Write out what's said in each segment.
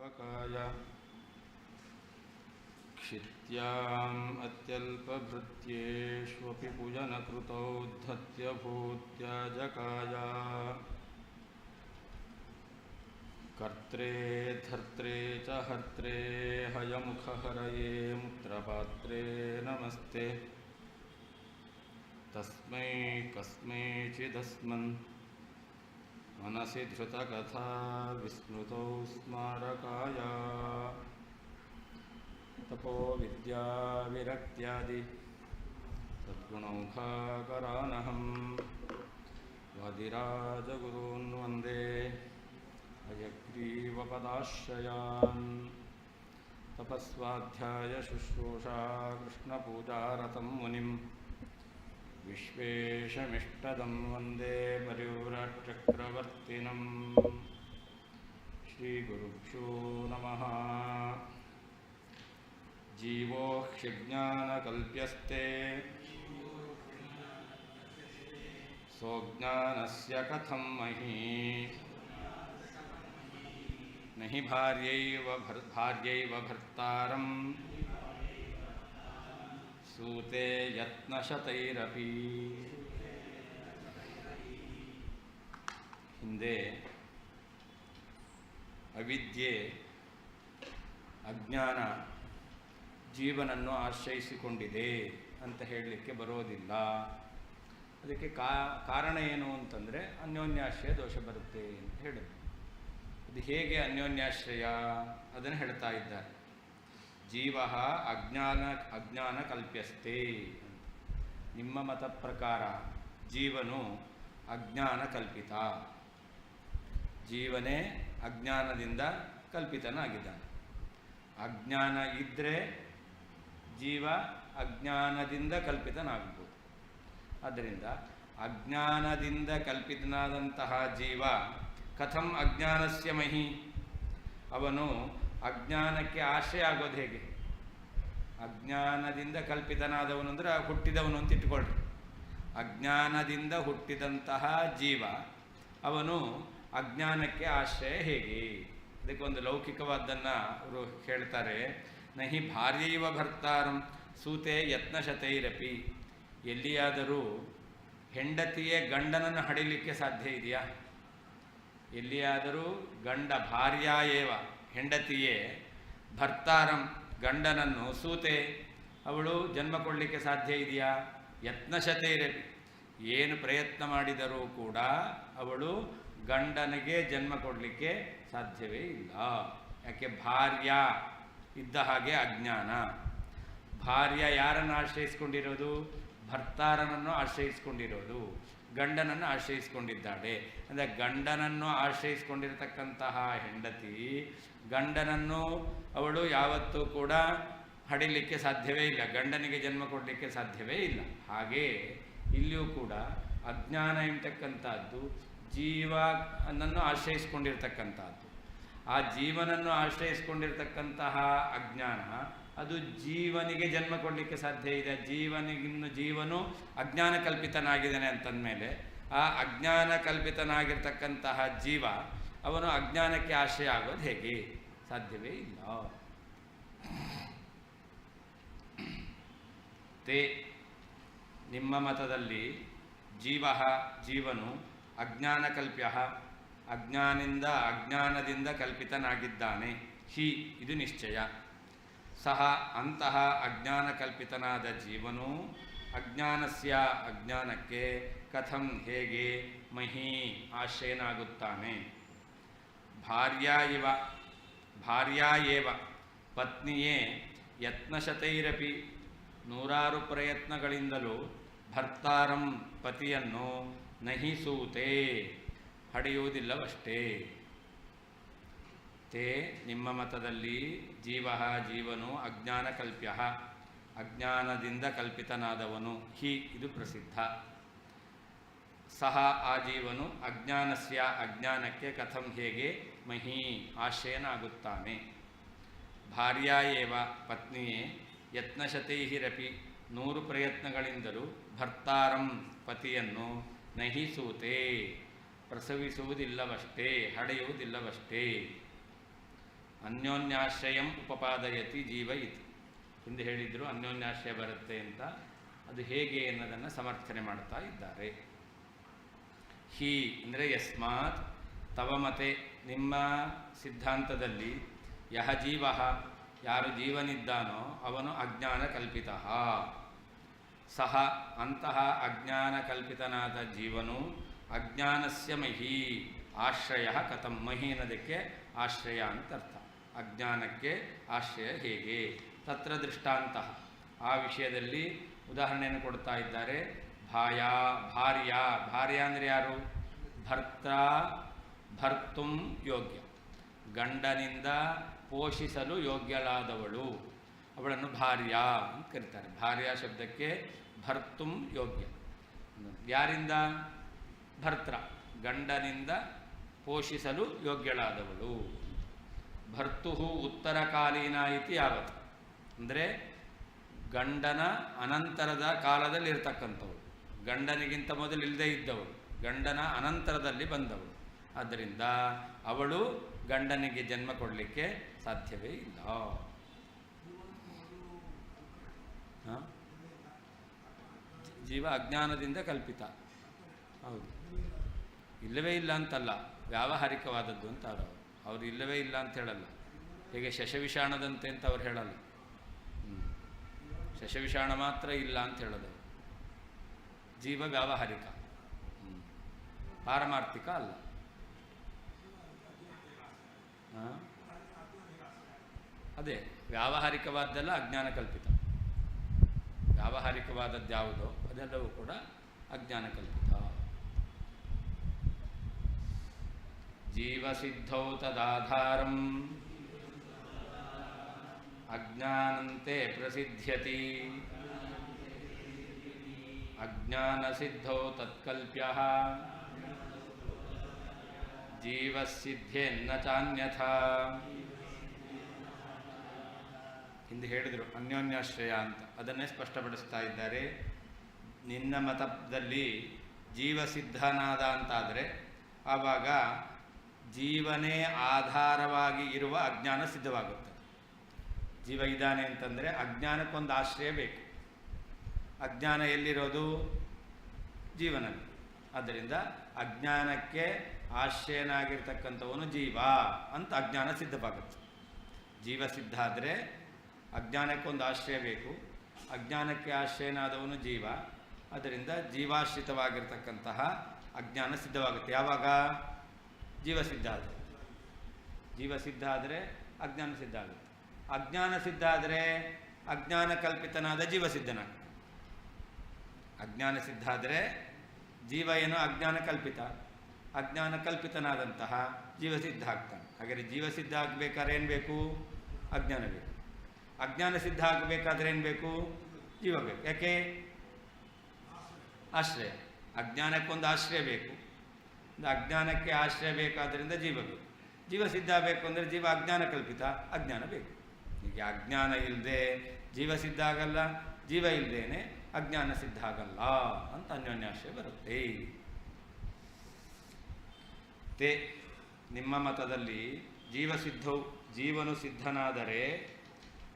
ಸಮರ್ಪಕಾಯ क्षित्याम् अत्यल्पभृत्येष्वपि पूजनकृतौ धत्यभूत्याजकाय कर्त्रे धर्त्रे च हर्त्रे हयमुखहरये मुत्रपात्रे नमस्ते तस्मै कस्मैचिदस्मन् मनसि धृतकथा विस्मृतौ स्मारकाय तपो विद्या विरक्त्यादि सद्गुणौघाकरानहं वादिराजगुरून् वन्दे हयग्रीवपदाश्रयान् तपस्वाध्याय शुश्रूषा कृष्णपूजारतं मुनिं विश्वेशमिष्टदं वन्दे परिव्राट्चक्रवर्तिनं श्रीगुरुभ्यो नमः। जीवो ह्यज्ञानकल्प्यस्ते सोऽज्ञानस्य कथं मही न हि भार्यैव भर्तारं सूते यत्नशतैरपि। ಹಿಂದೆ ಅವಿದ್ಯೆ ಅಜ್ಞಾನ ಜೀವನನ್ನು ಆಶ್ರಯಿಸಿಕೊಂಡಿದೆ ಅಂತ ಹೇಳಲಿಕ್ಕೆ ಬರೋದಿಲ್ಲ. ಅದಕ್ಕೆ ಕಾರಣ ಏನು ಅಂತಂದರೆ ಅನ್ಯೋನ್ಯಾಶ್ರಯ ದೋಷ ಬರುತ್ತೆ ಅಂತ ಹೇಳಿದ್ರು. ಅದು ಹೇಗೆ ಅನ್ಯೋನ್ಯಾಶ್ರಯ ಅದನ್ನು ಹೇಳ್ತಾ ಇದ್ದಾರೆ. ಜೀವ ಅಜ್ಞಾನ ಕಲ್ಪ್ಯಸ್ತೆ. ನಿಮ್ಮ ಮತ ಪ್ರಕಾರ ಜೀವನು ಅಜ್ಞಾನ ಕಲ್ಪಿತ. ಜೀವನೇ ಅಜ್ಞಾನದಿಂದ ಕಲ್ಪಿತನಾಗಿದ್ದಾನೆ. ಅಜ್ಞಾನ ಇದ್ದರೆ ಜೀವ ಅಜ್ಞಾನದಿಂದ ಕಲ್ಪಿತನಾಗಬಹುದು. ಆದ್ದರಿಂದ ಅಜ್ಞಾನದಿಂದ ಕಲ್ಪಿತನಾದಂತಹ ಜೀವ ಕಥಂ ಅಜ್ಞಾನಸ್ಯ ಮಹಿ, ಅವನು ಅಜ್ಞಾನಕ್ಕೆ ಆಶ್ರಯ ಆಗೋದು ಹೇಗೆ? ಅಜ್ಞಾನದಿಂದ ಕಲ್ಪಿತನಾದವನು ಅಂದರೆ ಹುಟ್ಟಿದವನು ಅಂತ ಇಟ್ಕೊಳ್ರಿ. ಅಜ್ಞಾನದಿಂದ ಹುಟ್ಟಿದಂತಹ ಜೀವ ಅವನು ಅಜ್ಞಾನಕ್ಕೆ ಆಶ್ರಯ ಹೇಗೆ? ಅದಕ್ಕೆ ಒಂದು ಲೌಕಿಕವಾದ್ದನ್ನು ಅವರು ಹೇಳ್ತಾರೆ. ನಹಿ ಭಾರ್ಯೈವ ಭರ್ತಾರಂ ಸೂತೆ ಯತ್ನಶತೈರಪಿ. ಎಲ್ಲಿಯಾದರೂ ಹೆಂಡತಿಯೇ ಗಂಡನನ್ನು ಹಡಿಲಿಕ್ಕೆ ಸಾಧ್ಯ ಇದೆಯಾ? ಎಲ್ಲಿಯಾದರೂ ಗಂಡ ಭಾರ್ಯ ಏವ ಹೆಂಡತಿಯೇ ಭರ್ತಾರಂ ಗಂಡನನ್ನು ಸೂತೆ ಅವಳು ಜನ್ಮ ಕೊಡಲಿಕ್ಕೆ ಸಾಧ್ಯ ಇದೆಯಾ? ಯತ್ನಶತೈರಪಿ. ಏನು ಪ್ರಯತ್ನ ಮಾಡಿದರೂ ಕೂಡ ಅವಳು ಗಂಡನಿಗೆ ಜನ್ಮ ಕೊಡಲಿಕ್ಕೆ ಸಾಧ್ಯವೇ ಇಲ್ಲ. ಯಾಕೆ? ಭಾರ್ಯ ಇದ್ದ ಹಾಗೆ ಅಜ್ಞಾನ. ಭಾರ್ಯ ಯಾರನ್ನು ಆಶ್ರಯಿಸ್ಕೊಂಡಿರೋದು? ಭರ್ತಾರನನ್ನು ಆಶ್ರಯಿಸ್ಕೊಂಡಿರೋದು. ಗಂಡನನ್ನು ಆಶ್ರಯಿಸ್ಕೊಂಡಿದ್ದಾಳೆ. ಅಂದರೆ ಗಂಡನನ್ನು ಆಶ್ರಯಿಸ್ಕೊಂಡಿರತಕ್ಕಂತಹ ಹೆಂಡತಿ ಗಂಡನನ್ನು ಅವಳು ಯಾವತ್ತೂ ಕೂಡ ಹಡಿಲಿಕ್ಕೆ ಸಾಧ್ಯವೇ ಇಲ್ಲ, ಗಂಡನಿಗೆ ಜನ್ಮ ಕೊಡಲಿಕ್ಕೆ ಸಾಧ್ಯವೇ ಇಲ್ಲ. ಹಾಗೇ ಇಲ್ಲಿಯೂ ಕೂಡ ಅಜ್ಞಾನ ಎಂಬತಕ್ಕಂಥದ್ದು ಜೀವನನ್ನು ಆಶ್ರಯಿಸ್ಕೊಂಡಿರ್ತಕ್ಕಂಥದ್ದು. ಆ ಜೀವನನ್ನು ಆಶ್ರಯಿಸ್ಕೊಂಡಿರ್ತಕ್ಕಂತಹ ಅಜ್ಞಾನ ಅದು ಜೀವನಿಗೆ ಜನ್ಮ ಕೊಡಲಿಕ್ಕೆ ಸಾಧ್ಯ ಇದೆ. ಜೀವನು ಅಜ್ಞಾನ ಕಲ್ಪಿತನಾಗಿದ್ದಾನೆ ಅಂತಂದಮೇಲೆ ಆ ಅಜ್ಞಾನ ಕಲ್ಪಿತನಾಗಿರ್ತಕ್ಕಂತಹ ಜೀವ ಅವನು ಅಜ್ಞಾನಕ್ಕೆ ಆಶ್ರಯ ಆಗೋದು ಹೇಗೆ? ಸಾಧ್ಯವೇ ಇಲ್ಲ. ತೇ ನಿಮ್ಮ ಮತದಲ್ಲಿ ಜೀವನು ಅಜ್ಞಾನಕಲ್ಪ್ಯ ಅಜ್ಞಾನದಿಂದ ಕಲ್ಪಿತನಾಗಿದ್ದಾನೆ. ಹಿ ಇದು ನಿಶ್ಚಯ. ಸಹ ಅಂತಹ ಅಜ್ಞಾನಕಲ್ಪಿತನಾದ ಜೀವನು ಅಜ್ಞಾನಸ್ಯ ಅಜ್ಞಾನಕ್ಕೆ ಕಥಂ ಹೇಗೆ ಮಹಿ ಆಶ್ರಯನಾಗುತ್ತಾನೆ. ಭಾರ್ಯಾ ಏವ ಪತ್ನಿಯೇ ಯತ್ನಶತೈರಪಿ ನೂರಾರು ಪ್ರಯತ್ನಗಳಿಂದಲೂ ಭರ್ತಾರಂ ಪತಿಯನ್ನು ನಹಿಸೂತೆ ಹಡೆಯುವುದಿಲ್ಲವಷ್ಟೇ. ತೇ ನಿಮ್ಮ ಮತದಲ್ಲಿ ಜೀವನು ಅಜ್ಞಾನಕಲ್ಪ್ಯ ಅಜ್ಞಾನದಿಂದ ಕಲ್ಪಿತನಾದವನು. ಹಿ ಇದು ಪ್ರಸಿದ್ಧ. ಸಹ ಆ ಜೀವನು ಅಜ್ಞಾನಸ್ಯ ಅಜ್ಞಾನಕ್ಕೆ ಕಥಂ ಹೇಗೆ ಮಹಿ ಆಶ್ರಯನಾಗುತ್ತಾನೆ. ಭಾರ್ಯಾ ಏವ ಪತ್ನಿಯೇ ಯತ್ನಶತೈರಪಿ ನೂರು ಪ್ರಯತ್ನಗಳಿಂದಲೂ ಭರ್ತಾರಂ ಪತಿಯನ್ನು ನಹಿಸೂತೆ ಪ್ರಸವಿಸುವುದಿಲ್ಲವಷ್ಟೇ, ಹಡೆಯುವುದಿಲ್ಲವಷ್ಟೇ. ಅನ್ಯೋನ್ಯಾಶ್ರಯಂ ಉಪಪಾದಯತಿ ಜೀವ ಇತಿ. ಹಿಂದೆ ಹೇಳಿದ್ರು ಅನ್ಯೋನ್ಯಾಶ್ರಯ ಬರುತ್ತೆ ಅಂತ. ಅದು ಹೇಗೆ ಅನ್ನೋದನ್ನು ಸಮರ್ಥನೆ ಮಾಡ್ತಾ ಇದ್ದಾರೆ. ಹಿ ಅಂದರೆ ಯಸ್ಮಾತ್, ತವ ಮತೆ ನಿಮ್ಮ ಸಿದ್ಧಾಂತದಲ್ಲಿ, ಯಹ ಜೀವ ಯಾರು ಜೀವನಿದ್ದಾನೋ ಅವನು ಅಜ್ಞಾನ ಕಲ್ಪಿತ, ಸಹ ಅಂತಹ ಅಜ್ಞಾನ ಕಲ್ಪಿತನಾದ ಜೀವನು ಅಜ್ಞಾನಸ್ಯ ಮಹಿ ಆಶ್ರಯ ಕಥಂ. ಮಹಿ ಅನ್ನೋದಕ್ಕೆ ಆಶ್ರಯ ಅಂತ ಅರ್ಥ. ಅಜ್ಞಾನಕ್ಕೆ ಆಶ್ರಯ ಹೇಗೆ? ತತ್ರ ದೃಷ್ಟಾಂತ, ಆ ವಿಷಯದಲ್ಲಿ ಉದಾಹರಣೆಯನ್ನು ಕೊಡ್ತಾ ಇದ್ದಾರೆ. ಭಾರ್ಯ ಅಂದರೆ ಯಾರು? ಭರ್ತುಂ ಯೋಗ್ಯ, ಗಂಡನಿಂದ ಪೋಷಿಸಲು ಯೋಗ್ಯಳಾದವಳು, ಅವಳನ್ನು ಭಾರ್ಯ ಅಂತ ಕರೀತಾರೆ. ಭಾರ್ಯ ಶಬ್ದಕ್ಕೆ ಭರ್ತುಂ ಯೋಗ್ಯ. ಯಾರಿಂದ? ಭರ್ತ್ರ, ಗಂಡನಿಂದ ಪೋಷಿಸಲು ಯೋಗ್ಯಳಾದವಳು. ಭರ್ತು ಉತ್ತರಕಾಲೀನ ಇತಿ ಯಾವತ್ತು ಅಂದರೆ ಗಂಡನ ಅನಂತರದ ಕಾಲದಲ್ಲಿ ಇರ್ತಕ್ಕಂಥವಳು, ಗಂಡನಿಗಿಂತ ಮೊದಲು ಇಲ್ಲದೇ ಇದ್ದವಳು, ಗಂಡನ ಅನಂತರದಲ್ಲಿ ಬಂದವಳು. ಆದ್ದರಿಂದ ಅವಳು ಗಂಡನಿಗೆ ಜನ್ಮ ಕೊಡಲಿಕ್ಕೆ ಸಾಧ್ಯವೇ ಇಲ್ಲ. ಜೀವ ಅಜ್ಞಾನದಿಂದ ಕಲ್ಪಿತ. ಹೌದು, ಇಲ್ಲವೇ ಇಲ್ಲ ಅಂತಲ್ಲ, ವ್ಯಾವಹಾರಿಕವಾದದ್ದು ಅಂತ ಅವರು ಇಲ್ಲವೇ ಇಲ್ಲ ಅಂತ ಹೇಳಲ್ಲ. ಹೇಗೆ ಶಶವಿಷಾಣದಂತೆ ಅಂತ ಅವ್ರು ಹೇಳಲ್ಲ. ಶಶವಿಷಾಣ ಮಾತ್ರ ಇಲ್ಲ ಅಂತ ಹೇಳೋದು. ಜೀವ ವ್ಯಾವಹಾರಿಕ, ಪಾರಮಾರ್ಥಿಕ ಅಲ್ಲ. ಅದೇ ವ್ಯಾವಹಾರಿಕವಾದ್ದೆಲ್ಲ ಅಜ್ಞಾನ ಕಲ್ಪಿತ. ವ್ಯಾವಹಾರಿಕವಾದದ್ದು ಯಾವುದೋ ಅದೆಲ್ಲವೂ ಕೂಡ ಅಜ್ಞಾನ ಕಲ್ಪಿತ. ಜೀವಸಿದ್ಧೌ ತದಾಧಾರಂ ಅಜ್ಞಾನಂತೆ ಪ್ರಸಿದ್ಧ್ಯತಿ, ಅಜ್ಞಾನಸಿದ್ಧೌ ತತ್ಕಲ್ಪ್ಯಃ ಜೀವಸಿದ್ಧೇನ್ನ ಚಾನ್ಯಥಾ. ಹಿಂದೆ ಹೇಳಿದರು ಅನ್ಯೋನ್ಯಾಶ್ರಯ ಅಂತ, ಅದನ್ನೇ ಸ್ಪಷ್ಟಪಡಿಸ್ತಾ ಇದ್ದಾರೆ. ನಿನ್ನ ಮತದಲ್ಲಿ ಜೀವಸಿದ್ಧನಾದ ಅಂತಾದರೆ ಆವಾಗ ಜೀವನೇ ಆಧಾರವಾಗಿ ಇರುವ ಅಜ್ಞಾನ ಸಿದ್ಧವಾಗುತ್ತೆ. ಜೀವ ಇದ್ದಾನೆ ಅಂತಂದರೆ ಅಜ್ಞಾನಕ್ಕೊಂದು ಆಶ್ರಯ ಬೇಕು. ಅಜ್ಞಾನ ಎಲ್ಲಿರೋದು? ಜೀವನಲ್ಲಿ. ಆದ್ದರಿಂದ ಅಜ್ಞಾನಕ್ಕೆ ಆಶ್ರಯನಾಗಿರ್ತಕ್ಕಂಥವನು ಜೀವ ಅಂತ ಅಜ್ಞಾನ ಸಿದ್ಧವಾಗುತ್ತೆ. ಜೀವ ಸಿದ್ಧ ಆದರೆ ಅಜ್ಞಾನಕ್ಕೊಂದು ಆಶ್ರಯ ಬೇಕು. ಅಜ್ಞಾನಕ್ಕೆ ಆಶ್ರಯನಾದವನು ಜೀವ. ಅದರಿಂದ ಜೀವಾಶ್ರಿತವಾಗಿರ್ತಕ್ಕಂತಹ ಅಜ್ಞಾನ ಸಿದ್ಧವಾಗುತ್ತೆ. ಯಾವಾಗ? ಜೀವ ಸಿದ್ಧ ಆದರೆ. ಜೀವ ಸಿದ್ಧ ಆದರೆ ಅಜ್ಞಾನ ಸಿದ್ಧ ಆಗುತ್ತೆ. ಅಜ್ಞಾನ ಸಿದ್ಧ ಆದರೆ ಅಜ್ಞಾನ ಕಲ್ಪಿತನಾದ ಜೀವ ಸಿದ್ಧನಾಗ್ತಾನೆ. ಅಜ್ಞಾನ ಸಿದ್ಧ ಆದರೆ ಜೀವ ಏನೋ ಅಜ್ಞಾನ ಕಲ್ಪಿತ, ಅಜ್ಞಾನ ಕಲ್ಪಿತನಾದಂತಹ ಜೀವ ಸಿದ್ಧ ಆಗ್ತಾನೆ. ಹಾಗಾದರೆ ಜೀವ ಸಿದ್ಧ ಆಗಬೇಕಾದ್ರೆ ಏನು ಬೇಕು? ಅಜ್ಞಾನ ಬೇಕು. ಅಜ್ಞಾನ ಸಿದ್ಧ ಆಗಬೇಕಾದ್ರೆ ಏನು ಬೇಕು? ಜೀವ ಬೇಕು. ಯಾಕೆ? ಆಶ್ರಯ. ಅಜ್ಞಾನಕ್ಕೊಂದು ಆಶ್ರಯ ಬೇಕು. ಅಜ್ಞಾನಕ್ಕೆ ಆಶ್ರಯ ಬೇಕಾದ್ದರಿಂದ ಜೀವ ಬೇಕು. ಜೀವ ಸಿದ್ಧ ಬೇಕು ಅಂದರೆ ಜೀವ ಅಜ್ಞಾನ ಕಲ್ಪಿತ, ಅಜ್ಞಾನ ಬೇಕು. ಈಗ ಅಜ್ಞಾನ ಇಲ್ಲದೆ ಜೀವ ಸಿದ್ಧ ಆಗಲ್ಲ, ಜೀವ ಇಲ್ಲದೇನೆ ಅಜ್ಞಾನ ಸಿದ್ಧ ಆಗಲ್ಲ ಅಂತ ಅನ್ಯೋನ್ಯಾಶ್ರಯ ಬರುತ್ತೆ. ತೇ ನಿಮ್ಮ ಮತದಲ್ಲಿ ಜೀವಸಿದ್ಧವು, ಜೀವನು ಸಿದ್ಧನಾದರೆ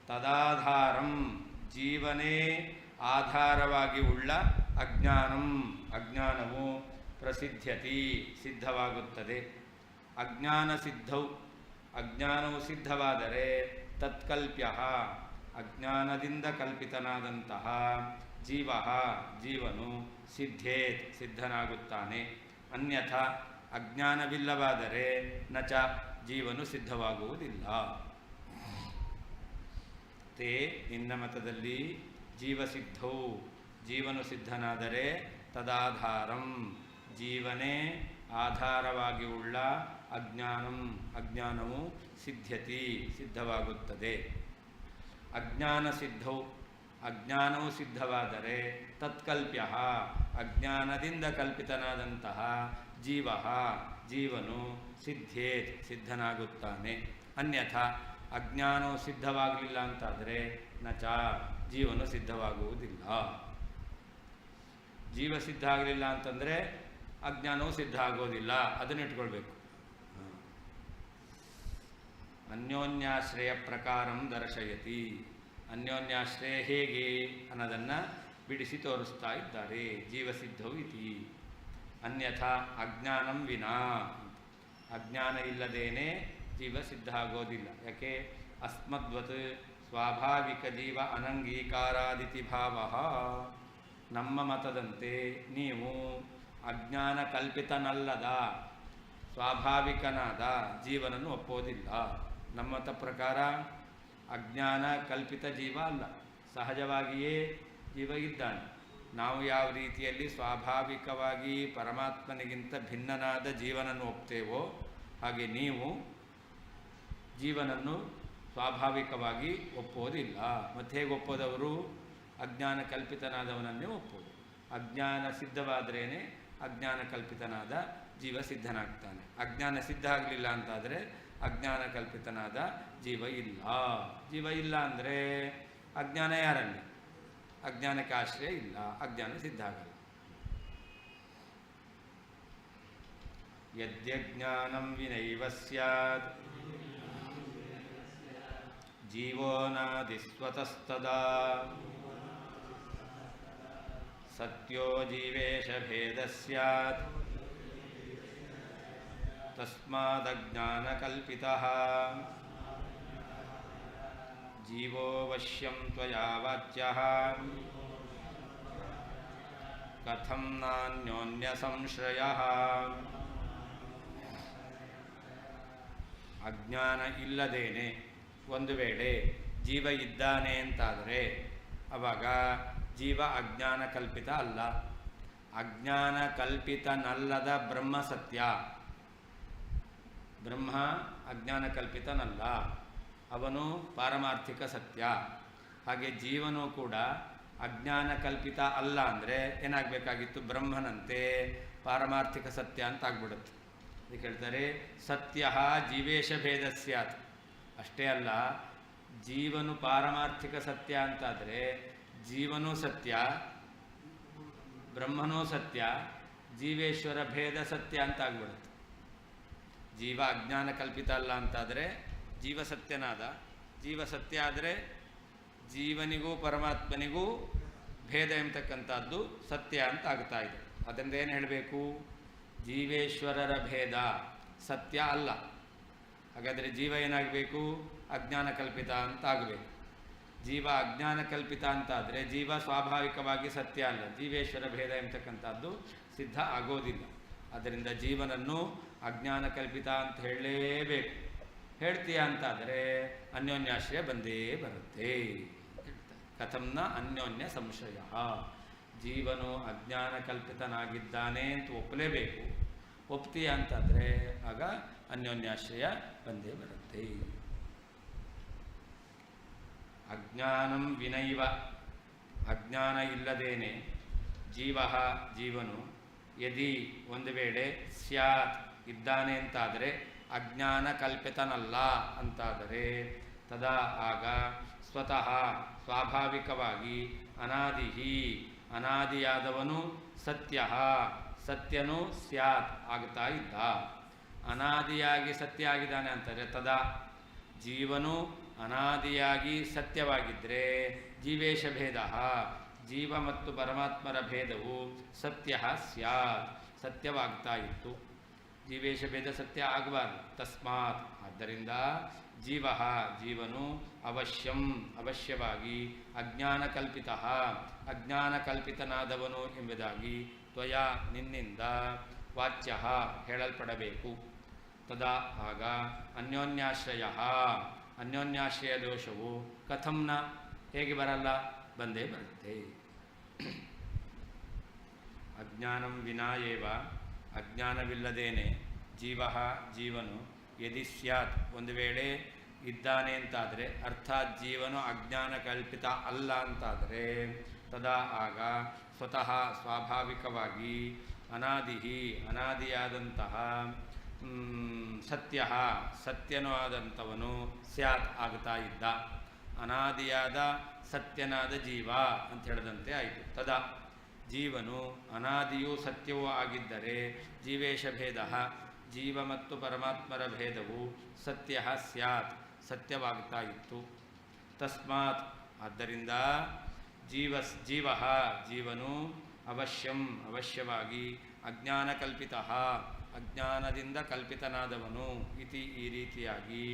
ತದಾಧಾರಂ ಜೀವನೇ ಆಧಾರವಾಗಿ ಉಳ್ಳ ಅಜ್ಞಾನಂ ಅಜ್ಞಾನವು ಪ್ರಸಿದ್ಧ್ಯತಿ ಸಿದ್ಧವಾಗುತ್ತದೆ. ಅಜ್ಞಾನ ಸಿದ್ಧವು ಅಜ್ಞಾನವು ಸಿದ್ಧವಾದರೆ ತತ್ಕಲ್ಪ್ಯ ಅಜ್ಞಾನದಿಂದ ಕಲ್ಪಿತನಾದಂತಹ ಜೀವ ಜೀವನು ಸಿದ್ಧೇತ್ ಸಿದ್ಧನಾಗುತ್ತಾನೆ. ಅನ್ಯಥಾ ಅಜ್ಞಾನವಿಲ್ಲವಾದರೆ ನಚ ಜೀವನು ಸಿದ್ಧವಾಗುವುದಿಲ್ಲ. ತೇ ನಿನ್ನ ಮತದಲ್ಲಿ ಜೀವಸಿದ್ಧವು ಜೀವನು ಸಿದ್ಧನಾದರೆ ತದಾಧಾರಂ ಜೀವನೇ ಆಧಾರವಾಗಿ ಉಳ್ಳ ಅಜ್ಞಾನಂ ಅಜ್ಞಾನವು ಸಿದ್ಧ್ಯತಿ ಸಿದ್ಧವಾಗುತ್ತದೆ. ಅಜ್ಞಾನ ಸಿದ್ಧವು ಅಜ್ಞಾನವು ಸಿದ್ಧವಾದರೆ ತತ್ಕಲ್ಪ್ಯ ಅಜ್ಞಾನದಿಂದ ಕಲ್ಪಿತನಾದಂತಹ ಜೀವ ಜೀವನು ಸಿದ್ಧೇತ್ ಸಿದ್ಧನಾಗುತ್ತಾನೆ. ಅನ್ಯಥಾ ಅಜ್ಞಾನವು ಸಿದ್ಧವಾಗಲಿಲ್ಲ ಅಂತಾದರೆ ನಚ ಜೀವನು ಸಿದ್ಧವಾಗುವುದಿಲ್ಲ. ಜೀವ ಸಿದ್ಧ ಆಗಲಿಲ್ಲ ಅಂತಂದರೆ ಅಜ್ಞಾನವು ಸಿದ್ಧ ಆಗೋದಿಲ್ಲ. ಅದನ್ನು ಇಟ್ಕೊಳ್ಬೇಕು. ಅನ್ಯೋನ್ಯಾಶ್ರಯ ಪ್ರಕಾರಂ ದರ್ಶಯತಿ. ಅನ್ಯೋನ್ಯಾಶ್ರಯ ಹೇಗೆ ಅನ್ನೋದನ್ನು ಬಿಡಿಸಿ ತೋರಿಸ್ತಾ ಇದ್ದಾರೆ. ಜೀವಸಿದ್ಧವು ಇತಿ ಅನ್ಯಥಾ ಅಜ್ಞಾನಂ ವಿನಾ. ಅಜ್ಞಾನ ಇಲ್ಲದೇನೆ ಜೀವ ಸಿದ್ಧ ಆಗೋದಿಲ್ಲ. ಯಾಕೆ? ಅಸ್ಮದ್ವತ್ ಸ್ವಾಭಾವಿಕ ಜೀವ ಅನಂಗೀಕಾರಾದಿತಿ ಭಾವ. ನಮ್ಮ ಮತದಂತೆ ನೀವು ಅಜ್ಞಾನ ಕಲ್ಪಿತನಲ್ಲದ ಸ್ವಾಭಾವಿಕನಾದ ಜೀವನನ್ನು ಒಪ್ಪೋದಿಲ್ಲ. ನಮ್ಮ ಮತ ಪ್ರಕಾರ ಅಜ್ಞಾನ ಕಲ್ಪಿತ ಜೀವ ಅಲ್ಲ, ಸಹಜವಾಗಿಯೇ ಜೀವ ಇದ್ದಾನೆ. ನಾವು ಯಾವ ರೀತಿಯಲ್ಲಿ ಸ್ವಾಭಾವಿಕವಾಗಿ ಪರಮಾತ್ಮನಿಗಿಂತ ಭಿನ್ನನಾದ ಜೀವನನ್ನು ಒಪ್ತೇವೋ ಹಾಗೆ ನೀವು ಜೀವನನ್ನು ಸ್ವಾಭಾವಿಕವಾಗಿ ಒಪ್ಪೋದಿಲ್ಲ. ಮತ್ತು ಹೇಗೆ ಒಪ್ಪೋದವರು? ಅಜ್ಞಾನ ಕಲ್ಪಿತನಾದವನನ್ನೇ ಒಪ್ಪೋದು. ಅಜ್ಞಾನ ಸಿದ್ಧವಾದ್ರೇ ಅಜ್ಞಾನ ಕಲ್ಪಿತನಾದ ಜೀವ ಸಿದ್ಧನಾಗ್ತಾನೆ. ಅಜ್ಞಾನ ಸಿದ್ಧ ಆಗಲಿಲ್ಲ ಅಂತಾದರೆ ಅಜ್ಞಾನ ಕಲ್ಪಿತನಾದ ಜೀವ ಇಲ್ಲ. ಜೀವ ಇಲ್ಲ ಅಂದರೆ ಅಜ್ಞಾನ ಯಾರಲ್ಲಿ? ಅಜ್ಞಾನಕ್ಕೆ ಆಶ್ರಯ ಇಲ್ಲ, ಅಜ್ಞಾನ ಸಿದ್ಧ ಆಗಲ್ಲ. ಯದ್ಯಜ್ಞಾನಂ ವಿನೈವ ಸ್ಯಾತ್ ಜೀವೋ ನಾದಿ ಸ್ವತಸ್ತದಾ ಸತ್ಯೋ ಜೀವೇಶ ಭೇದ ಸ್ಯಾತ್ ತಸ್ಮಾದಜ್ಞಾನಕಲ್ಪಿತಃ ಜೀವೋ ವಶ್ಯಂ ತ್ವಯಾ ವಾಚ್ಯಃ ಕಥಂ ನಾನ್ಯೋನ್ಯ ಸಂಶ್ರಯಃ. ಅಜ್ಞಾನ ಇಲ್ಲದೇನೆ ಒಂದು ವೇಳೆ ಜೀವ ಇದ್ದಾನೆ ಅಂತಾದರೆ ಆವಾಗ ಜೀವ ಅಜ್ಞಾನ ಕಲ್ಪಿತ ಅಲ್ಲ. ಅಜ್ಞಾನ ಕಲ್ಪಿತನಲ್ಲದ ಬ್ರಹ್ಮ ಸತ್ಯ. ಬ್ರಹ್ಮ ಅಜ್ಞಾನ ಕಲ್ಪಿತನಲ್ಲ, ಅವನು ಪಾರಮಾರ್ಥಿಕ ಸತ್ಯ. ಹಾಗೆ ಜೀವನೂ ಕೂಡ ಅಜ್ಞಾನ ಕಲ್ಪಿತ ಅಲ್ಲ ಅಂದರೆ ಏನಾಗಬೇಕಾಗಿತ್ತು? ಬ್ರಹ್ಮನಂತೆ ಪಾರಮಾರ್ಥಿಕ ಸತ್ಯ ಅಂತ ಆಗ್ಬಿಡುತ್ತೆ. ಅದಕ್ಕೆ ಹೇಳ್ತಾರೆ ಸತ್ಯ ಜೀವೇಶ ಭೇದ ಸ್ಯಾತ್. ಅಷ್ಟೇ ಅಲ್ಲ, ಜೀವನು ಪಾರಮಾರ್ಥಿಕ ಸತ್ಯ ಅಂತಾದರೆ ಜೀವನೂ ಸತ್ಯ, ಬ್ರಹ್ಮನೂ ಸತ್ಯ, ಜೀವೇಶ್ವರ ಭೇದ ಸತ್ಯ ಅಂತ ಆಗ್ಬಿಡುತ್ತೆ. ಜೀವ ಅಜ್ಞಾನ ಕಲ್ಪಿತ ಅಲ್ಲ ಅಂತಾದರೆ ಜೀವ ಸತ್ಯನಾದ, ಜೀವ ಸತ್ಯ ಆದರೆ ಜೀವನಿಗೂ ಪರಮಾತ್ಮನಿಗೂ ಭೇದ ಎಂಬತಕ್ಕಂಥದ್ದು ಸತ್ಯ ಅಂತ ಆಗ್ತಾ ಇದೆ. ಅದರಿಂದ ಏನು ಹೇಳಬೇಕು? ಜೀವೇಶ್ವರರ ಭೇದ ಸತ್ಯ ಅಲ್ಲ. ಹಾಗಾದರೆ ಜೀವ ಏನಾಗಬೇಕು? ಅಜ್ಞಾನ ಕಲ್ಪಿತ ಅಂತ ಆಗಬೇಕು. ಜೀವ ಅಜ್ಞಾನ ಕಲ್ಪಿತ ಅಂತಾದರೆ ಜೀವ ಸ್ವಾಭಾವಿಕವಾಗಿ ಸತ್ಯ ಅಲ್ಲ, ಜೀವೇಶ್ವರ ಭೇದ ಎಂಬತಕ್ಕಂಥದ್ದು ಸಿದ್ಧ ಆಗೋದಿಲ್ಲ. ಅದರಿಂದ ಜೀವನನ್ನು ಅಜ್ಞಾನ ಕಲ್ಪಿತ ಅಂತ ಹೇಳಲೇಬೇಕು. ಹೇಳ್ತೀಯ ಅಂತಾದರೆ ಅನ್ಯೋನ್ಯಾಶ್ರಯ ಬಂದೇ ಬರುತ್ತೆ. ಕಥಂನ ಅನ್ಯೋನ್ಯ ಸಂಶಯ. ಜೀವನು ಅಜ್ಞಾನ ಕಲ್ಪಿತನಾಗಿದ್ದಾನೆ ಅಂತ ಒಪ್ಪಲೇಬೇಕು. ಒಪ್ತೀಯ ಅಂತಾದರೆ ಆಗ ಅನ್ಯೋನ್ಯಾಶ್ರಯ ಬಂದೇ ಬರುತ್ತೆ. ಅಜ್ಞಾನಂ ವಿನೈವ. ಅಜ್ಞಾನ ಇಲ್ಲದೇನೆ ಜೀವ ಜೀವನು ಯದಿ ಒಂದು ವೇಳೆ ಸ್ಯಾತ್ ಇದ್ದಾನೆ ಅಂತಾದರೆ ಅಜ್ಞಾನ ಕಲ್ಪಿತನಲ್ಲ ಅಂತಾದರೆ ತದಾ ಆಗ ಸ್ವತಃ ಸ್ವಾಭಾವಿಕವಾಗಿ ಅನಾದಿಹಿ ಅನಾದಿಯಾದವನು ಸತ್ಯ ಸತ್ಯನು ಸ್ಯಾತ್ ಆಗ್ತಾ ಇದ್ದ. ಅನಾದಿಯಾಗಿ ಸತ್ಯ ಆಗಿದ್ದಾನೆ ಅಂತಾರೆ ತದಾ ಜೀವನು ಅನಾದಿಯಾಗಿ ಸತ್ಯವಾಗಿದ್ದರೆ ಜೀವೇಶ ಭೇದ ಜೀವ ಮತ್ತು ಪರಮಾತ್ಮರ ಭೇದವು ಸತ್ಯ ಸ್ಯಾತ್ ಸತ್ಯವಾಗ್ತಾ ಇತ್ತು. ಜೀವೇಶ ಭೇದ ಸತ್ಯ ಆಗಬಾರ್ದು. ತಸ್ಮಾತ್ ಆದ್ದರಿಂದ ಜೀವ ಜೀವನು ಅವಶ್ಯಂ ಅವಶ್ಯವಾಗಿ ಅಜ್ಞಾನ ಕಲ್ಪಿತ ಅಜ್ಞಾನ ಕಲ್ಪಿತನಾದವನು ಎಂಬುದಾಗಿ ತ್ವಯಾ ನಿನ್ನಿಂದ ವಾಚ್ಯ ಹೇಳಲ್ಪಡಬೇಕು. ತದಾ ಆಗ ಅನ್ಯೋನ್ಯಾಶ್ರಯ ಅನ್ಯೋನ್ಯಾಶ್ರಯ ದೋಷವು ಕಥಂನ ಹೇಗೆ ಬರಲ್ಲ? ಬಂದೇ ಬರುತ್ತೆ. ಅಜ್ಞಾನಂ ವಿನಾ ಏವ ಅಜ್ಞಾನವಿಲ್ಲದೇನೆ ಜೀವ ಜೀವನು ಯದಿ ಸ್ಯಾತ್ ಒಂದು ವೇಳೆ ಇದ್ದಾನೆ ಅಂತಾದರೆ ಅರ್ಥಾತ್ ಜೀವನು ಅಜ್ಞಾನ ಕಲ್ಪಿತ ಅಲ್ಲ ಅಂತಾದರೆ ತದಾ ಆಗ ಸ್ವತಃ ಸ್ವಾಭಾವಿಕವಾಗಿ ಅನಾದಿಹಿ ಅನಾದಿಯಾದಂತಹ ಸತ್ಯ ಸತ್ಯನೂ ಆದಂಥವನು ಸ್ಯಾತ್ ಆಗ್ತಾ ಇದ್ದ. ಅನಾದಿಯಾದ ಸತ್ಯನಾದ ಜೀವ ಅಂತ ಹೇಳಿದಂತೆ ಆಯಿತು. ತದಾ ಜೀವನು ಅನಾದಿಯೂ ಸತ್ಯವೂ ಆಗಿದ್ದರೆ ಜೀವೇಶ ಭೇದ ಜೀವ ಮತ್ತು ಪರಮಾತ್ಮರ ಭೇದವು ಸತ್ಯ ಸ್ಯಾತ್, ಸತ್ಯವಾಗ್ತಾ ಇತ್ತು. ತಸ್ಮಾತ್, ಆದ್ದರಿಂದ ಜೀವನು ಅವಶ್ಯವಾಗಿ ಅಜ್ಞಾನಕಲ್ಪಿತ, ಅಜ್ಞಾನದಿಂದ ಕಲ್ಪಿತನಾದವನು ಇತಿ, ಈ ರೀತಿಯಾಗಿ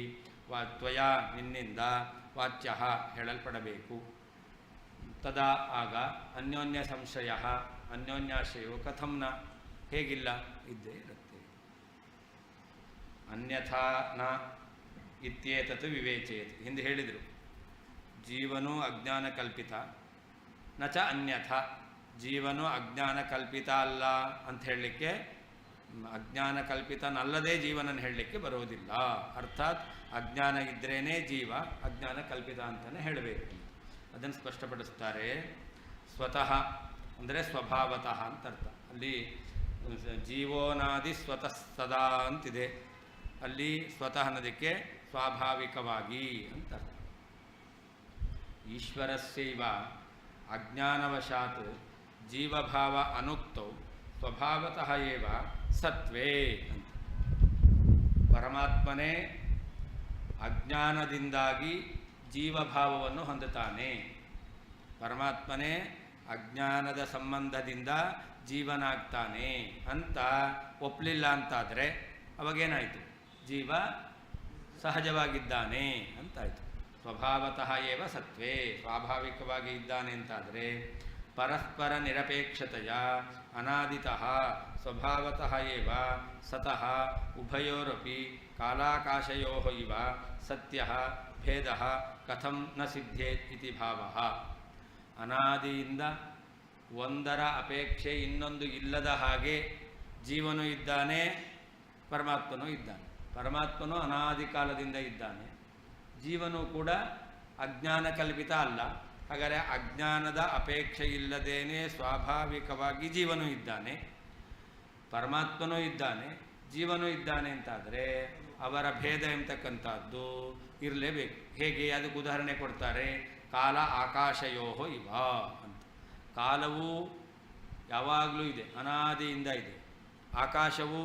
ತ್ವಯ, ನಿನ್ನಿಂದ ವಾಚ್ಯ, ಹೇಳಲ್ಪಡಬೇಕು. ತದಾ, ಆಗ ಅನ್ಯೋನ್ಯ ಸಂಶಯ, ಅನ್ಯೋನ್ಯಾಶ್ರಯವು ಕಥಂನ, ಹೇಗಿಲ್ಲ, ಇದ್ದೇ ಇರುತ್ತೆ. ಅನ್ಯಥಾ ನ ಇತ್ಯೇತತ್ ವಿವೇಚಯತ್, ಹಿಂದೆ ಹೇಳಿದರು. ಜೀವನು ಅಜ್ಞಾನ ಕಲ್ಪಿತ, ನ ಚ ಅನ್ಯಥ, ಜೀವನು ಅಜ್ಞಾನ ಕಲ್ಪಿತ ಅಲ್ಲ ಅಂತ ಹೇಳಲಿಕ್ಕೆ, ಅಜ್ಞಾನ ಕಲ್ಪಿತನಲ್ಲದೇ ಜೀವನನ್ನು ಹೇಳಲಿಕ್ಕೆ ಬರೋದಿಲ್ಲ. ಅರ್ಥಾತ್ ಅಜ್ಞಾನ ಇದ್ರೇ ಜೀವ ಅಜ್ಞಾನ ಕಲ್ಪಿತ ಅಂತಲೇ ಹೇಳಬೇಕು. ಅದನ್ನು ಸ್ಪಷ್ಟಪಡಿಸ್ತಾರೆ. ಸ್ವತಃ ಅಂದರೆ ಸ್ವಭಾವತಃ ಅಂತ ಅರ್ಥ. ಅಲ್ಲಿ ಜೀವೋನಾದಿ ಸ್ವತಃ ಸದಾ ಅಂತಿದೆ, ಅಲ್ಲಿ ಸ್ವತಃ ಅನ್ನೋದಕ್ಕೆ ಸ್ವಾಭಾವಿಕವಾಗಿ ಅಂತ ಅರ್ಥ. ಈಶ್ವರಸ್ಯೈವ ಅಜ್ಞಾನವಶಾತ್ ಜೀವಭಾವ ಅನುಕ್ತೌ ಸ್ವಭಾವತಃ ಏವ ಸತ್ವೇ ಅಂತ. ಪರಮಾತ್ಮನೇ ಅಜ್ಞಾನದಿಂದಾಗಿ ಜೀವಭಾವವನ್ನು ಹೊಂದುತ್ತಾನೆ. ಪರಮಾತ್ಮನೇ ಅಜ್ಞಾನದ ಸಂಬಂಧದಿಂದ ಜೀವನಾಗ್ತಾನೆ ಅಂತ ಒಪ್ಪಲಿಲ್ಲ ಅಂತಾದರೆ ಅವಾಗೇನಾಯಿತು? ಜೀವ ಸಹಜವಾಗಿದ್ದಾನೆ ಅಂತಾಯಿತು. ಸ್ವಭಾವತಃ ಏವ ಸತ್ವೇ, ಸ್ವಾಭಾವಿಕವಾಗಿ ಇದ್ದಾನೆ ಅಂತಾದರೆ ಪರಸ್ಪರ ನಿರಪೇಕ್ಷತೆಯ ಅನಾದಿತಃ ಸ್ವಭಾವತಃ ಏವ ಸತಃ ಉಭಯೋರಪಿ ಕಾಲಾಕಾಶಯೋ ಇವ ಸತ್ಯ ಭೇದ ಕಥಂ ನ ಸಿದ್ಧೇತ್ ಇತಿ ಭಾವಃ. ಅನಾದಿಯಿಂದ ಒಂದರ ಅಪೇಕ್ಷೆ ಇನ್ನೊಂದು ಇಲ್ಲದ ಹಾಗೆ ಜೀವನೂ ಇದ್ದಾನೆ, ಪರಮಾತ್ಮನೂ ಇದ್ದಾನೆ. ಪರಮಾತ್ಮನೂ ಅನಾದಿ ಕಾಲದಿಂದ ಇದ್ದಾನೆ, ಜೀವನೂ ಕೂಡ ಅಜ್ಞಾನ ಕಲ್ಪಿತ ಅಲ್ಲ. ಹಾಗಾದರೆ ಅಜ್ಞಾನದ ಅಪೇಕ್ಷೆ ಇಲ್ಲದೇನೆ ಸ್ವಾಭಾವಿಕವಾಗಿ ಜೀವನೂ ಇದ್ದಾನೆ, ಪರಮಾತ್ಮನೂ ಇದ್ದಾನೆ, ಜೀವನೂ ಇದ್ದಾನೆ ಅಂತಾದರೆ ಅವರ ಭೇದ ಎಂಬತಕ್ಕಂಥದ್ದು ಇರಲೇಬೇಕು. ಹೇಗೆ? ಅದಕ್ಕೆ ಉದಾಹರಣೆ ಕೊಡ್ತಾರೆ. ಕಾಲ ಆಕಾಶಯೋ ಇವ ಅಂತ. ಕಾಲವು ಯಾವಾಗಲೂ ಇದೆ, ಅನಾದಿಯಿಂದ ಇದೆ. ಆಕಾಶವು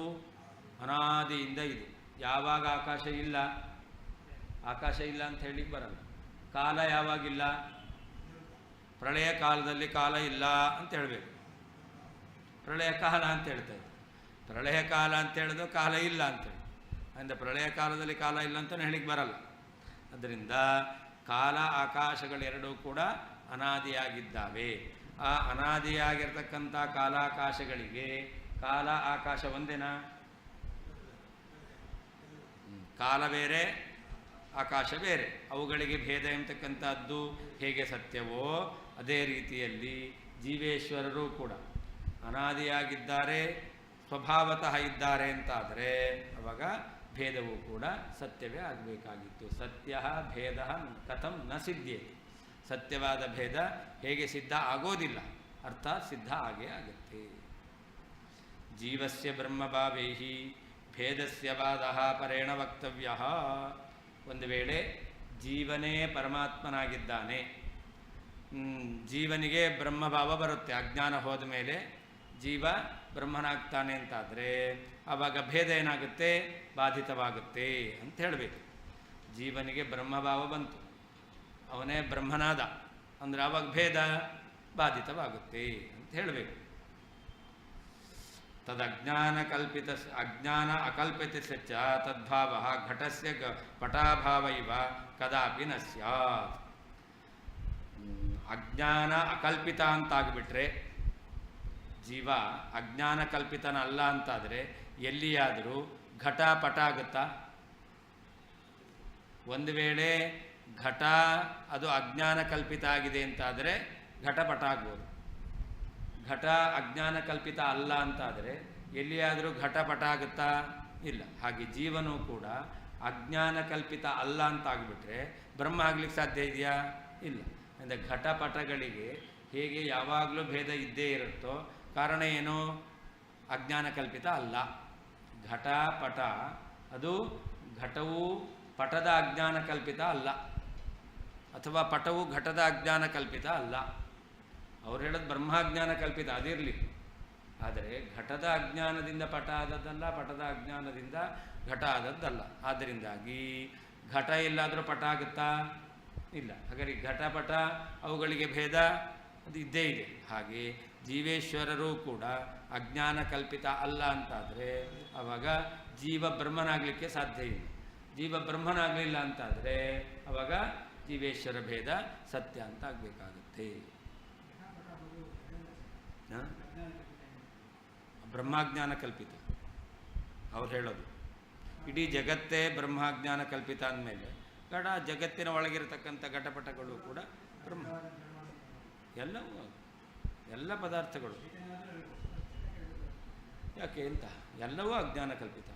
ಅನಾದಿಯಿಂದ ಇದೆ. ಯಾವಾಗ ಆಕಾಶ ಇಲ್ಲ, ಆಕಾಶ ಇಲ್ಲ ಅಂತ ಹೇಳಲಿಕ್ಕೆ ಬರಲ್ಲ. ಕಾಲ ಯಾವಾಗಿಲ್ಲ? ಪ್ರಳಯ ಕಾಲದಲ್ಲಿ ಕಾಲ ಇಲ್ಲ ಅಂತ ಹೇಳಬೇಕು. ಪ್ರಳಯ ಕಾಲ ಅಂತ ಹೇಳ್ತಾರೆ. ಪ್ರಳಯ ಕಾಲ ಅಂತ ಹೇಳಿದ್ರು ಕಾಲ ಇಲ್ಲ ಅಂತೇಳಿ, ಅಂದರೆ ಪ್ರಳಯ ಕಾಲದಲ್ಲಿ ಕಾಲ ಇಲ್ಲ ಅಂತಲೂ ಹೇಳಿಕ್ಕೆ ಬರಲ್ಲ. ಅದರಿಂದ ಕಾಲ ಆಕಾಶಗಳೆರಡೂ ಕೂಡ ಅನಾದಿಯಾಗಿದ್ದಾವೆ. ಆ ಅನಾದಿಯಾಗಿರ್ತಕ್ಕಂಥ ಕಾಲಾಕಾಶಗಳಿಗೆ ಕಾಲ ಆಕಾಶ ಒಂದೇನಾ? ಕಾಲ ಬೇರೆ, ಆಕಾಶ ಬೇರೆ. ಅವುಗಳಿಗೆ ಭೇದ ಎಂಬತಕ್ಕಂಥದ್ದು ಹೇಗೆ ಸತ್ಯವೋ ಅದೇ ರೀತಿಯಲ್ಲಿ ಜೀವೇಶ್ವರರು ಕೂಡ ಅನಾದಿಯಾಗಿದ್ದಾರೆ, ಸ್ವಭಾವತಃ ಇದ್ದಾರೆ ಅಂತಾದರೆ ಅವಾಗ ಭೇದವೂ ಕೂಡ ಸತ್ಯವೇ ಆಗಬೇಕಾಗಿತ್ತು. ಸತ್ಯ ಭೇದ ಕಥಂ ನ ಸಿದ್ಧೇತಿ, ಸತ್ಯವಾದ ಭೇದ ಹೇಗೆ ಸಿದ್ಧ ಆಗೋದಿಲ್ಲ, ಅರ್ಥಾತ್ ಸಿದ್ಧ ಆಗೇ ಆಗುತ್ತೆ. ಜೀವಸ್ಯ ಬ್ರಹ್ಮಭಾವೈಹಿ ಭೇದಸ್ಯ ವಾದಃ ಪರೇಣ ವಕ್ತವ್ಯ. ಒಂದು ವೇಳೆ ಜೀವನೇ ಪರಮಾತ್ಮನಾಗಿದ್ದಾನೆ, ಜೀವನಿಗೆ ಬ್ರಹ್ಮಭಾವ ಬರುತ್ತೆ, ಅಜ್ಞಾನ ಹೋದ ಮೇಲೆ ಜೀವ ಬ್ರಹ್ಮನಾಗ್ತಾನೆ ಅಂತಾದರೆ ಆವಾಗ ಭೇದ ಏನಾಗುತ್ತೆ? ಬಾಧಿತವಾಗುತ್ತೆ ಅಂತ ಹೇಳಬೇಕು. ಜೀವನಿಗೆ ಬ್ರಹ್ಮಭಾವ ಬಂತು, ಅವನೇ ಬ್ರಹ್ಮನಾದ ಅಂದರೆ ಆವಾಗ ಭೇದ ಬಾಧಿತವಾಗುತ್ತೆ ಅಂತ ಹೇಳಬೇಕು. ತದಜ್ಞಾನಕಲ್ಪಿತ ಅಜ್ಞಾನ ಅಕಲ್ಪಿತಸ್ಯ ಚ ತದ್ಭಾವ ಘಟಸ್ಯ ಪಟಾಭಾವ ಇವ ಕದಾಪಿ ನ ಸ್ಯಾತ್. ಅಜ್ಞಾನ ಅಕಲ್ಪಿತ ಅಂತಾಗ್ಬಿಟ್ರೆ, ಜೀವ ಅಜ್ಞಾನ ಕಲ್ಪಿತನಲ್ಲ ಅಂತಾದರೆ ಎಲ್ಲಿಯಾದರೂ ಘಟ ಪಟ ಆಗುತ್ತಾ? ಒಂದು ವೇಳೆ ಘಟ ಅದು ಅಜ್ಞಾನ ಕಲ್ಪಿತ ಆಗಿದೆ ಅಂತಾದರೆ ಘಟಪಟ ಆಗ್ಬೋದು. ಘಟ ಅಜ್ಞಾನ ಕಲ್ಪಿತ ಅಲ್ಲ ಅಂತಾದರೆ ಎಲ್ಲಿಯಾದರೂ ಘಟಪಟ ಆಗುತ್ತಾ? ಇಲ್ಲ. ಹಾಗೆ ಜೀವನೂ ಕೂಡ ಅಜ್ಞಾನ ಕಲ್ಪಿತ ಅಲ್ಲ ಅಂತಾಗ್ಬಿಟ್ರೆ ಬ್ರಹ್ಮ ಆಗ್ಲಿಕ್ಕೆ ಸಾಧ್ಯ ಇದೆಯಾ? ಇಲ್ಲ. ಅಂದರೆ ಘಟಪಟಗಳಿಗೆ ಹೇಗೆ ಯಾವಾಗಲೂ ಭೇದ ಇದ್ದೇ ಇರುತ್ತೋ, ಕಾರಣ ಏನು? ಅಜ್ಞಾನ ಕಲ್ಪಿತ ಅಲ್ಲ. ಘಟ ಪಟ ಅದು ಘಟವು ಪಟದ ಅಜ್ಞಾನ ಕಲ್ಪಿತ ಅಲ್ಲ, ಅಥವಾ ಪಟವು ಘಟದ ಅಜ್ಞಾನ ಕಲ್ಪಿತ ಅಲ್ಲ. ಅವ್ರು ಹೇಳೋದು ಬ್ರಹ್ಮಾಜ್ಞಾನ ಕಲ್ಪಿತ, ಅದಿರಲಿ. ಆದರೆ ಘಟದ ಅಜ್ಞಾನದಿಂದ ಪಟ ಆದದ್ದಲ್ಲ, ಪಟದ ಅಜ್ಞಾನದಿಂದ ಘಟ ಆದದ್ದಲ್ಲ. ಆದ್ದರಿಂದಾಗಿ ಘಟ ಎಲ್ಲಾದರೂ ಪಟ ಆಗುತ್ತಾ? ಇಲ್ಲ. ಹಾಗಾದರೆ ಘಟಪಟ ಅವುಗಳಿಗೆ ಭೇದ ಅದು ಇದ್ದೇ ಇದೆ. ಹಾಗೆ ಜೀವೇಶ್ವರರು ಕೂಡ ಅಜ್ಞಾನ ಕಲ್ಪಿತ ಅಲ್ಲ ಅಂತಾದರೆ ಆವಾಗ ಜೀವ ಬ್ರಹ್ಮನಾಗಲಿಕ್ಕೆ ಸಾಧ್ಯ ಇಲ್ಲ. ಜೀವ ಬ್ರಹ್ಮನಾಗಲಿಲ್ಲ ಅಂತಾದರೆ ಆವಾಗ ಜೀವೇಶ್ವರ ಭೇದ ಸತ್ಯ ಅಂತ ಆಗಬೇಕಾಗುತ್ತೆ. ಬ್ರಹ್ಮಾಜ್ಞಾನ ಕಲ್ಪಿತ ಅವ್ರು ಹೇಳೋದು. ಇಡೀ ಜಗತ್ತೇ ಬ್ರಹ್ಮಾಜ್ಞಾನ ಕಲ್ಪಿತ ಅಂದಮೇಲೆ ಜಗತ್ತಿನ ಒಳಗಿರತಕ್ಕಂಥ ಘಟಪಟಗಳು ಕೂಡ ಬ್ರಹ್ಮ, ಎಲ್ಲವೂ ಎಲ್ಲ ಪದಾರ್ಥಗಳು ಯಾಕೆ ಅಂತ ಎಲ್ಲವೂ ಅಜ್ಞಾನ ಕಲ್ಪಿತ.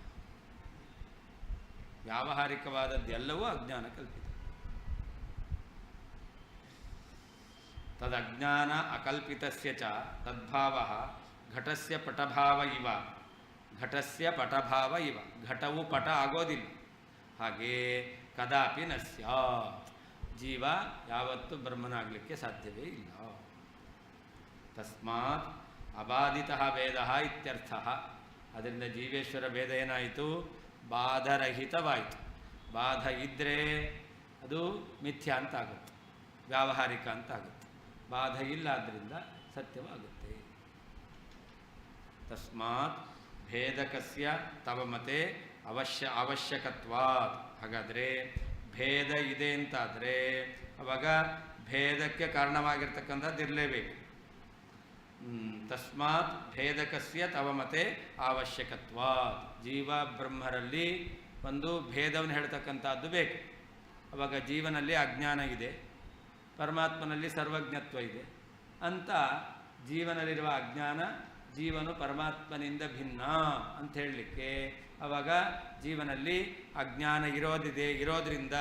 ವ್ಯಾವಹಾರಿಕವಾದದ್ದೆಲ್ಲವೂ ಅಜ್ಞಾನ ಕಲ್ಪಿತ. ತದಜ್ಞಾನ ಅಕಲ್ಪಿತಸ್ಯ ಚ ತದ್ಭಾವಃ ಘಟಸ್ಯ ಪಟಭಾವ ಇವ. ಘಟಸ್ಯ ಪಟಭಾವ ಇವ. ಘಟವು ಪಟ ಆಗೋದಿಲ್ಲ. ಹಾಗೆ ಕದಾಪಿ ನ ಸ್ಯಾತ್. ಜೀವ ಯಾವತ್ತೂ ಬ್ರಹ್ಮನಾಗಲಿಕ್ಕೆ ಸಾಧ್ಯವೇ ಇಲ್ಲ. ತಸ್ಮಾತ್ ಅಬಾಧಿತಃ ವೇದ ಇತ್ಯರ್ಥ. ಅದರಿಂದ ಜೀವೇಶ್ವರ ಭೇದ ಏನಾಯಿತು? ಬಾಧರಹಿತವಾಯಿತು. ಬಾಧ ಇದ್ದರೆ ಅದು ಮಿಥ್ಯಾ ಅಂತ ಆಗುತ್ತೆ, ವ್ಯಾವಹಾರಿಕ ಅಂತ ಆಗುತ್ತೆ. ಬಾಧ ಇಲ್ಲ, ಆದ್ದರಿಂದ ಸತ್ಯವಾಗುತ್ತೆ. ತಸ್ಮಾತ್ ಭೇದಕಸ್ಯ ತವ ಮತೆ ಅವಶ್ಯಕತ್ವಾತ್. ಹಾಗಾದರೆ ಭೇದ ಇದೆ ಅಂತಾದರೆ ಅವಾಗ ಭೇದಕ್ಕೆ ಕಾರಣವಾಗಿರ್ತಕ್ಕಂಥದ್ದು ಇರಲೇಬೇಕು. ತಸ್ಮಾತ್ ಭೇದಕಸ್ಯ ತವ ಮತೆ ಅವಶ್ಯಕತ್ವಾತ್. ಜೀವ ಬ್ರಹ್ಮರಲ್ಲಿ ಒಂದು ಭೇದವನ್ನು ಹೇಳ್ತಕ್ಕಂಥದ್ದು ಬೇಕು. ಅವಾಗ ಜೀವನಲ್ಲಿ ಅಜ್ಞಾನ ಇದೆ, ಪರಮಾತ್ಮನಲ್ಲಿ ಸರ್ವಜ್ಞತ್ವ ಇದೆ ಅಂತ ಜೀವನಲ್ಲಿರುವ ಅಜ್ಞಾನ ಜೀವನು ಪರಮಾತ್ಮನಿಂದ ಭಿನ್ನ ಅಂತ ಹೇಳಲಿಕ್ಕೆ ಆವಾಗ ಜೀವನಲ್ಲಿ ಅಜ್ಞಾನ ಇರೋದರಿಂದ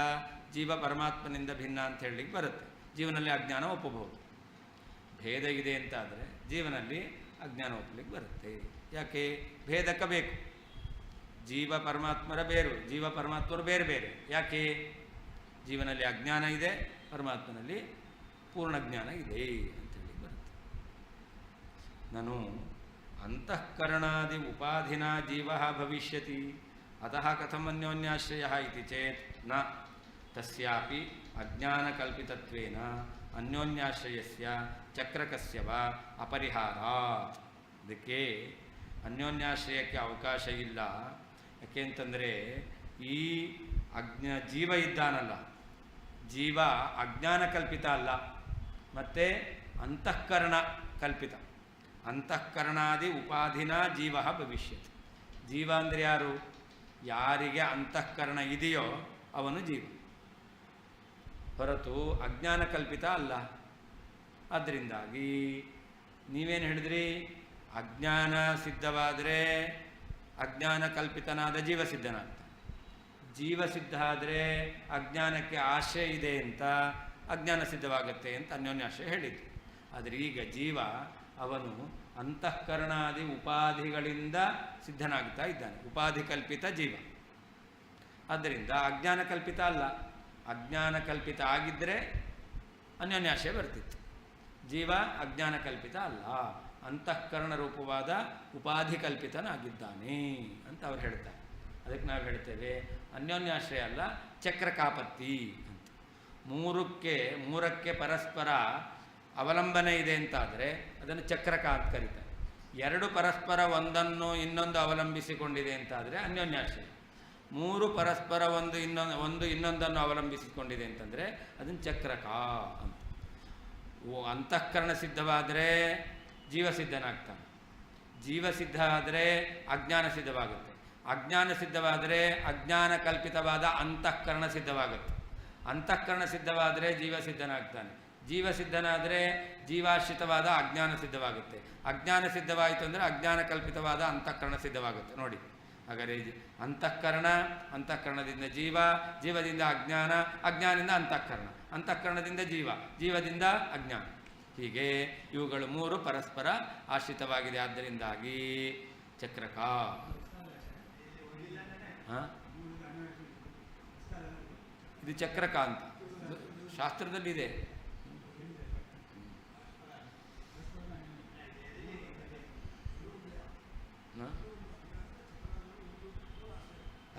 ಜೀವ ಪರಮಾತ್ಮನಿಂದ ಭಿನ್ನ ಅಂತ ಹೇಳಲಿಕ್ಕೆ ಬರುತ್ತೆ. ಜೀವನಲ್ಲಿ ಅಜ್ಞಾನ ಒಪ್ಪಬಹುದು. ಭೇದ ಇದೆ ಅಂತಾದರೆ ಜೀವನಲ್ಲಿ ಅಜ್ಞಾನ ಒಪ್ಪಲಿಕ್ಕೆ ಬರುತ್ತೆ. ಯಾಕೆ? ಭೇದಕ ಬೇಕು. ಜೀವ ಪರಮಾತ್ಮರ ಬೇರು, ಜೀವ ಪರಮಾತ್ಮರು ಬೇರೆ ಬೇರೆ. ಯಾಕೆ? ಜೀವನಲ್ಲಿ ಅಜ್ಞಾನ ಇದೆ, ಪರಮಾತ್ಮನಲ್ಲಿ ಪೂರ್ಣ ಜ್ಞಾನ ಇದೆ ಅಂತೇಳಿ ಬರುತ್ತೆ. ನಾನು ಅಂತಃಕರಣಾದಿ ಉಪಾಧಿನ ಜೀವ ಭವಿಷ್ಯತಿ ಅತಃ ಕಥಂ ಅನ್ಯೋನ್ಯಾಶ್ರಯ ಇತಿ ಚೇತ್ ನ ತಸ್ಯಾಪಿ ಅಜ್ಞಾನಕಲ್ಪಿತತ್ವೇನ ಅನ್ಯೋನ್ಯಾಶ್ರಯಸ್ಯ ಚಕ್ರಕಸ್ಯ ವಾ ಅಪರಿಹಾರಾತ್. ಇದಕ್ಕೆ ಅನ್ಯೋನ್ಯಾಶ್ರಯಕ್ಕೆ ಅವಕಾಶ ಇಲ್ಲ. ಯಾಕೆಂತಂದರೆ ಈ ಜೀವ ಇದ್ದಾನಲ್ಲ, ಜೀವ ಅಜ್ಞಾನ ಕಲ್ಪಿತ ಅಲ್ಲ, ಮತ್ತು ಅಂತಃಕರಣ ಕಲ್ಪಿತ. ಅಂತಃಕರಣಾದಿ ಉಪಾಧಿನ ಜೀವ ಭವಿಷ್ಯತಿ. ಜೀವ ಅಂದರೆ ಯಾರು? ಯಾರಿಗೆ ಅಂತಃಕರಣ ಇದೆಯೋ ಅವನು ಜೀವ, ಹೊರತು ಅಜ್ಞಾನ ಕಲ್ಪಿತ ಅಲ್ಲ. ಅದರಿಂದಾಗಿ ನೀವೇನು ಹೇಳಿದ್ರಿ? ಅಜ್ಞಾನ ಸಿದ್ಧವಾದರೆ ಅಜ್ಞಾನ ಕಲ್ಪಿತನಾದ ಜೀವ ಸಿದ್ಧನಾಗ್ತಾನೆ. ಜೀವ ಸಿದ್ಧ ಆದರೆ ಅಜ್ಞಾನಕ್ಕೆ ಆಶಯ ಇದೆ ಅಂತ ಅಜ್ಞಾನ ಸಿದ್ಧವಾಗುತ್ತೆ ಅಂತ ಅನ್ಯೋನ್ಯಾಶ್ರಯ ಹೇಳಿದ್ದು. ಆದರೆ ಈಗ ಜೀವ ಅವನು ಅಂತಃಕರಣಾದಿ ಉಪಾಧಿಗಳಿಂದ ಸಿದ್ಧನಾಗ್ತಾ ಇದ್ದಾನೆ, ಉಪಾಧಿ ಕಲ್ಪಿತ ಜೀವ. ಆದ್ದರಿಂದ ಅಜ್ಞಾನ ಕಲ್ಪಿತ ಅಲ್ಲ. ಅಜ್ಞಾನ ಕಲ್ಪಿತ ಆಗಿದ್ದರೆ ಅನ್ಯೋನ್ಯಾಶ್ರಯ ಬರ್ತಿತ್ತು. ಜೀವ ಅಜ್ಞಾನ ಕಲ್ಪಿತ ಅಲ್ಲ, ಅಂತಃಕರಣ ರೂಪವಾದ ಉಪಾಧಿ ಕಲ್ಪಿತನಾಗಿದ್ದಾನೆ ಅಂತ ಅವ್ರು ಹೇಳ್ತಾರೆ. ಅದಕ್ಕೆ ನಾವು ಹೇಳ್ತೇವೆ ಅನ್ಯೋನ್ಯಾಶ್ರಯ ಅಲ್ಲ, ಚಕ್ರಕಾಪತ್ತಿ ಅಂತ. ಮೂರಕ್ಕೆ ಪರಸ್ಪರ ಅವಲಂಬನೆ ಇದೆ ಅಂತಾದರೆ ಅದನ್ನು ಚಕ್ರಕ ಅಂತ ಕರೀತಾರೆ. ಎರಡು ಪರಸ್ಪರ ಒಂದನ್ನು ಇನ್ನೊಂದು ಅವಲಂಬಿಸಿಕೊಂಡಿದೆ ಅಂತಾದರೆ ಅನ್ಯೋನ್ಯಾಶ್ರಯ. ಮೂರು ಪರಸ್ಪರ ಒಂದು ಇನ್ನೊಂದನ್ನು ಅವಲಂಬಿಸಿಕೊಂಡಿದೆ ಅಂತಂದರೆ ಅದನ್ನು ಚಕ್ರಕ ಅಂತ. ಅಂತಃಕರಣ ಸಿದ್ಧವಾದರೆ ಜೀವ ಸಿದ್ಧನಾಗ್ತಾನೆ, ಜೀವ ಸಿದ್ಧ ಆದರೆ ಅಜ್ಞಾನ ಸಿದ್ಧವಾಗುತ್ತೆ, ಅಜ್ಞಾನ ಸಿದ್ಧವಾದರೆ ಅಜ್ಞಾನ ಕಲ್ಪಿತವಾದ ಅಂತಃಕರಣ ಸಿದ್ಧವಾಗುತ್ತೆ, ಅಂತಃಕರಣ ಸಿದ್ಧವಾದರೆ ಜೀವ ಸಿದ್ಧನಾಗ್ತಾನೆ, ಜೀವ ಸಿದ್ಧನಾದರೆ ಜೀವಾಶ್ರಿತವಾದ ಅಜ್ಞಾನ ಸಿದ್ಧವಾಗುತ್ತೆ, ಅಜ್ಞಾನ ಸಿದ್ಧವಾಯಿತು ಅಂದರೆ ಅಜ್ಞಾನ ಕಲ್ಪಿತವಾದ ಅಂತಃಕರಣ ಸಿದ್ಧವಾಗುತ್ತೆ. ನೋಡಿ, ಹಾಗಾದರೆ ಅಂತಃಕರಣದಿಂದ ಜೀವ, ಜೀವದಿಂದ ಅಜ್ಞಾನ, ಅಜ್ಞಾನದಿಂದ ಅಂತಃಕರಣ, ಅಂತಃಕರಣದಿಂದ ಜೀವ, ಜೀವದಿಂದ ಅಜ್ಞಾನ. ಹೀಗೆ ಇವುಗಳು ಮೂರು ಪರಸ್ಪರ ಆಶ್ರಿತವಾಗಿದೆ. ಆದ್ದರಿಂದಾಗಿ ಚಕ್ರಕ. ಇದು ಚಕ್ರಕ ಅಂತ ಶಾಸ್ತ್ರದಲ್ಲಿದೆ.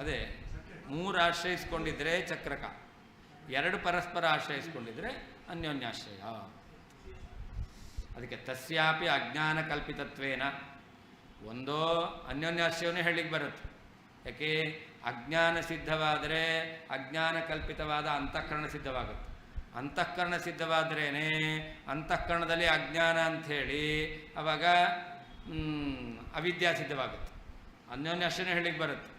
ಅದೇ 3 ಆಶ್ರಯಿಸ್ಕೊಂಡಿದ್ರೆ ಚಕ್ರಕ, 2 ಪರಸ್ಪರ ಆಶ್ರಯಿಸ್ಕೊಂಡಿದ್ರೆ ಅನ್ಯೋನ್ಯಾಶ್ರಯ. ಅದಕ್ಕೆ ತಸ್ಯಾಪಿ ಅಜ್ಞಾನ ಕಲ್ಪಿತತ್ವೇನ, ಒಂದೋ ಅನ್ಯೋನ್ಯಾಶ್ರಯವನ್ನೇ ಹೇಳಿಕ್ಕೆ ಬರುತ್ತೆ. ಯಾಕೆ? ಅಜ್ಞಾನ ಸಿದ್ಧವಾದರೆ ಅಜ್ಞಾನ ಕಲ್ಪಿತವಾದ ಅಂತಃಕರಣ ಸಿದ್ಧವಾಗುತ್ತೆ. ಅಂತಃಕರಣ ಸಿದ್ಧವಾದ್ರೇ ಅಂತಃಕರಣದಲ್ಲಿ ಅಜ್ಞಾನ ಅಂಥೇಳಿ ಆವಾಗ ಅವಿದ್ಯಾ ಸಿದ್ಧವಾಗುತ್ತೆ. ಅನ್ಯೋನ್ಯಾಶ್ರಯನೇ ಹೇಳಿಕ್ಕೆ ಬರುತ್ತೆ.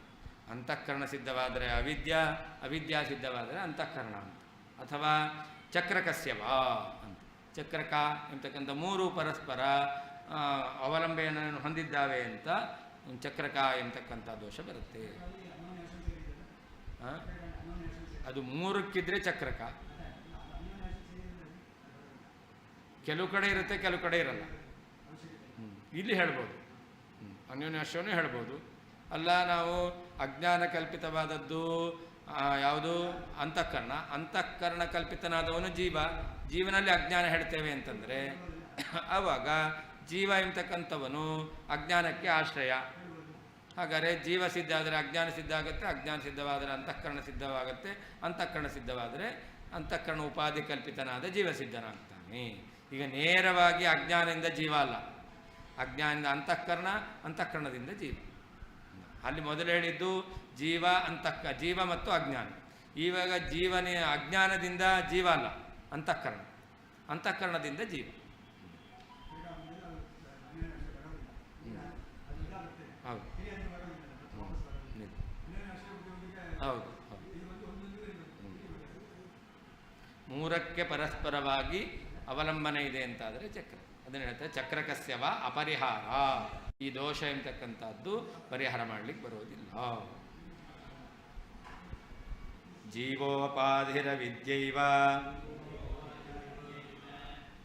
ಅಂತಃಕರಣ ಸಿದ್ಧವಾದರೆ ಅವಿದ್ಯಾ, ಅವಿದ್ಯಾ ಸಿದ್ಧವಾದರೆ ಅಂತಃಕರಣ ಅಂತ. ಅಥವಾ ಚಕ್ರಕಸ್ಯವಾ ಅಂತ, ಚಕ್ರಕ ಎಂಬತಕ್ಕಂಥ 3 ಪರಸ್ಪರ ಅವಲಂಬನೆಯನ್ನು ಹೊಂದಿದ್ದಾವೆ ಅಂತ ಚಕ್ರಕ ಎಂಬತಕ್ಕಂಥ ದೋಷ ಬರುತ್ತೆ. ಅದು 3ಕ್ಕಿದ್ರೆ ಚಕ್ರಕ. ಕೆಲವು ಕಡೆ ಇರುತ್ತೆ, ಕೆಲವು ಕಡೆ ಇರಲ್ಲ. ಇಲ್ಲಿ ಹೇಳ್ಬೋದು, ಅನ್ಯೋನ್ಯಾಶ್ರಯವನ್ನೇ ಹೇಳ್ಬೋದು. ಅಲ್ಲ, ನಾವು ಅಜ್ಞಾನ ಕಲ್ಪಿತವಾದದ್ದು ಯಾವುದು? ಅಂತಃಕರಣ. ಅಂತಃಕರಣ ಕಲ್ಪಿತನಾದವನು ಜೀವ. ಜೀವನಲ್ಲಿ ಅಜ್ಞಾನ ಹೇಳ್ತೇವೆ ಅಂತಂದರೆ ಆವಾಗ ಜೀವ ಎಂಬತಕ್ಕಂಥವನು ಅಜ್ಞಾನಕ್ಕೆ ಆಶ್ರಯ. ಹಾಗಾದರೆ ಜೀವ ಸಿದ್ಧ ಆದರೆ ಅಜ್ಞಾನ ಸಿದ್ಧ ಆಗುತ್ತೆ, ಅಜ್ಞಾನ ಸಿದ್ಧವಾದರೆ ಅಂತಃಕರಣ ಸಿದ್ಧವಾಗುತ್ತೆ, ಅಂತಃಕರಣ ಸಿದ್ಧವಾದರೆ ಅಂತಃಕರಣ ಉಪಾಧಿ ಕಲ್ಪಿತನಾದ ಜೀವ ಸಿದ್ಧನಾಗ್ತಾನೆ. ಈಗ ನೇರವಾಗಿ ಅಜ್ಞಾನದಿಂದ ಜೀವ ಅಲ್ಲ, ಅಜ್ಞಾನದಿಂದ ಅಂತಃಕರಣ, ಅಂತಃಕರಣದಿಂದ ಜೀವ. ಅಲ್ಲಿ ಮೊದಲು ಹೇಳಿದ್ದು ಜೀವ ಜೀವ ಮತ್ತು ಅಜ್ಞಾನ. ಇವಾಗ ಜೀವನೇ ಅಜ್ಞಾನದಿಂದ ಜೀವ ಅಲ್ಲ, ಅಂತಃಕರಣ, ಅಂತಃಕರಣದಿಂದ ಜೀವ. ಹೌದು ಹೌದು ಹೌದು. 3ಕ್ಕೆ ಪರಸ್ಪರವಾಗಿ ಅವಲಂಬನೆ ಇದೆ ಅಂತಾದರೆ ಚಕ್ರ. ಅದನ್ನು ಹೇಳ್ತಾರೆ ಚಕ್ರಕಸ್ಯವ ಅಪರಿಹಾರ. ಈ ದೋಷ ಎಂಬತಕ್ಕಂಥದ್ದು ಪರಿಹಾರ ಮಾಡಲಿಕ್ಕೆ ಬರೋದಿಲ್ಲ. ಜೀವೋಪಾಧಿರ ವಿದ್ಯೈವ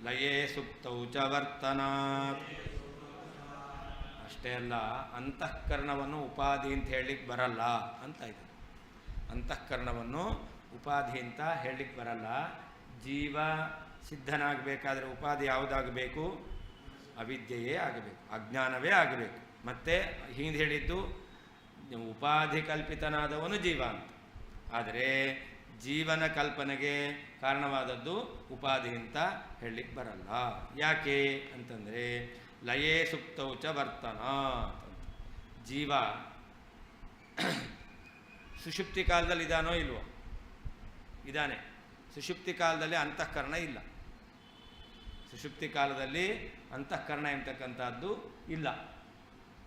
ಲಯೇ ಸುಪ್ತೌ ಚ ವರ್ತನಾತ್. ಅಷ್ಟೇ ಅಲ್ಲ, ಅಂತಃಕರಣವನ್ನು ಉಪಾಧಿ ಅಂತ ಹೇಳಲಿಕ್ಕೆ ಬರಲ್ಲ ಅಂತ ಇದೆ. ಅಂತಃಕರಣವನ್ನು ಉಪಾಧಿ ಅಂತ ಹೇಳಲಿಕ್ಕೆ ಬರಲ್ಲ. ಜೀವ ಸಿದ್ಧನಾಗಬೇಕಾದ್ರೆ ಉಪಾಧಿ ಯಾವುದಾಗಬೇಕು? ಅವಿದ್ಯೆಯೇ ಆಗಬೇಕು, ಅಜ್ಞಾನವೇ ಆಗಬೇಕು. ಮತ್ತು ಹಿಂದೆ ಹೇಳಿದ್ದು ಉಪಾಧಿ ಕಲ್ಪಿತನಾದವನು ಜೀವ ಅಂತ. ಆದರೆ ಜೀವನ ಕಲ್ಪನೆಗೆ ಕಾರಣವಾದದ್ದು ಉಪಾಧಿ ಅಂತ ಹೇಳಲಿಕ್ಕೆ ಬರಲ್ಲ. ಯಾಕೆ ಅಂತಂದರೆ ಲಯೇ ಸುಪ್ತೌ ಚ ವರ್ತನ. ಜೀವ ಸುಷುಪ್ತಿ ಕಾಲದಲ್ಲಿ ಇದಾನೋ ಇಲ್ವೋ? ಇದ್ದಾನೆ. ಸುಷುಪ್ತಿ ಕಾಲದಲ್ಲಿ ಅಂತಃಕರಣ ಇಲ್ಲ. ಸುಷುಪ್ತಿ ಕಾಲದಲ್ಲಿ ಅಂತಃಕರಣ ಎಂಬತಕ್ಕಂಥದ್ದು ಇಲ್ಲ.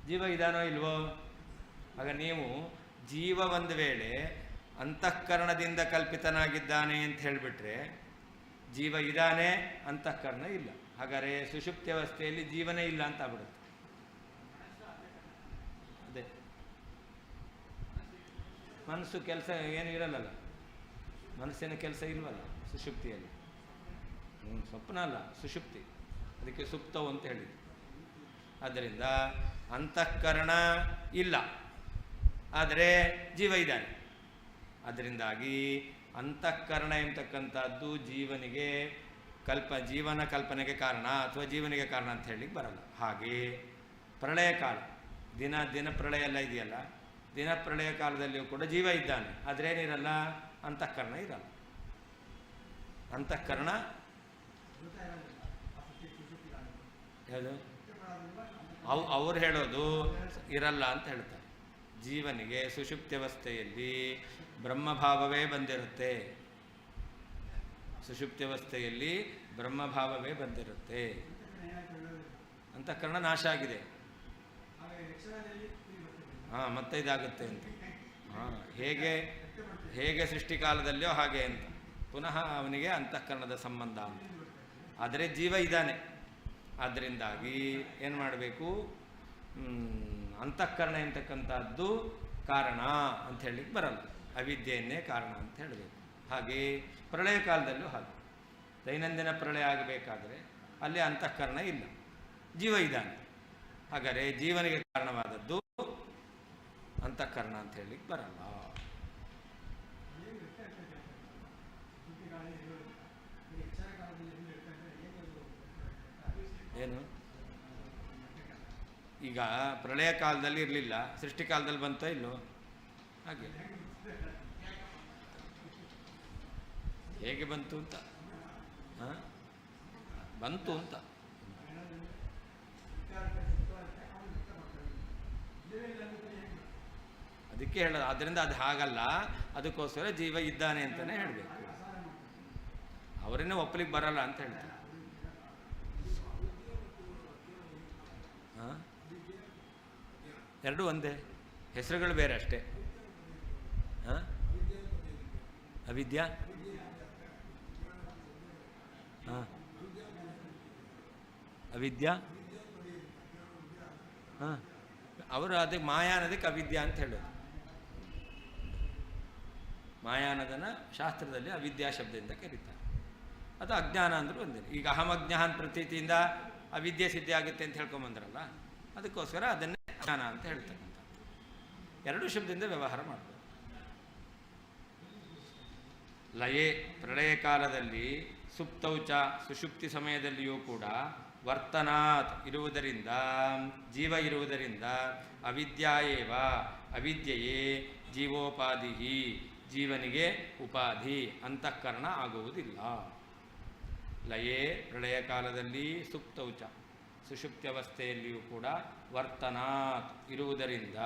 ಜೀವ ಇದಾನೋ ಇಲ್ವೋ? ಆಗ ನೀವು ಜೀವ ಒಂದು ವೇಳೆ ಅಂತಃಕರಣದಿಂದ ಕಲ್ಪಿತನಾಗಿದ್ದಾನೆ ಅಂತ ಹೇಳಿಬಿಟ್ರೆ ಜೀವ ಇದ್ದಾನೆ, ಅಂತಃಕರಣ ಇಲ್ಲ. ಹಾಗಾದರೆ ಸುಷುಪ್ತಿ ಅವಸ್ಥೆಯಲ್ಲಿ ಜೀವನೇ ಇಲ್ಲ ಅಂತ ಆಗ್ಬಿಡುತ್ತೆ. ಅದೇ ಮನಸ್ಸು ಕೆಲಸ ಏನು ಇರಲ್ಲಲ್ಲ, ಮನಸ್ಸಿನ ಕೆಲಸ ಇಲ್ವಲ್ಲ ಸುಷುಪ್ತಿಯಲ್ಲಿ. ಸ್ವಪ್ನ ಅಲ್ಲ, ಸುಷುಪ್ತಿ. ಅದಕ್ಕೆ ಸುಪ್ತವು ಅಂತ ಹೇಳಿದ್ರು. ಆದ್ದರಿಂದ ಅಂತಃಕರಣ ಇಲ್ಲ, ಆದರೆ ಜೀವ ಇದ್ದಾನೆ. ಅದರಿಂದಾಗಿ ಅಂತಃಕರಣ ಎಂಬತಕ್ಕಂಥದ್ದು ಜೀವನಿಗೆ ಜೀವನ ಕಲ್ಪನೆಗೆ ಕಾರಣ ಅಥವಾ ಜೀವನಿಗೆ ಕಾರಣ ಅಂತ ಹೇಳಲಿಕ್ಕೆ ಬರಲ್ಲ. ಹಾಗೆ ಪ್ರಳಯ ಕಾಲ, ದಿನ ಪ್ರಳಯ ಎಲ್ಲ ಇದೆಯಲ್ಲ, ದಿನ ಪ್ರಳಯ ಕಾಲದಲ್ಲಿಯೂ ಕೂಡ ಜೀವ ಇದ್ದಾನೆ. ಆದ್ರೇನಿರಲ್ಲ? ಅಂತಃಕರಣ ಇರಲ್ಲ. ಅಂತಃಕರಣ ಹೇಳು, ಅವ್ರು ಹೇಳೋದು ಇರಲ್ಲ ಅಂತ ಹೇಳ್ತಾರೆ. ಜೀವನಿಗೆ ಸುಷುಪ್ತ್ಯವಸ್ಥೆಯಲ್ಲಿ ಬ್ರಹ್ಮಭಾವವೇ ಬಂದಿರುತ್ತೆ. ಸುಷುಪ್ತ್ಯವಸ್ಥೆಯಲ್ಲಿ ಬ್ರಹ್ಮಭಾವವೇ ಬಂದಿರುತ್ತೆ. ಅಂತಃಕರಣ ನಾಶ ಆಗಿದೆ. ಮತ್ತೆ ಇದಾಗುತ್ತೆ ಅಂತ. ಹೇಗೆ ಸೃಷ್ಟಿಕಾಲದಲ್ಲಿಯೋ ಹಾಗೆ ಅಂತ ಪುನಃ ಅವನಿಗೆ ಅಂತಃಕರಣದ ಸಂಬಂಧ ಅಂತ. ಆದರೆ ಜೀವ ಇದ್ದಾನೆ. ಆದ್ದರಿಂದಾಗಿ ಏನು ಮಾಡಬೇಕು? ಅಂತಃಕರಣ ಎಂತಕ್ಕಂಥದ್ದು ಕಾರಣ ಅಂತ ಹೇಳಲಿಕ್ಕೆ ಬರಲ್ಲ, ಅವಿದ್ಯೆಯನ್ನೇ ಕಾರಣ ಅಂತ ಹೇಳಬೇಕು. ಹಾಗೆ ಪ್ರಳಯ ಕಾಲದಲ್ಲೂ ಹಾಗೆ ದೈನಂದಿನ ಪ್ರಳಯ ಆಗಬೇಕಾದ್ರೆ ಅಲ್ಲಿ ಅಂತಃಕರಣ ಇಲ್ಲ, ಜೀವ ಇದ್ದಾನೆ. ಹಾಗಾದರೆ ಜೀವನಿಗೆ ಕಾರಣವಾದದ್ದು ಅಂತಃಕರಣ ಅಂತ ಹೇಳಲಿಕ್ಕೆ ಬರಲ್ಲ. ಏನು ಈಗ ಪ್ರಳಯ ಕಾಲದಲ್ಲಿ ಇರಲಿಲ್ಲ, ಸೃಷ್ಟಿ ಕಾಲದಲ್ಲಿ ಬಂತೋ ಇಲ್ಲೋ? ಹಾಗೆ ಹೇಗೆ ಬಂತು ಅಂತ, ಬಂತು ಅಂತ ಅದಕ್ಕೆ ಹೇಳೋದು. ಆದ್ದರಿಂದ ಅದು ಹಾಗಲ್ಲ, ಅದಕ್ಕೋಸ್ಕರ ಜೀವ ಇದ್ದಾನೆ ಅಂತಲೇ ಹೇಳಬೇಕು. ಅವರನ್ನೇ ಒಪ್ಪಲಿಕ್ಕೆ ಬರಲ್ಲ ಅಂತ ಹೇಳ್ತಾರೆ. ಎರಡೂ ಒಂದೇ, ಹೆಸರುಗಳು ಬೇರೆ ಅಷ್ಟೇ. ಅವಿದ್ಯಾ ಅವಿದ್ಯಾ ಅವರು ಅದಕ್ಕೆ ಮಾಯಾ ಅನ್ನೋದಕ್ಕೆ ಅವಿದ್ಯಾ ಅಂತ ಹೇಳೋದು. ಮಾಯಾ ಅನ್ನೋದನ್ನು ಶಾಸ್ತ್ರದಲ್ಲಿ ಅವಿದ್ಯಾ ಶಬ್ದದಿಂದ ಕರೀತಾರೆ. ಅದು ಅಜ್ಞಾನ ಅಂದರೂ ಒಂದೇ. ಈಗ ಅಹಮಜ್ಞಾನ ಪ್ರತೀತಿಯಿಂದ ಅವಿದ್ಯೆ ಸಿದ್ಧಿ ಆಗುತ್ತೆ ಅಂತ ಹೇಳ್ಕೊಂಬಂದ್ರಲ್ಲ, ಅದಕ್ಕೋಸ್ಕರ ಅದನ್ನೇ ಅಜ್ಞಾನ ಅಂತ ಹೇಳ್ತಕ್ಕಂಥ. ಎರಡೂ ಶಬ್ದದಿಂದ ವ್ಯವಹಾರ ಮಾಡ್ಬೋದು. ಲಯೇ ಪ್ರಳಯ ಕಾಲದಲ್ಲಿ, ಸುಪ್ತೌಚ ಸುಷುಪ್ತಿ ಸಮಯದಲ್ಲಿಯೂ ಕೂಡ, ವರ್ತನಾತ್ ಇರುವುದರಿಂದ, ಜೀವ ಇರುವುದರಿಂದ, ಅವಿದ್ಯಾಯೇವ ಅವಿದ್ಯೆಯೇ ಜೀವೋಪಾಧಿ ಜೀವನಿಗೆ ಉಪಾಧಿ ಅಂತಃಕರಣ ಆಗುವುದಿಲ್ಲ. ಲಯೇ ಪ್ರಳಯ ಕಾಲದಲ್ಲಿ, ಸುಪ್ತೌಚ ಸುಷುಪ್ತಿ ಅವಸ್ಥೆಯಲ್ಲಿಯೂ ಕೂಡ, ವರ್ತನಾತ್ ಇರುವುದರಿಂದ,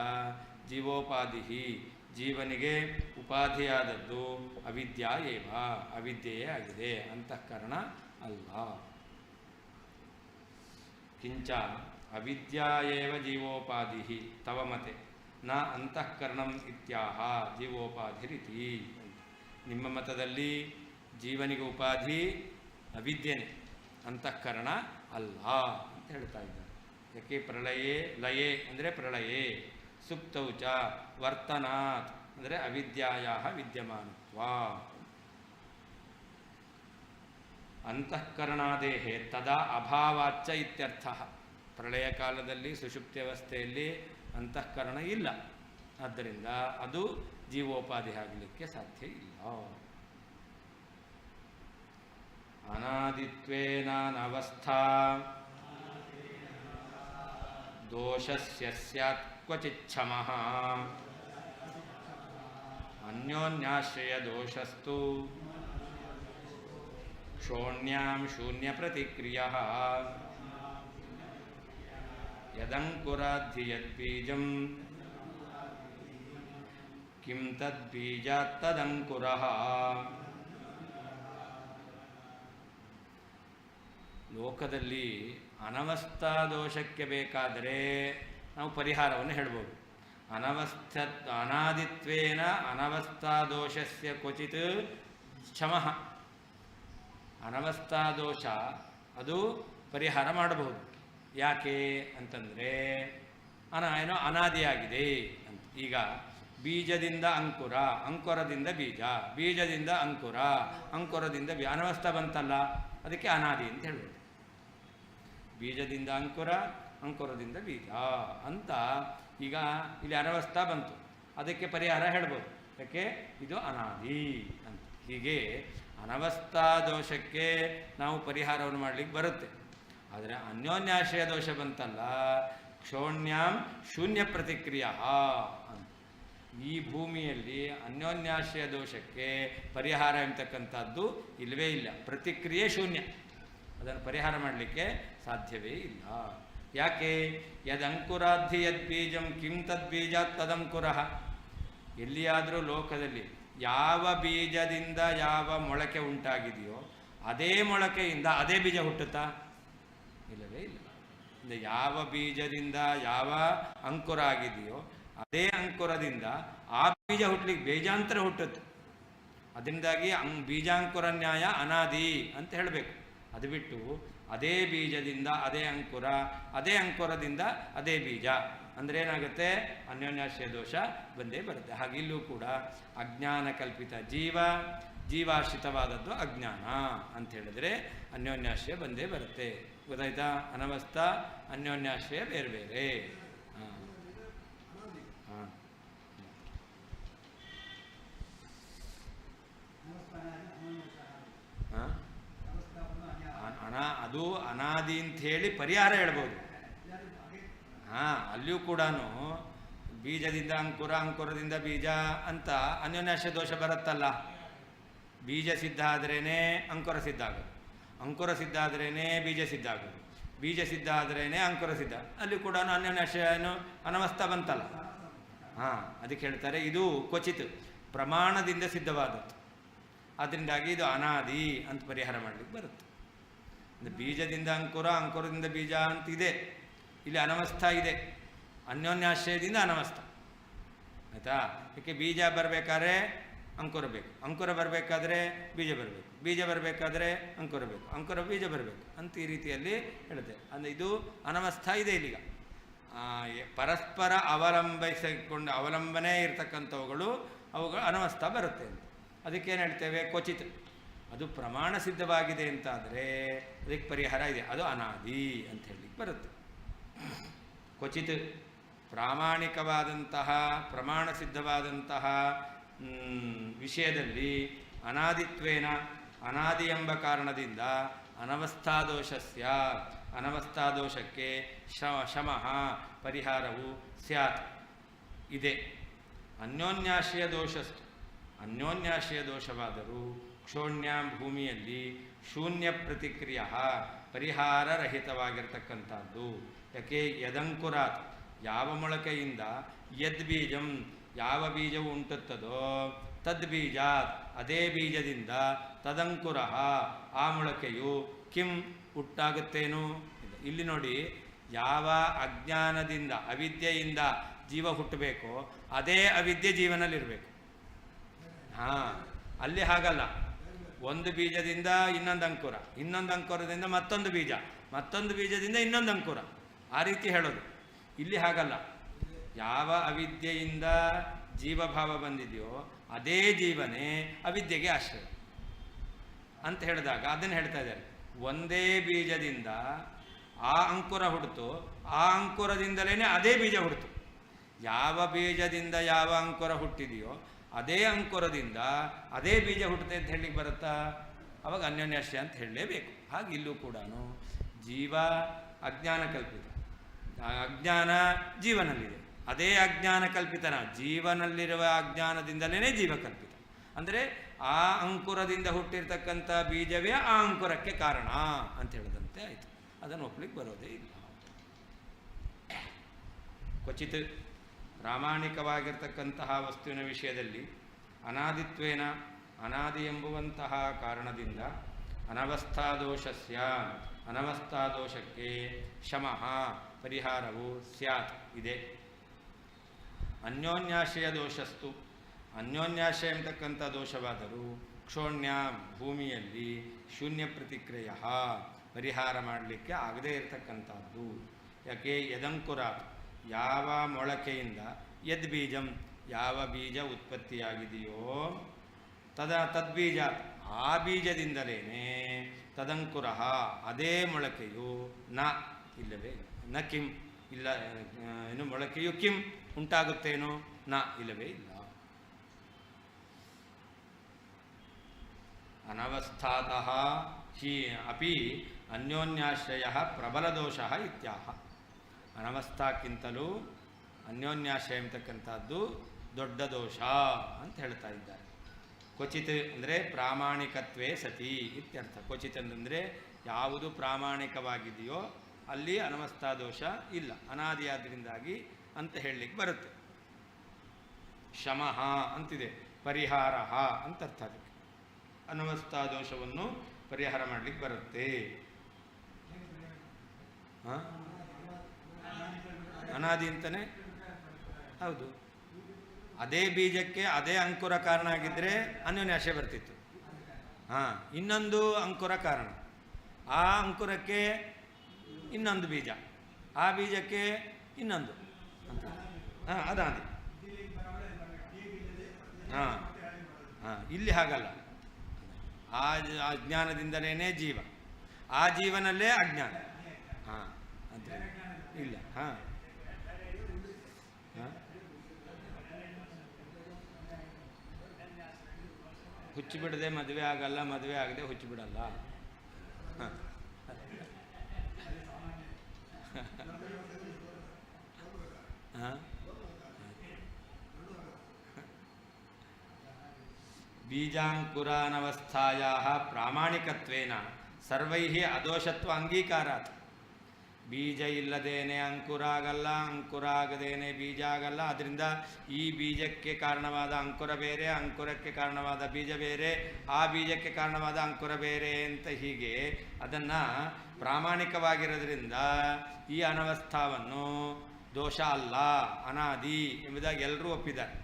ಜೀವೋಪಾಧಿ ಜೀವನಿಗೆ ಉಪಾಧಿಯಾದದ್ದು ಅವಿದ್ಯಾಯೇವ ಅವಿದ್ಯೆಯೇ ಆಗಿದೆ, ಅಂತಃಕರಣ ಅಲ್ಲ. ಕಿಂಚ ಅವಿದ್ಯಾಯೇವ ಜೀವೋಪಾಧಿ ತವ ಮತೆ ನ ಅಂತಃಕರಣಂ ಇತ್ಯಾಹ ಜೀವೋಪಾಧಿರಿತಿ. ನಿಮ್ಮ ಮತದಲ್ಲಿ ಜೀವನಿಗೆ ಉಪಾಧಿ ಅವಿದ್ಯೆನೇ, ಅಂತಃಕರಣ ಅಲ್ಲ ಅಂತ ಹೇಳ್ತಾ ಇದ್ದಾರೆ. ಯಾಕೆ? ಪ್ರಳಯೇ, ಲಯೇ ಅಂದರೆ ಪ್ರಳಯೇ, ಸುಪ್ತೌಚ ವರ್ತನಾತ್ ಅಂದರೆ ಅವಿದ್ಯಾಯ ವಿದ್ಯಮಾನತ್ವ. ಅಂತಃಕರಣಾದೇಹೆ ತದಾ ಅಭಾವಾಚ್ಚ ಇತ್ಯರ್ಥ. ಪ್ರಳಯ ಕಾಲದಲ್ಲಿ ಸುಷುಪ್ತಿ ಅವಸ್ಥೆಯಲ್ಲಿ ಅಂತಃಕರಣ ಇಲ್ಲ, ಆದ್ದರಿಂದ ಅದು ಜೀವೋಪಾಧಿ ಆಗಲಿಕ್ಕೆ ಸಾಧ್ಯ ಇಲ್ಲ. ಅನಾದಿತ್ವೇನಾನವಸ್ಥಾ ದೋಷಸ್ಯ ಸ್ಯಾತ್ ಕ್ವಚಿಚ್ಛಮಃ ಅನ್ಯೋನ್ಯಾಶ್ರಯ ದೋಷಸ್ತು ಕ್ಷೋಣ್ಯಾಂ ಶೂನ್ಯ ಪ್ರತಿಕ್ರಿಯಃ ಯದಂಕುರಾಧಿ ಯದ್ಬೀಜಂ ಕಿಂ ತದ್ಬೀಜಾತ್ ತದಂಕುರಃ. ಲೋಕದಲ್ಲಿ ಅನವಸ್ಥಾ ದೋಷಕ್ಕೆ ಬೇಕಾದರೆ ನಾವು ಪರಿಹಾರವನ್ನು ಹೇಳ್ಬೋದು. ಅನಾದಿತ್ವೇನ ಅನವಸ್ಥಾ ದೋಷಸ್ಯ ಕ್ವಚಿತ್ ಶಮಃ. ಅನವಸ್ಥಾ ದೋಷ ಅದು ಪರಿಹಾರ ಮಾಡಬಹುದು. ಯಾಕೆ ಅಂತಂದರೆ ಏನೋ ಅನಾದಿಯಾಗಿದೆ ಅಂತ. ಈಗ ಬೀಜದಿಂದ ಅಂಕುರ, ಅಂಕುರದಿಂದ ಬೀಜ, ಬೀಜದಿಂದ ಅಂಕುರ, ಅಂಕುರದಿಂದ ಅನವಸ್ಥಾ ಬಂತಲ್ಲ, ಅದಕ್ಕೆ ಅನಾದಿ ಅಂತ ಹೇಳ್ಬೋದು. ಬೀಜದಿಂದ ಅಂಕುರ, ಅಂಕುರದಿಂದ ಬೀಜ ಅಂತ. ಈಗ ಇಲ್ಲಿ ಅನವಸ್ಥಾ ಬಂತು, ಅದಕ್ಕೆ ಪರಿಹಾರ ಹೇಳ್ಬೋದು. ಯಾಕೆ? ಇದು ಅನಾದಿ ಅಂತ. ಹೀಗೆ ಅನವಸ್ಥಾ ದೋಷಕ್ಕೆ ನಾವು ಪರಿಹಾರವನ್ನು ಮಾಡಲಿಕ್ಕೆ ಬರುತ್ತೆ. ಆದರೆ ಅನ್ಯೋನ್ಯಾಶ್ರಯ ದೋಷ ಬಂತಲ್ಲ, ಕ್ಷೋಣ್ಯಾಂ ಶೂನ್ಯ ಪ್ರತಿಕ್ರಿಯಾ ಅಂತ. ಈ ಭೂಮಿಯಲ್ಲಿ ಅನ್ಯೋನ್ಯಾಶ್ರಯ ದೋಷಕ್ಕೆ ಪರಿಹಾರ ಎಂತಕ್ಕಂಥದ್ದು ಇಲ್ಲವೇ ಇಲ್ಲ. ಪ್ರತಿಕ್ರಿಯೆ ಶೂನ್ಯ, ಅದನ್ನು ಪರಿಹಾರ ಮಾಡಲಿಕ್ಕೆ ಸಾಧ್ಯವೇ ಇಲ್ಲ. ಯಾಕೆ? ಯದಂಕುರಾಧಿ ಯದ್ಬೀಜಂ ಕಿಂ ತದ್ಬೀಜಾತ್ ತದಂಕುರಃ. ಎಲ್ಲಿಯಾದರೂ ಲೋಕದಲ್ಲಿ ಯಾವ ಬೀಜದಿಂದ ಯಾವ ಮೊಳಕೆ ಉಂಟಾಗಿದೆಯೋ ಅದೇ ಮೊಳಕೆಯಿಂದ ಅದೇ ಬೀಜ ಹುಟ್ಟುತ್ತಾ? ಇಲ್ಲವೇ ಇಲ್ಲ. ಯಾವ ಬೀಜದಿಂದ ಯಾವ ಅಂಕುರ ಆಗಿದೆಯೋ ಅದೇ ಅಂಕುರದಿಂದ ಆ ಬೀಜ ಹುಟ್ಟಲಿಕ್ಕೆ ಬೀಜಾಂತರ ಹುಟ್ಟುತ್ತೆ. ಅದರಿಂದಾಗಿ ಬೀಜಾಂಕುರ ನ್ಯಾಯ ಅನಾದಿ ಅಂತ ಹೇಳಬೇಕು. ಅದು ಬಿಟ್ಟು ಅದೇ ಬೀಜದಿಂದ ಅದೇ ಅಂಕುರ, ಅದೇ ಅಂಕುರದಿಂದ ಅದೇ ಬೀಜ ಅಂದರೆ ಏನಾಗುತ್ತೆ? ಅನ್ಯೋನ್ಯಾಶ್ರಯ ದೋಷ ಬಂದೇ ಬರುತ್ತೆ. ಹಾಗೆ ಇಲ್ಲೂ ಕೂಡ ಅಜ್ಞಾನ ಕಲ್ಪಿತ ಜೀವ, ಜೀವಾಶ್ರಿತವಾದದ್ದು ಅಜ್ಞಾನ ಅಂತ ಹೇಳಿದ್ರೆ ಅನ್ಯೋನ್ಯಾಶ್ರಯ ಬಂದೇ ಬರುತ್ತೆ. ಗೊತ್ತಾಯ್ತಾ? ಅನವಸ್ಥಾ ಅನ್ಯೋನ್ಯಾಶ್ರಯ ಬೇರೆ ಬೇರೆ. ಅದು ಅನಾದಿ ಅಂತ ಹೇಳಿ ಪರಿಹಾರ ಹೇಳ್ಬೋದು. ಅಲ್ಲಿಯೂ ಕೂಡ ಬೀಜದಿಂದ ಅಂಕುರ, ಅಂಕುರದಿಂದ ಬೀಜ ಅಂತ ಅನ್ಯೋನ್ಯಾಶ್ರಯ ದೋಷ ಬರುತ್ತಲ್ಲ. ಬೀಜ ಸಿದ್ಧ ಆದ್ರೇ ಅಂಕುರ ಸಿದ್ಧ ಆಗೋದು, ಅಂಕುರ ಸಿದ್ಧ ಆದ್ರೇ ಬೀಜ ಸಿದ್ಧ ಆಗೋದು, ಬೀಜ ಸಿದ್ಧ ಆದ್ರೇ ಅಂಕುರ ಸಿದ್ಧ. ಅಲ್ಲಿ ಕೂಡ ಅನ್ಯೋನ್ಯಾಶ್ರಯ ಅನವಸ್ಥಾ ಬಂತಲ್ಲ. ಅದಕ್ಕೆ ಹೇಳ್ತಾರೆ ಇದು ಕ್ವಚಿತ್ ಪ್ರಮಾಣದಿಂದ ಸಿದ್ಧವಾದದ್ದು. ಅದರಿಂದಾಗಿ ಇದು ಅನಾದಿ ಅಂತ ಪರಿಹಾರ ಮಾಡಲಿಕ್ಕೆ ಬರುತ್ತೆ. ಬೀಜದಿಂದ ಅಂಕುರ, ಅಂಕುರದಿಂದ ಬೀಜ ಅಂತಿದೆ, ಇಲ್ಲಿ ಅನವಸ್ಥಾ ಇದೆ, ಅನ್ಯೋನ್ಯಾಶ್ರಯದಿಂದ ಅನವಸ್ಥಾ. ಆಯಿತಾ? ಯಾಕೆ ಬೀಜ ಬರಬೇಕಾದ್ರೆ ಅಂಕುರ ಬೇಕು, ಅಂಕುರ ಬರಬೇಕಾದ್ರೆ ಬೀಜ ಬರಬೇಕು, ಬೀಜ ಬರಬೇಕಾದ್ರೆ ಅಂಕುರ ಬೇಕು, ಅಂಕುರ ಬೀಜ ಬರಬೇಕು ಅಂತ ಈ ರೀತಿಯಲ್ಲಿ ಹೇಳುತ್ತೆ. ಅಂದರೆ ಇದು ಅನವಸ್ಥಾ ಇದೆ ಇಲ್ಲಿಗ. ಪರಸ್ಪರ ಅವಲಂಬನೆ ಇರ್ತಕ್ಕಂಥವುಗಳು ಅವುಗಳು ಅನವಸ್ಥಾ ಬರುತ್ತೆ ಅಂತ. ಅದಕ್ಕೇನು ಹೇಳ್ತೇವೆ? ಕ್ವಚಿತ್. ಅದು ಪ್ರಮಾಣ ಸಿದ್ಧವಾಗಿದೆ ಅಂತಾದರೆ ಅದಕ್ಕೆ ಪರಿಹಾರ ಇದೆ, ಅದು ಅನಾದಿ ಅಂತ ಹೇಳಲಿಕ್ಕೆ ಬರುತ್ತೆ. ಕ್ವಚಿತ್ ಪ್ರಾಮಾಣಿಕವಾದಂತಹ ಪ್ರಮಾಣ ಸಿದ್ಧವಾದಂತಹ ವಿಷಯದಲ್ಲಿ ಅನಾದಿತ್ವೇನ, ಅನಾದಿ ಎಂಬ ಕಾರಣದಿಂದ ಅನವಸ್ಥಾದೋಷಸ್ಯ, ಅನವಸ್ಥಾದೋಷಕ್ಕೆ ಶಮಃ ಪರಿಹಾರವು ಸ್ಯಾತ್ ಇದೆ. ಅನ್ಯೋನ್ಯಾಶ್ರಯ ದೋಷಸ್ತು, ಅನ್ಯೋನ್ಯಾಶ್ರಯ ದೋಷವಾದರೂ ಕ್ಷೋಣ್ಯಾಂ ಭೂಮಿಯಲ್ಲಿ ಶೂನ್ಯ ಪ್ರತಿಕ್ರಿಯ ಪರಿಹಾರರಹಿತವಾಗಿರ್ತಕ್ಕಂಥದ್ದು. ಯಾಕೆ? ಯದಂಕುರಾತ್, ಯಾವ ಮೊಳಕೆಯಿಂದ ಯದ್ಬೀಜಂ, ಯಾವ ಬೀಜವು ಉಂಟುತ್ತದೋ ತದ್ಬೀಜಾತ್, ಅದೇ ಬೀಜದಿಂದ ತದಂಕುರ, ಆ ಮೊಳಕೆಯು ಕಿಂ ಹುಟ್ಟಾಗುತ್ತೇನು. ಇಲ್ಲಿ ನೋಡಿ, ಯಾವ ಅಜ್ಞಾನದಿಂದ ಅವಿದ್ಯೆಯಿಂದ ಜೀವ ಹುಟ್ಟಬೇಕೋ ಅದೇ ಅವಿದ್ಯೆ ಜೀವನಲ್ಲಿರಬೇಕು. ಅಲ್ಲಿ ಹಾಗಲ್ಲ. ಒಂದು ಬೀಜದಿಂದ ಇನ್ನೊಂದು ಅಂಕುರ, ಇನ್ನೊಂದು ಅಂಕುರದಿಂದ ಮತ್ತೊಂದು ಬೀಜ, ಮತ್ತೊಂದು ಬೀಜದಿಂದ ಇನ್ನೊಂದು ಅಂಕುರ, ಆ ರೀತಿ ಹೇಳೋದು. ಇಲ್ಲಿ ಹಾಗಲ್ಲ. ಯಾವ ಅವಿದ್ಯೆಯಿಂದ ಜೀವಭಾವ ಬಂದಿದೆಯೋ ಅದೇ ಜೀವನೇ ಅವಿದ್ಯೆಗೆ ಆಶ್ರಯ ಅಂತ ಹೇಳಿದಾಗ ಅದನ್ನು ಹೇಳ್ತಾ ಇದ್ದಾರೆ. ಒಂದೇ ಬೀಜದಿಂದ ಆ ಅಂಕುರ ಹುಡ್ತು, ಆ ಅಂಕುರದಿಂದಲೇ ಅದೇ ಬೀಜ ಹುಡ್ತು. ಯಾವ ಬೀಜದಿಂದ ಯಾವ ಅಂಕುರ ಹುಟ್ಟಿದೆಯೋ ಅದೇ ಅಂಕುರದಿಂದ ಅದೇ ಬೀಜ ಹುಟ್ಟುತ್ತೆ ಅಂತ ಹೇಳಲಿಕ್ಕೆ ಬರುತ್ತಾ? ಅವಾಗ ಅನ್ಯೋನ್ಯಾಶ್ರಯ ಅಂತ ಹೇಳಲೇಬೇಕು. ಹಾಗೆ ಇಲ್ಲೂ ಕೂಡ ಜೀವ ಅಜ್ಞಾನ ಕಲ್ಪಿತ, ಅಜ್ಞಾನ ಜೀವನಲ್ಲಿದೆ, ಅದೇ ಅಜ್ಞಾನ ಕಲ್ಪಿತನ, ಜೀವನಲ್ಲಿರುವ ಅಜ್ಞಾನದಿಂದಲೇ ಜೀವ ಕಲ್ಪಿತ. ಅಂದರೆ ಆ ಅಂಕುರದಿಂದ ಹುಟ್ಟಿರ್ತಕ್ಕಂಥ ಬೀಜವೇ ಆ ಅಂಕುರಕ್ಕೆ ಕಾರಣ ಅಂತ ಹೇಳಿದಂತೆ ಆಯಿತು. ಅದನ್ನು ಒಪ್ಪಲಿಕ್ಕೆ ಬರೋದೇ ಇಲ್ಲ. ಕ್ವಚಿತ್ ಪ್ರಾಮಾಣಿಕವಾಗಿರ್ತಕ್ಕಂತಹ ವಸ್ತುವಿನ ವಿಷಯದಲ್ಲಿ ಅನಾದಿತ್ವೇನ, ಅನಾದಿ ಎಂಬುವಂತಹ ಕಾರಣದಿಂದ ಅನವಸ್ಥಾದೋಷಸ್ಯ, ಅನವಸ್ಥಾದೋಷಕ್ಕೆ ಶಮಃ ಪರಿಹಾರವು ಸ್ಯಾತ್ ಇದೆ. ಅನ್ಯೋನ್ಯಾಶ್ರಯ ದೋಷಸ್ತು, ಅನ್ಯೋನ್ಯಾಶ್ರಯ ಎಂಬತಕ್ಕಂಥ ದೋಷವಾದರೂ ಕ್ಷೋಣ್ಯ ಭೂಮಿಯಲ್ಲಿ ಶೂನ್ಯ ಪ್ರತಿಕ್ರಿಯ ಪರಿಹಾರ ಮಾಡಲಿಕ್ಕೆ ಆಗದೇ ಇರತಕ್ಕಂಥದ್ದು. ಯಾಕೆ? ಯದಂಕುರ, ಯಾವ ಮೊಳಕೆಯಿಂದ ಯದ್ಬೀಜಂ, ಯಾವ ಬೀಜ ಉತ್ಪತ್ತಿಯಾಗಿದೆಯೋ ತದ್ಬೀಜ, ಆ ಬೀಜದಿಂದಲೇ ತದಂಕುರ, ಅದೇ ಮೊಳಕೆಯು ನ ಇಲ್ಲವೇ ನ ಕಿಂ ಇಲ್ಲ, ಏನು ಮೊಳಕೆಯು ಕಿಂ ಉಂಟಾಗುತ್ತೇನೋ ನ ಇಲ್ಲವೇ ಇಲ್ಲ. ಅನವಸ್ಥಾತಃ ಹಿ ಅಪಿ ಅನ್ಯೋನ್ಯಾಶ್ರಯ ಪ್ರಬಲದೋಷ ಇತ್ಯಾಹ. ಅನವಸ್ಥಾಕ್ಕಿಂತಲೂ ಅನ್ಯೋನ್ಯಾಶ್ರಯ ಎಂಬತಕ್ಕಂಥದ್ದು ದೊಡ್ಡ ದೋಷ ಅಂತ ಹೇಳ್ತಾ ಇದ್ದಾರೆ. ಕ್ವಚಿತ್ ಅಂದರೆ ಪ್ರಾಮಾಣಿಕತ್ವೇ ಸತಿ ಇತ್ಯರ್ಥ. ಕ್ವಚಿತ್ ಅಂತಂದರೆ ಯಾವುದು ಪ್ರಾಮಾಣಿಕವಾಗಿದೆಯೋ ಅಲ್ಲಿ ಅನವಸ್ಥಾದೋಷ ಇಲ್ಲ, ಅನಾದಿಯಾದ್ರಿಂದಾಗಿ ಅಂತ ಹೇಳಲಿಕ್ಕೆ ಬರುತ್ತೆ. ಶಮಃ ಅಂತಿದೆ, ಪರಿಹಾರ ಅಂತ ಅರ್ಥ. ಅದಕ್ಕೆ ಅನವಸ್ಥಾದೋಷವನ್ನು ಪರಿಹಾರ ಮಾಡಲಿಕ್ಕೆ ಬರುತ್ತೆ. ಅನಾದಿ ಅಂತಲೇ ಹೌದು. ಅದೇ ಬೀಜಕ್ಕೆ ಅದೇ ಅಂಕುರ ಕಾರಣ ಆಗಿದ್ದರೆ ಅನ್ಯೋನ್ಯಾಶ್ರಯ ಬರ್ತಿತ್ತು. ಇನ್ನೊಂದು ಅಂಕುರ ಕಾರಣ, ಆ ಅಂಕುರಕ್ಕೆ ಇನ್ನೊಂದು ಬೀಜ, ಆ ಬೀಜಕ್ಕೆ ಇನ್ನೊಂದು ಅಂತ. ಅದಾದಿ. ಇಲ್ಲಿ ಹಾಗಲ್ಲ. ಆ ಅಜ್ಞಾನದಿಂದಲೇ ಜೀವ, ಆ ಜೀವನಲ್ಲೇ ಅಜ್ಞಾನ. ಅಂತ ಇಲ್ಲ. ಹುಚ್ಚು ಬಿಡದೆ ಮದುವೆ ಆಗಲ್ಲ, ಮದುವೆ ಆಗದೆ ಹುಚ್ಚು ಬಿಡಲ್ಲ. ಬೀಜಾಂಕುರಾನವಸ್ಥಾಯಾಃ ಪ್ರಾಮಾಣಿಕತ್ವೇನ ಸರ್ವೈಃ ಅದೋಷತ್ವ ಅಂಗೀಕಾರಾತ್. ಬೀಜ ಇಲ್ಲದೇನೆ ಅಂಕುರ ಆಗಲ್ಲ, ಅಂಕುರ ಆಗದೇನೆ ಬೀಜ ಆಗಲ್ಲ. ಅದರಿಂದ ಈ ಬೀಜಕ್ಕೆ ಕಾರಣವಾದ ಅಂಕುರ ಬೇರೆ, ಅಂಕುರಕ್ಕೆ ಕಾರಣವಾದ ಬೀಜ ಬೇರೆ, ಆ ಬೀಜಕ್ಕೆ ಕಾರಣವಾದ ಅಂಕುರ ಬೇರೆ ಅಂತ ಹೀಗೆ ಅದನ್ನು ಪ್ರಾಮಾಣಿಕವಾಗಿರೋದ್ರಿಂದ ಈ ಅನವಸ್ಥಾವನ್ನು ದೋಷ ಅಲ್ಲ, ಅನಾದಿ ಎಂಬುದಾಗಿ ಎಲ್ಲರೂ ಒಪ್ಪಿದ್ದಾರೆ.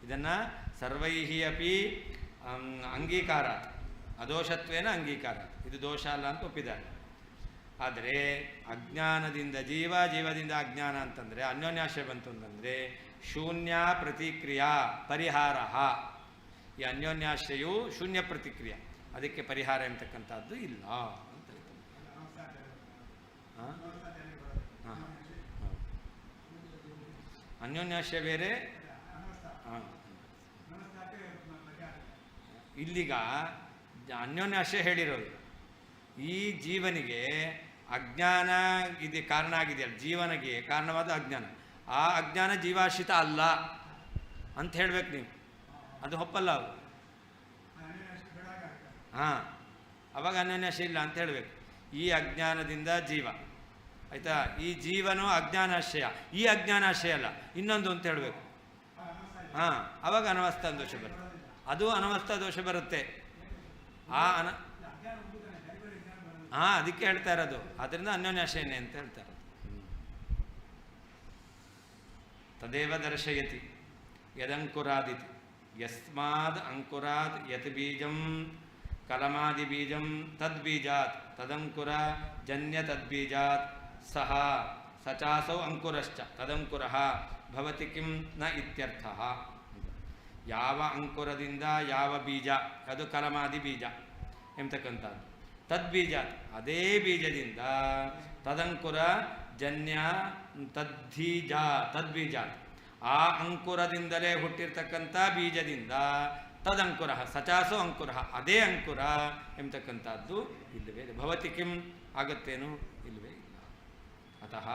ಇದನ್ನು ಸರ್ವೈಹಿ ಅಪಿ ಅಂಗೀಕಾರ, ಅದೋಷತ್ವೇನ ಅಂಗೀಕಾರ, ಇದು ದೋಷ ಅಲ್ಲ ಅಂತ ಒಪ್ಪಿದ್ದಾರೆ. ಆದರೆ ಅಜ್ಞಾನದಿಂದ ಜೀವ, ಜೀವದಿಂದ ಅಜ್ಞಾನ ಅಂತಂದರೆ ಅನ್ಯೋನ್ಯಾಶ್ರಯ ಬಂತು ಅಂತಂದರೆ ಶೂನ್ಯ ಪ್ರತಿಕ್ರಿಯಾ ಪರಿಹಾರ. ಈ ಅನ್ಯೋನ್ಯಾಶ್ರಯವು ಶೂನ್ಯ ಪ್ರತಿಕ್ರಿಯೆ, ಅದಕ್ಕೆ ಪರಿಹಾರ ಎಂಬತಕ್ಕಂಥದ್ದು ಇಲ್ಲ ಅಂತ ಹೇಳ್ತಾರೆ. ಅನ್ಯೋನ್ಯಾಶ್ರಯ ಬೇರೆ. ಇಲ್ಲಿಗ ಅನ್ಯೋನ್ಯಾಶ್ರಯ ಹೇಳಿರೋದು ಈ ಜೀವನಿಗೆ ಅಜ್ಞಾನ ಇದೆ ಕಾರಣ ಆಗಿದೆಯಲ್ಲ, ಜೀವನಿಗೆ ಕಾರಣವಾದ ಅಜ್ಞಾನ, ಆ ಅಜ್ಞಾನ ಜೀವಾಶ್ರಿತ ಅಲ್ಲ ಅಂತ ಹೇಳ್ಬೇಕು ನೀವು. ಅದು ಒಪ್ಪಲ್ಲ ಅವು. ಅವಾಗ ಅನ್ಯೋನ್ಯಾಶ್ರಯ ಇಲ್ಲ ಅಂತ ಹೇಳಬೇಕು. ಈ ಅಜ್ಞಾನದಿಂದ ಜೀವ ಆಯಿತಾ, ಈ ಜೀವನು ಅಜ್ಞಾನಾಶ್ರಯ, ಈ ಅಜ್ಞಾನಾಶ್ರಯ ಅಲ್ಲ ಇನ್ನೊಂದು ಅಂತ ಹೇಳಬೇಕು. ಅವಾಗ ಅನವಸ್ಥಾ ದೋಷ ಬರುತ್ತೆ. ಅದು ಅನವಸ್ಥಾ ದೋಷ ಬರುತ್ತೆ. ಅದಕ್ಕೆ ಹೇಳ್ತಾ ಇರೋದು. ಅದರಿಂದ ಅನ್ಯೋನ್ಯಾಶ್ರಯನೇ ಅಂತ ಹೇಳ್ತಾರೆ. ತದೇವ ದರ್ಶಯತಿ ಯದಂಕುರಾದಿತಿ ಯಸ್ಮಾದ್ ಅಂಕುರಾತ್ ಯತ್ ಬೀಜಂ ಕಲಮಾದಿ ಬೀಜಂ ತದ್ಬೀಜಾತ್ ತದಂಕುರ ಜನ್ಯ ತದ್ಬೀಜಾತ್ ಸಹ ಸಚಾಸೌ ಅಂಕುರಶ್ಚ ತದಂಕುರಃ ಭವತಿ ಕಿಂ ನ ಇತ್ಯರ್ಥಃ. ಯಾವ ಅಂಕುರದಿಂದ ಯಾವ ಬೀಜ, ಅದು ಕಲಮಾದಿ ಬೀಜ ಎಂಬತಕ್ಕಂಥದ್ದು. ತದ್ಬೀಜ, ಅದೇ ಬೀಜದಿಂದ ತದಂಕುರ ಜನ್ಯ ತದ್ಬೀಜ, ಆ ಅಂಕುರದಿಂದಲೇ ಹುಟ್ಟಿರ್ತಕ್ಕಂಥ ಬೀಜದಿಂದ ತದಂಕುರ ಸಚಾಸೋ ಅಂಕುರ, ಅದೇ ಅಂಕುರ ಎಂಬತಕ್ಕಂಥದ್ದು ಇಲ್ಲವೇ ಇಲ್ಲ. ಭವತಿ ಕಿಂ, ಆಗುತ್ತೇನು, ಇಲ್ಲವೇ ಇಲ್ಲ. ಅತಃ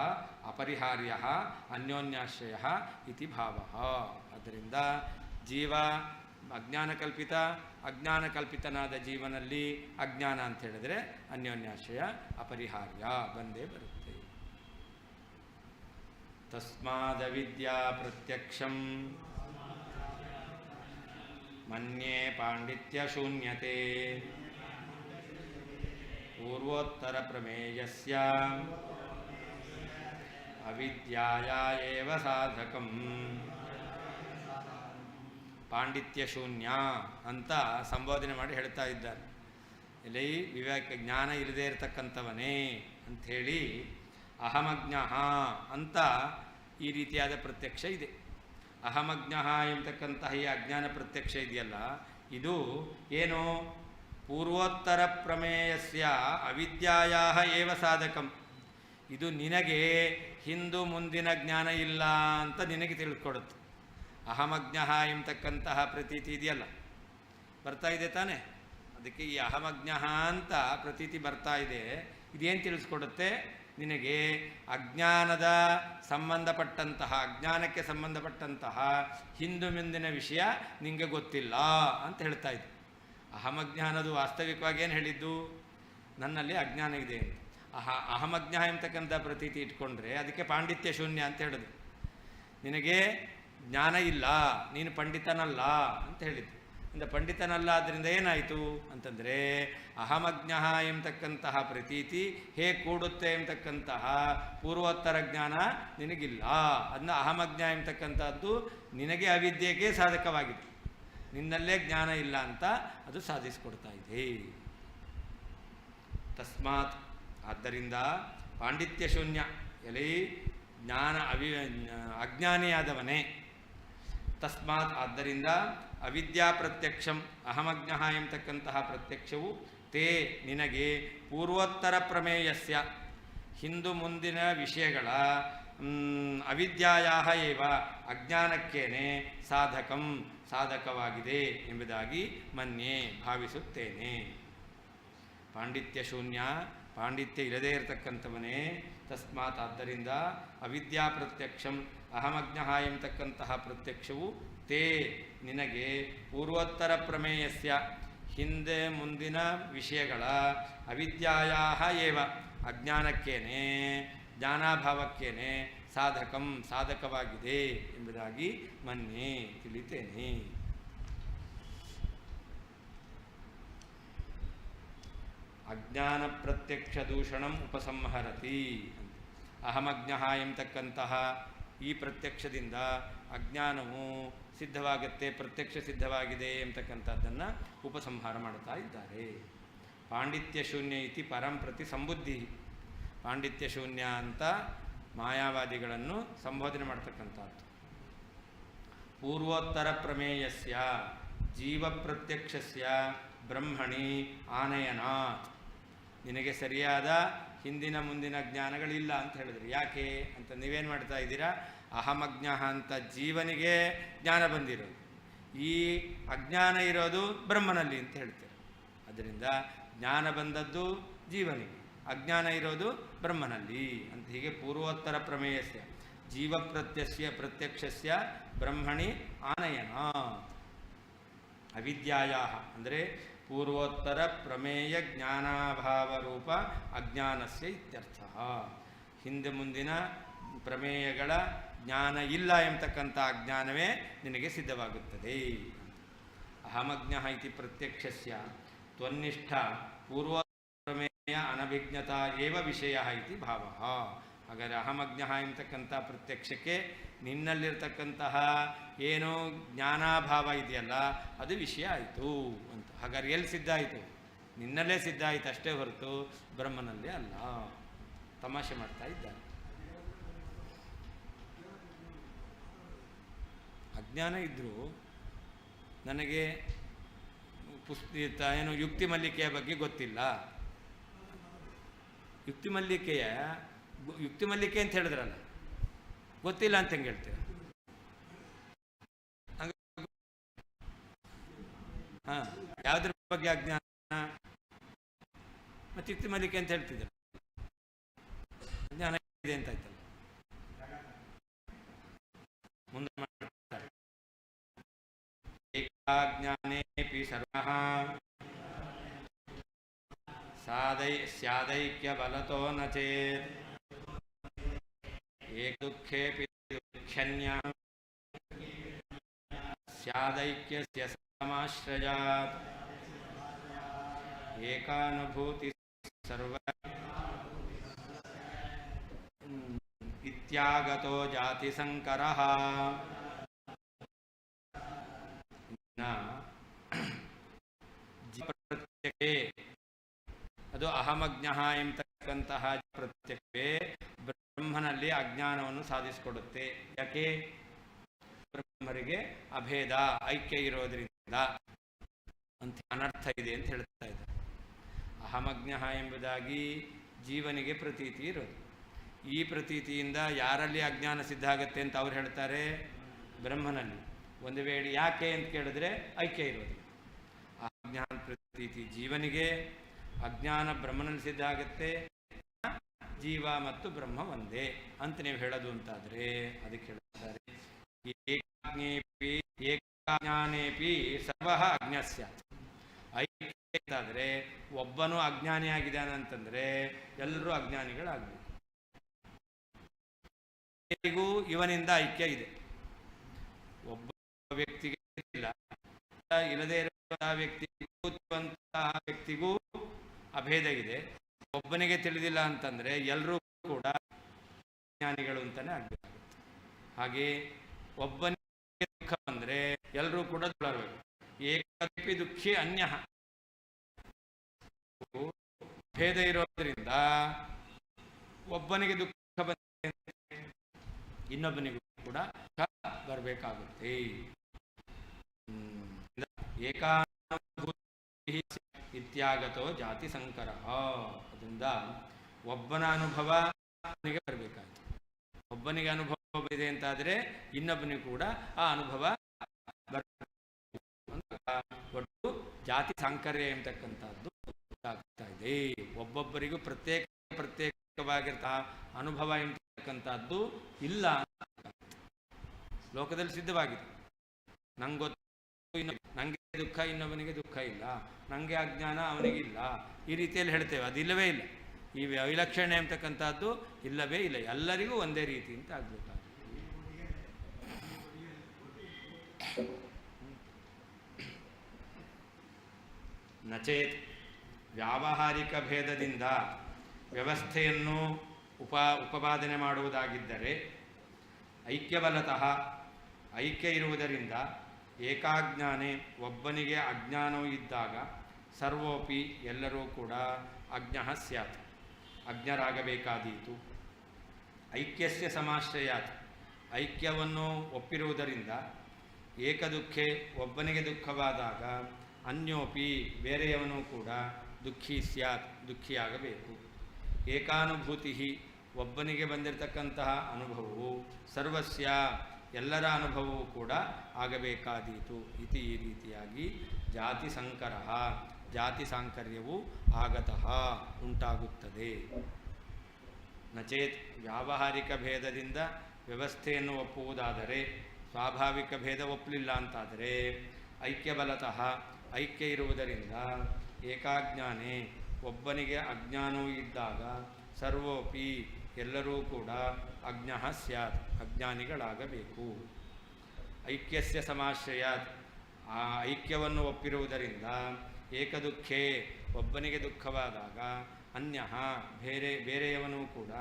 ಅಪರಿಹಾರ್ಯ ಅನ್ಯೋನ್ಯಾಶ್ರಯ ಇತಿ ಭಾವ. ಆದ್ದರಿಂದ ಜೀವ ಅಜ್ಞಾನಕಲ್ಪಿತ, ಅಜ್ಞಾನಕಲ್ಪಿತನಾದ ಜೀವನಲ್ಲಿ ಅಜ್ಞಾನ ಅಂತ ಹೇಳಿದ್ರೆ ಅನ್ಯೋನ್ಯಾಶ್ರಯ ಅಪರಿಹಾರ್ಯ ಬಂದೇ ಬರುತ್ತೆ. ತಸ್ಮಾದವಿದ್ಯಾ ಪ್ರತ್ಯಕ್ಷಂ ಮನ್ಯೇ ಪಾಂಡಿತ್ಯ ಶೂನ್ಯತೆ ಪೂರ್ವೋತ್ತರ ಪ್ರಮೇಯಸ್ಯ ಅವಿದ್ಯಾಯ ಏವ ಸಾಧಕಂ. ಪಾಂಡಿತ್ಯ ಶೂನ್ಯ ಅಂತ ಸಂಬೋಧನೆ ಮಾಡಿ ಹೇಳ್ತಾ ಇದ್ದಾರೆ. ಇಲ್ಲಿ ವಿವೇಕ ಜ್ಞಾನ ಇಲ್ಲದೇ ಇರತಕ್ಕಂಥವನೇ ಅಂಥೇಳಿ ಅಹಮಜ್ಞ ಅಂತ ಈ ರೀತಿಯಾದ ಪ್ರತ್ಯಕ್ಷ ಇದೆ. ಅಹಮಜ್ಞ ಎಂಬತಕ್ಕಂತಹ ಈ ಅಜ್ಞಾನ ಪ್ರತ್ಯಕ್ಷ ಇದೆಯಲ್ಲ, ಇದು ಏನು, ಪೂರ್ವೋತ್ತರ ಪ್ರಮೇಯಸ್ಯ ಅವಿದ್ಯಾಯ ಏವ ಸಾಧಕಂ. ಇದು ನಿನಗೆ ಹಿಂದು ಮುಂದಿನ ಜ್ಞಾನ ಇಲ್ಲ ಅಂತ ನಿನಗೆ ತಿಳ್ಕೊಡುತ್ತೆ. ಅಹಮಜ್ಞ ಎಂಬತಕ್ಕಂತಹ ಪ್ರತೀತಿ ಇದೆಯಲ್ಲ, ಬರ್ತಾ ಇದೆ ತಾನೆ, ಅದಕ್ಕೆ ಈ ಅಹಮಜ್ಞ ಅಂತ ಪ್ರತೀತಿ ಬರ್ತಾ ಇದೆ. ಇದೇನು ತಿಳಿಸ್ಕೊಡುತ್ತೆ ನಿನಗೆ? ಅಜ್ಞಾನದ ಸಂಬಂಧಪಟ್ಟಂತಹ, ಅಜ್ಞಾನಕ್ಕೆ ಸಂಬಂಧಪಟ್ಟಂತಹ ಹಿಂದು ಮುಂದಿನ ವಿಷಯ ನಿಮಗೆ ಗೊತ್ತಿಲ್ಲ ಅಂತ ಹೇಳ್ತಾ ಇದ್ದು. ಅಹಮಜ್ಞಾನದು ವಾಸ್ತವಿಕವಾಗಿ ಏನು ಹೇಳಿದ್ದು? ನನ್ನಲ್ಲಿ ಅಜ್ಞಾನ ಇದೆ. ಅಹಮಜ್ಞ ಎಂಬತಕ್ಕಂಥ ಪ್ರತೀತಿ ಇಟ್ಕೊಂಡ್ರೆ ಅದಕ್ಕೆ ಪಾಂಡಿತ್ಯ ಶೂನ್ಯ ಅಂತ ಹೇಳೋದು. ನಿನಗೆ ಜ್ಞಾನ ಇಲ್ಲ, ನೀನು ಪಂಡಿತನಲ್ಲ ಅಂತ ಹೇಳಿದ್ದು. ಅಂದರೆ ಪಂಡಿತನಲ್ಲ, ಆದ್ದರಿಂದ ಏನಾಯಿತು ಅಂತಂದರೆ ಅಹಮಜ್ಞ ಎಂಬತಕ್ಕಂತಹ ಪ್ರತೀತಿ ಹೇಗೆ ಕೂಡುತ್ತೆ ಎಂಬತಕ್ಕಂತಹ ಪೂರ್ವೋತ್ತರ ಜ್ಞಾನ ನಿನಗಿಲ್ಲ. ಅದನ್ನ ಅಹಮಜ್ಞ ಎಂಬತಕ್ಕಂಥದ್ದು ನಿನಗೆ ಅವಿದ್ಯೆಗೆ ಸಾಧಕವಾಗಿದೆ, ನಿನ್ನಲ್ಲೇ ಜ್ಞಾನ ಇಲ್ಲ ಅಂತ ಅದು ಸಾಧಿಸಿಕೊಡ್ತಾ ಇದೆ. ತಸ್ಮಾತ್, ಆದ್ದರಿಂದ ಪಾಂಡಿತ್ಯ ಶೂನ್ಯ, ಎಲ್ಲಿ ಜ್ಞಾನ ಅಜ್ಞಾನಿಯಾದವನೇ. ತಸ್ಮಾತ್, ಆದ್ದರಿಂದ ಅವಿದ್ಯಾ ಪ್ರತ್ಯಕ್ಷಂ ಅಹಮಜ್ಞ ಎಂಬತಕ್ಕಂತಹ ಪ್ರತ್ಯಕ್ಷವು ತೇ ನಿನಗೆ ಪೂರ್ವೋತ್ತರ ಪ್ರಮೇಯಸ್ಯ ಹಿಂದು ಮುಂದಿನ ವಿಷಯಗಳ ಅವಿದ್ಯಾಯ ಏವ ಅಜ್ಞಾನಕ್ಕೇನೆ ಸಾಧಕಂ ಸಾಧಕವಾಗಿದೆ ಎಂಬುದಾಗಿ ಮನ್ಯೆ ಭಾವಿಸುತ್ತೇನೆ. ಪಾಂಡಿತ್ಯ ಶೂನ್ಯ ಪಾಂಡಿತ್ಯ ಇಲ್ಲದೇ ಇರತಕ್ಕಂಥವನೇ. ತಸ್ಮಾತ್ ಆದ್ದರಿಂದ ಅವಿದ್ಯಾ ಪ್ರತ್ಯಕ್ಷಂ ಅಹಮಜ್ಞ ಎಂಬತಕ್ಕಂತಹ ಪ್ರತ್ಯಕ್ಷವು ತೇ ನಿನಗೆ ಪೂರ್ವೋತ್ತರ ಪ್ರಮೇಯಸ್ಯ ಹಿಂದೆ ಮುಂದಿನ ವಿಷಯಗಳ ಅವಿದ್ಯಾಯಾ ಏವ ಅಜ್ಞಾನಕ್ಕೇನೆ ಜ್ಞಾನಾಭಾವಕ್ಕೇನೆ ಸಾಧಕಂ ಸಾಧಕವಾಗಿದೆ ಎಂಬುದಾಗಿ ಮನ್ನೆ ತಿಳಿತೇನೆ. ಅಜ್ಞಾನ ಪ್ರತ್ಯಕ್ಷ ದೂಷಣಂ ಉಪಸಂಹರತಿ. ಅಹಮಜ್ಞ ಎಂಬತಕ್ಕಂತಹ ಈ ಪ್ರತ್ಯಕ್ಷದಿಂದ ಅಜ್ಞಾನವು ಸಿದ್ಧವಾಗುತ್ತೆ, ಪ್ರತ್ಯಕ್ಷ ಸಿದ್ಧವಾಗಿದೆ ಎಂಬತಕ್ಕಂಥದ್ದನ್ನು ಉಪಸಂಹಾರ ಮಾಡ್ತಾ ಇದ್ದಾರೆ. ಪಾಂಡಿತ್ಯ ಶೂನ್ಯ ಇತಿ ಪರಂ ಪ್ರತಿ ಸಂಬುದ್ಧಿ. ಪಾಂಡಿತ್ಯ ಶೂನ್ಯ ಅಂತ ಮಾಯಾವಾದಿಗಳನ್ನು ಸಂಬೋಧನೆ ಮಾಡ್ತಕ್ಕಂಥದ್ದು. ಪೂರ್ವೋತ್ತರ ಪ್ರಮೇಯಸ್ಯ ಜೀವ ಪ್ರತ್ಯಕ್ಷಸ್ಯ ಬ್ರಹ್ಮಣಿ ಆನಯನಾತ್. ನಿನಗೆ ಸರಿಯಾದ ಹಿಂದಿನ ಮುಂದಿನ ಜ್ಞಾನಗಳಿಲ್ಲ ಅಂತ ಹೇಳಿದ್ರು. ಯಾಕೆ ಅಂತ ನೀವೇನು ಮಾಡ್ತಾ ಇದ್ದೀರಾ? ಅಹಮಜ್ಞ ಅಂತ ಜೀವನಿಗೆ ಜ್ಞಾನ ಬಂದಿರೋದು, ಈ ಅಜ್ಞಾನ ಇರೋದು ಬ್ರಹ್ಮನಲ್ಲಿ ಅಂತ ಹೇಳ್ತೇವೆ. ಅದರಿಂದ ಜ್ಞಾನ ಬಂದದ್ದು ಜೀವನಿಗೆ, ಅಜ್ಞಾನ ಇರೋದು ಬ್ರಹ್ಮನಲ್ಲಿ ಅಂತ. ಹೀಗೆ ಪೂರ್ವೋತ್ತರ ಪ್ರಮೇಯಸ್ಯ ಜೀವ ಪ್ರತ್ಯಕ್ಷಸ್ಯ ಬ್ರಹ್ಮಣಿ ಆನಯನ ಅವಿದ್ಯಾಯ ಅಂದರೆ ಪೂರ್ವೋತ್ತರ ಪ್ರಮೇಯ ಜ್ಞಾನಾಭಾವ ರೂಪ ಅಜ್ಞಾನಸ್ಯ ಇತ್ಯರ್ಥ. ಹಿಂದೆ ಮುಂದಿನ ಪ್ರಮೇಯಗಳ ಜ್ಞಾನ ಇಲ್ಲ ಎಂಬತಕ್ಕಂಥ ಅಜ್ಞಾನವೇ ನಿನಗೆ ಸಿದ್ಧವಾಗುತ್ತದೆ. ಅಹಮಜ್ಞ ಇತಿ ಪ್ರತ್ಯಕ್ಷಸ್ಯ ತ್ವನ್ನಿಷ್ಠ ಪೂರ್ವಪ್ರಮೇಯ ಅನಭಿಜ್ಞತಾ ಏವ ವಿಷಯ ಇತಿ ಭಾವ. ಹಾಗಾದರೆ ಅಹಮಜ್ಞ ಎಂಬತಕ್ಕಂಥ ಪ್ರತ್ಯಕ್ಷಕ್ಕೆ ನಿನ್ನಲ್ಲಿರ್ತಕ್ಕಂತಹ ಏನೋ ಜ್ಞಾನಾಭಾವ ಇದೆಯಲ್ಲ ಅದು ವಿಷಯ ಆಯಿತು ಅಂತ. ಹಾಗಾದ್ರೆ ಎಲ್ಲಿ ಸಿದ್ಧ ಆಯಿತು? ನಿನ್ನಲ್ಲೇ ಸಿದ್ಧ ಆಯಿತು ಅಷ್ಟೇ ಹೊರತು ಬ್ರಹ್ಮನಲ್ಲೇ ಅಲ್ಲ. ತಮಾಷೆ ಮಾಡ್ತಾ ಇದ್ದಾರೆ. ಅಜ್ಞಾನ ಇದ್ದರೂ ನನಗೆ ಏನು ಯುಕ್ತಿ ಮಲ್ಲಿಕೆಯ ಬಗ್ಗೆ ಗೊತ್ತಿಲ್ಲ. ಯುಕ್ತಿ ಮಲ್ಲಿಕೆ ಅಂತ ಹೇಳಿದ್ರಲ್ಲ, ಗೊತ್ತಿಲ್ಲ ಅಂತ ಹೆಂಗೆ ಹೇಳ್ತೀರ? ಹಾಂ, ಯಾವುದ್ರ ಬಗ್ಗೆ ಅಜ್ಞಾನ? ಮತ್ತೆ ಯುಕ್ತಿ ಮಲ್ಲಿಕೆ ಅಂತ ಹೇಳ್ತಿದ್ರು, ಅಜ್ಞಾನ ಇದೆ ಅಂತ ಆಯ್ತಲ್ಲ. ಮುಂದೆ ಮಾಡ್ತಾರೆ ಏಕಾಜ್ಞಾನೇಪಿ ಸರ್ವಃ ಸ್ಯಾದೈಕ್ಯ ಬಲತೋ ನ ಚೇತ್ ಏಕದುಃಖೇಪಿ ದುಃಖ್ಯನ್ಯಃ ಸ್ಯಾದೈಕ್ಯಸ್ಯ ಸಮಾಶ್ರಯಾತ್ ಏಕಾನುಭೂತಿ ಸರ್ವ ಇತ್ಯಾಗತೋ ಜಾತಿ ಸಂಕರಃ. ಪ್ರತ್ಯಕ್ಷೆ ಅದು ಅಹಮಜ್ಞ ಎಂಬತಕ್ಕಂತಹ ಪ್ರತ್ಯಕ್ಷವೇ ಬ್ರಹ್ಮನಲ್ಲಿ ಅಜ್ಞಾನವನ್ನು ಸಾಧಿಸಿಕೊಡುತ್ತೆ. ಯಾಕೆ? ಬ್ರಹ್ಮರಿಗೆ ಅಭೇದ ಐಕ್ಯ ಇರೋದ್ರಿಂದ ಅಂತ ಅನರ್ಥ ಇದೆ ಅಂತ ಹೇಳ್ತಾ ಇದ್ದಾರೆ. ಅಹಮಜ್ಞ ಎಂಬುದಾಗಿ ಜೀವನಿಗೆ ಪ್ರತೀತಿ ಇರೋದು. ಈ ಪ್ರತೀತಿಯಿಂದ ಯಾರಲ್ಲಿ ಅಜ್ಞಾನ ಸಿದ್ಧ ಆಗುತ್ತೆ ಅಂತ ಅವ್ರು ಹೇಳ್ತಾರೆ? ಬ್ರಹ್ಮನಲ್ಲಿ. ಒಂದು ವೇಳೆ ಯಾಕೆ ಅಂತ ಕೇಳಿದ್ರೆ ಐಕ್ಯ ಇರೋದು. ಅಜ್ಞಾನ ಪ್ರತೀತಿ ಜೀವನಿಗೆ, ಅಜ್ಞಾನ ಬ್ರಹ್ಮನಲ್ಲಿ ಸಿದ್ಧ ಆಗುತ್ತೆ. ಜೀವ ಮತ್ತು ಬ್ರಹ್ಮ ಒಂದೇ ಅಂತ ನೀವು ಹೇಳೋದು ಅಂತಾದರೆ ಅದಕ್ಕೆ ಹೇಳ್ತಾರೆ ಏಕಾಜ್ಞಾನೇಪಿ ಸರ್ವಃ ಅಜ್ಞಸ್ಯ. ಐಕ್ಯ ಆದರೆ ಒಬ್ಬನು ಅಜ್ಞಾನಿಯಾಗಿದ್ದಾನೆ ಅಂತಂದರೆ ಎಲ್ಲರೂ ಅಜ್ಞಾನಿಗಳಾಗಬೇಕು. ಇವನಿಂದ ಐಕ್ಯ ಇದೆ. ಒಬ್ಬ ವ್ಯಕ್ತಿಗೆ ಇಲ್ಲ, ಇಲ್ಲದೇ ಇರುವಂತಹ ವ್ಯಕ್ತಿಗೂ ಅಭೇದ ಇದೆ. ಒಬ್ಬನಿಗೆ ತಿಳಿದಿಲ್ಲ ಅಂತಂದರೆ ಎಲ್ಲರೂ ಕೂಡ ಜ್ಞಾನಿಗಳು ಅಂತಲೇ ಆಗಬೇಕಾಗುತ್ತೆ. ಹಾಗೆ ಒಬ್ಬನಿಗೆ ದುಃಖ ಬಂದರೆ ಎಲ್ಲರೂ ಕೂಡ ದುಳಬೇಕು. ಏಕಪಿ ದುಃಖಿ ಅನ್ಯ ಭೇದ ಇರೋದ್ರಿಂದ ಒಬ್ಬನಿಗೆ ದುಃಖ ಬಂದರೆ ಇನ್ನೊಬ್ಬನಿಗೂ ಕೂಡ ಬರಬೇಕಾಗುತ್ತೆ. ಏಕಾನುಭೂತಿ ಇತ್ಯಾಗತೋ ಜಾತಿ ಸಂಕರ. ಅದರಿಂದ ಒಬ್ಬನ ಅನುಭವ ಅವನಿಗೆ ಬರಬೇಕಾಯ್ತು. ಒಬ್ಬನಿಗೆ ಅನುಭವ ಇದೆ ಅಂತಾದರೆ ಇನ್ನೊಬ್ಬನಿಗೂ ಕೂಡ ಆ ಅನುಭವ ಬರಬೇಕು. ಒಟ್ಟು ಜಾತಿ ಸಾಂಕರ್ಯ ಎಂಬತಕ್ಕಂಥದ್ದು ಆಗ್ತಾ ಇದೆ. ಒಬ್ಬೊಬ್ಬರಿಗೂ ಪ್ರತ್ಯೇಕವಾಗಿರ್ತಾ ಅನುಭವ ಎಂಬತಕ್ಕಂಥದ್ದು ಇಲ್ಲ. ಲೋಕದಲ್ಲಿ ಸಿದ್ಧವಾಗಿದೆ. ನಂಗೆ ಗೊತ್ತು, ನನಗೆ ದುಃಖ, ಇನ್ನೊಬ್ಬನಿಗೆ ದುಃಖ ಇಲ್ಲ, ನನಗೆ ಅಜ್ಞಾನ, ಅವನಿಗಿಲ್ಲ, ಈ ರೀತಿಯಲ್ಲಿ ಹೇಳ್ತೇವೆ. ಅದಿಲ್ಲವೇ ಇಲ್ಲ. ಈ ವೈಲಕ್ಷಣ್ಯ ಎಂಬತಕ್ಕಂಥದ್ದು ಇಲ್ಲವೇ ಇಲ್ಲ. ಎಲ್ಲರಿಗೂ ಒಂದೇ ರೀತಿ ಅಂತ ಆಗ್ಬೇಕಾಗುತ್ತೆ. ನಚೇತ್ ವ್ಯಾವಹಾರಿಕ ಭೇದದಿಂದ ವ್ಯವಸ್ಥೆಯನ್ನು ಉಪಪಾದನೆ ಮಾಡುವುದಾಗಿದ್ದರೆ ಐಕ್ಯವಲತಃ ಐಕ್ಯ ಇರುವುದರಿಂದ ಏಕಾಜ್ಞಾನೇ ಒಬ್ಬನಿಗೆ ಅಜ್ಞಾನವೂ ಇದ್ದಾಗ ಸರ್ವೋಪಿ ಎಲ್ಲರೂ ಕೂಡ ಅಜ್ಞಃ ಸ್ಯಾತ್ ಅಜ್ಞರಾಗಬೇಕಾದೀತು. ಐಕ್ಯಸ್ಯ ಸಮಾಶ್ರಯಾತ್ ಐಕ್ಯವನ್ನು ಒಪ್ಪಿರುವುದರಿಂದ ಏಕದುಃಖೆ ಒಬ್ಬನಿಗೆ ದುಃಖವಾದಾಗ ಅನ್ಯೋಪಿ ಬೇರೆಯವನು ಕೂಡ ದುಃಖಿ ಸ್ಯಾತ್ ದುಃಖಿಯಾಗಬೇಕು. ಏಕಾನುಭೂತಿ ಒಬ್ಬನಿಗೆ ಬಂದಿರತಕ್ಕಂತಹ ಅನುಭವವು ಸರ್ವಸ್ಯ ಎಲ್ಲರ ಅನುಭವವೂ ಕೂಡ ಆಗಬೇಕಾದೀತು. ಇತಿ ಈ ರೀತಿಯಾಗಿ ಜಾತಿ ಸಂಕರ ಜಾತಿ ಸಾಂಕರ್ಯವು ಆಗತಃ ಉಂಟಾಗುತ್ತದೆ. ನಚೇತ್ ವ್ಯಾವಹಾರಿಕ ಭೇದದಿಂದ ವ್ಯವಸ್ಥೆಯನ್ನು ಒಪ್ಪುವುದಾದರೆ ಸ್ವಾಭಾವಿಕ ಭೇದ ಒಪ್ಪಲಿಲ್ಲ ಅಂತಾದರೆ ಐಕ್ಯಬಲತಃ ಐಕ್ಯ ಇರುವುದರಿಂದ ಏಕಾಜ್ಞಾನೇ ಒಬ್ಬನಿಗೆ ಅಜ್ಞಾನವೂ ಇದ್ದಾಗ ಸರ್ವೋಪಿ ಎಲ್ಲರೂ ಕೂಡ ಅಜ್ಞಃ ಸ್ಯಾತ್ ಅಜ್ಞಾನಿಗಳಾಗಬೇಕು. ಐಕ್ಯಸ್ಯ ಸಮಾಶ್ರಯಾತ್ ಆ ಐಕ್ಯವನ್ನು ಒಪ್ಪಿರುವುದರಿಂದ ಏಕದುಃಖೇ ಒಬ್ಬನಿಗೆ ದುಃಖವಾದಾಗ ಅನ್ಯಃ ಬೇರೆಯವನೂ ಕೂಡ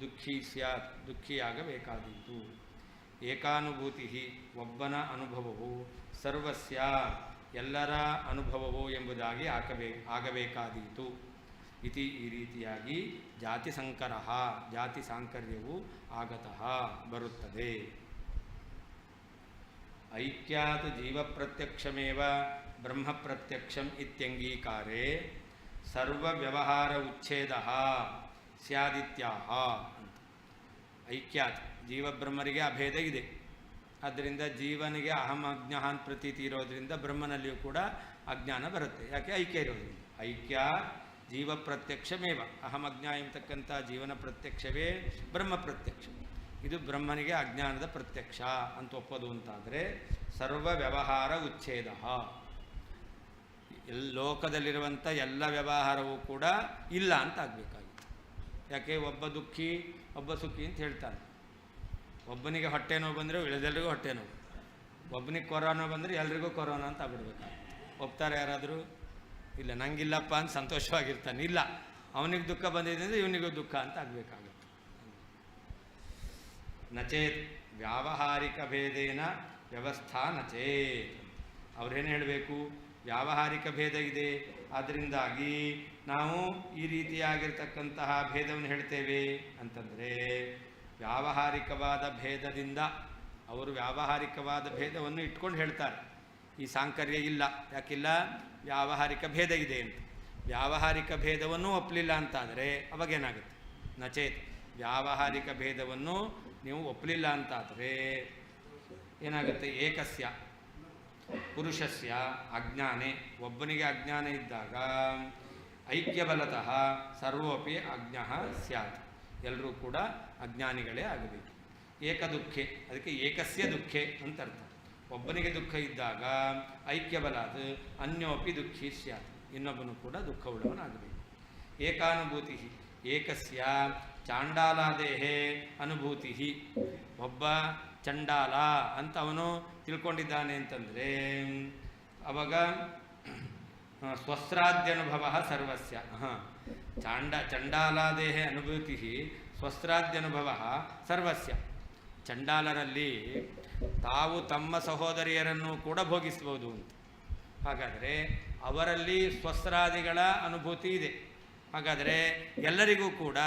ದುಃಖಿ ಸ್ಯಾತ್ ದುಃಖಿಯಾಗಬೇಕಾದೀತು. ಏಕಾನುಭೂತಿ ಒಬ್ಬನ ಅನುಭವವು ಸರ್ವಸ್ಯ ಎಲ್ಲರ ಅನುಭವವು ಎಂಬುದಾಗಿ ಆಗಬೇಕಾದೀತು. ಇತಿ ಈ ರೀತಿಯಾಗಿ ಜಾತಿ ಸಂಕರ ಜಾತಿ ಸಾಂಕರ್ಯವು ಆಗತಃ ಬರುತ್ತದೆ. ಐಕ್ಯಾತ್ ಜೀವಪ್ರತ್ಯಕ್ಷಮೇವ ಬ್ರಹ್ಮಪ್ರತ್ಯಕ್ಷಂ ಇತ್ಯಂಗೀಕಾರೇ ಸರ್ವವ್ಯವಹಾರ ಉಚ್ಛೇದ ಸ್ಯಾದಿತ್ಯಾಹ. ಐಕ್ಯಾತ್ ಜೀವಬ್ರಹ್ಮರಿಗೆ ಅಭೇದ ಇದೆ. ಆದ್ದರಿಂದ ಜೀವನಿಗೆ ಅಹಂ ಅಜ್ಞಃ ಅಂತ ಪ್ರತೀತಿ ಇರೋದರಿಂದ ಬ್ರಹ್ಮನಲ್ಲಿಯೂ ಕೂಡ ಅಜ್ಞಾನ ಬರುತ್ತೆ. ಯಾಕೆ? ಐಕ್ಯ ಇರೋದ್ರಿಂದ. ಐಕ್ಯ ಜೀವ ಪ್ರತ್ಯಕ್ಷಮೇವ ಅಹಂ ಅಜ್ಞ ಎಂಬತಕ್ಕಂಥ ಜೀವನ ಪ್ರತ್ಯಕ್ಷವೇ ಬ್ರಹ್ಮ ಪ್ರತ್ಯಕ್ಷ. ಇದು ಬ್ರಹ್ಮನಿಗೆ ಅಜ್ಞಾನದ ಪ್ರತ್ಯಕ್ಷ ಅಂತ ಒಪ್ಪೋದು ಅಂತಾದರೆ ಸರ್ವ ವ್ಯವಹಾರ ಉಚ್ಛೇದ ಲೋಕದಲ್ಲಿರುವಂಥ ಎಲ್ಲ ವ್ಯವಹಾರವೂ ಕೂಡ ಇಲ್ಲ ಅಂತ ಆಗಬೇಕಾಗಿತ್ತು. ಯಾಕೆ? ಒಬ್ಬ ದುಃಖಿ ಒಬ್ಬ ಸುಖಿ ಅಂತ ಹೇಳ್ತಾನೆ. ಒಬ್ಬನಿಗೆ ಹೊಟ್ಟೆ ನೋವು ಬಂದರೆ ಉಳಿದೆಲ್ಲರಿಗೂ ಹೊಟ್ಟೆ ನೋವು, ಒಬ್ಬನಿಗೆ ಕೊರೋನಾ ಬಂದರೆ ಎಲ್ರಿಗೂ ಕೊರೋನಾ ಅಂತ ಆಗ್ಬಿಡ್ಬೇಕಾಗುತ್ತೆ. ಒಪ್ತಾರೆ ಯಾರಾದರೂ? ಇಲ್ಲ. ನಂಗಿಲ್ಲಪ್ಪ ಅಂತ ಸಂತೋಷವಾಗಿರ್ತಾನೆ. ಇಲ್ಲ, ಅವನಿಗೆ ದುಃಖ ಬಂದಿದೆ ಅಂದರೆ ಇವನಿಗೂ ದುಃಖ ಅಂತ ಆಗಬೇಕಾಗುತ್ತೆ. ನಚೇತ್ ವ್ಯಾವಹಾರಿಕ ಭೇದೇನ ವ್ಯವಸ್ಥಾ ನಚೇತ್. ಅವ್ರೇನು ಹೇಳಬೇಕು? ವ್ಯಾವಹಾರಿಕ ಭೇದ ಇದೆ, ಅದರಿಂದಾಗಿ ನಾವು ಈ ರೀತಿಯಾಗಿರ್ತಕ್ಕಂತಹ ಭೇದವನ್ನು ಹೇಳ್ತೇವೆ ಅಂತಂದರೆ ವ್ಯಾವಹಾರಿಕವಾದ ಭೇದದಿಂದ ಅವರು ವ್ಯಾವಹಾರಿಕವಾದ ಭೇದವನ್ನು ಇಟ್ಕೊಂಡು ಹೇಳ್ತಾರೆ. ಈ ಸಾಂಕರ್ಯ ಇಲ್ಲ. ಯಾಕಿಲ್ಲ? ವ್ಯಾವಹಾರಿಕ ಭೇದ ಇದೆ ಅಂತ. ವ್ಯಾವಹಾರಿಕ ಭೇದವನ್ನು ಒಪ್ಪಲಿಲ್ಲ ಅಂತಾದರೆ ಅವಾಗೇನಾಗುತ್ತೆ? ನಚೇತ್ ವ್ಯಾವಹಾರಿಕ ಭೇದವನ್ನು ನೀವು ಒಪ್ಪಲಿಲ್ಲ ಅಂತಾದರೆ ಏನಾಗುತ್ತೆ? ಏಕಸ್ಯ ಪುರುಷಸ್ಯ ಅಜ್ಞಾನೇ ಒಬ್ಬನಿಗೆ ಅಜ್ಞಾನ ಇದ್ದಾಗ ಐಕ್ಯಬಲತಃ ಸರ್ವೋಪಿ ಅಜ್ಞಃ ಸ್ಯಾತ್ ಎಲ್ಲರೂ ಕೂಡ ಅಜ್ಞಾನಿಗಳೇ ಆಗಬೇಕು. ಏಕದುಃಖೆ ಅದಕ್ಕೆ ಏಕಸ್ಯ ದುಃಖೆ ಅಂತ ಅರ್ಥ. ಒಬ್ಬನಿಗೆ ದುಃಖ ಇದ್ದಾಗ ಐಕ್ಯಬಲಾದ ಅನ್ಯೋಪಿ ದುಃಖಿ ಸ್ಯಾತ್ ಇನ್ನೊಬ್ಬನು ಕೂಡ ದುಃಖವುಳ್ಳವನಾಗಬೇಕು. ಏಕಾನುಭೂತಿ ಏಕಸ್ಯ ಚಾಂಡಾಲಾದೇಹೇ ಅನುಭೂತಿ ಒಬ್ಬ ಚಂಡಾಲ ಅಂತ ಅವನು ತಿಳ್ಕೊಂಡಿದ್ದಾನೆ ಅಂತಂದರೆ ಅವಾಗ ಸ್ವಸ್ರಾದ್ಯನುಭವ ಸರ್ವಸ್ಯ ಚಂಡಾಲಾದೇಹ ಅನುಭೂತಿ ಸ್ವಸ್ರಾದ್ಯನುಭವ ಸರ್ವಸ್ಯ. ಚಂಡಾಲರಲ್ಲಿ ತಾವು ತಮ್ಮ ಸಹೋದರಿಯರನ್ನು ಕೂಡ ಭೋಗಿಸ್ಬೋದು ಅಂತ. ಹಾಗಾದರೆ ಅವರಲ್ಲಿ ಸ್ವಸ್ರಾದಿಗಳ ಅನುಭೂತಿ ಇದೆ. ಹಾಗಾದರೆ ಎಲ್ಲರಿಗೂ ಕೂಡ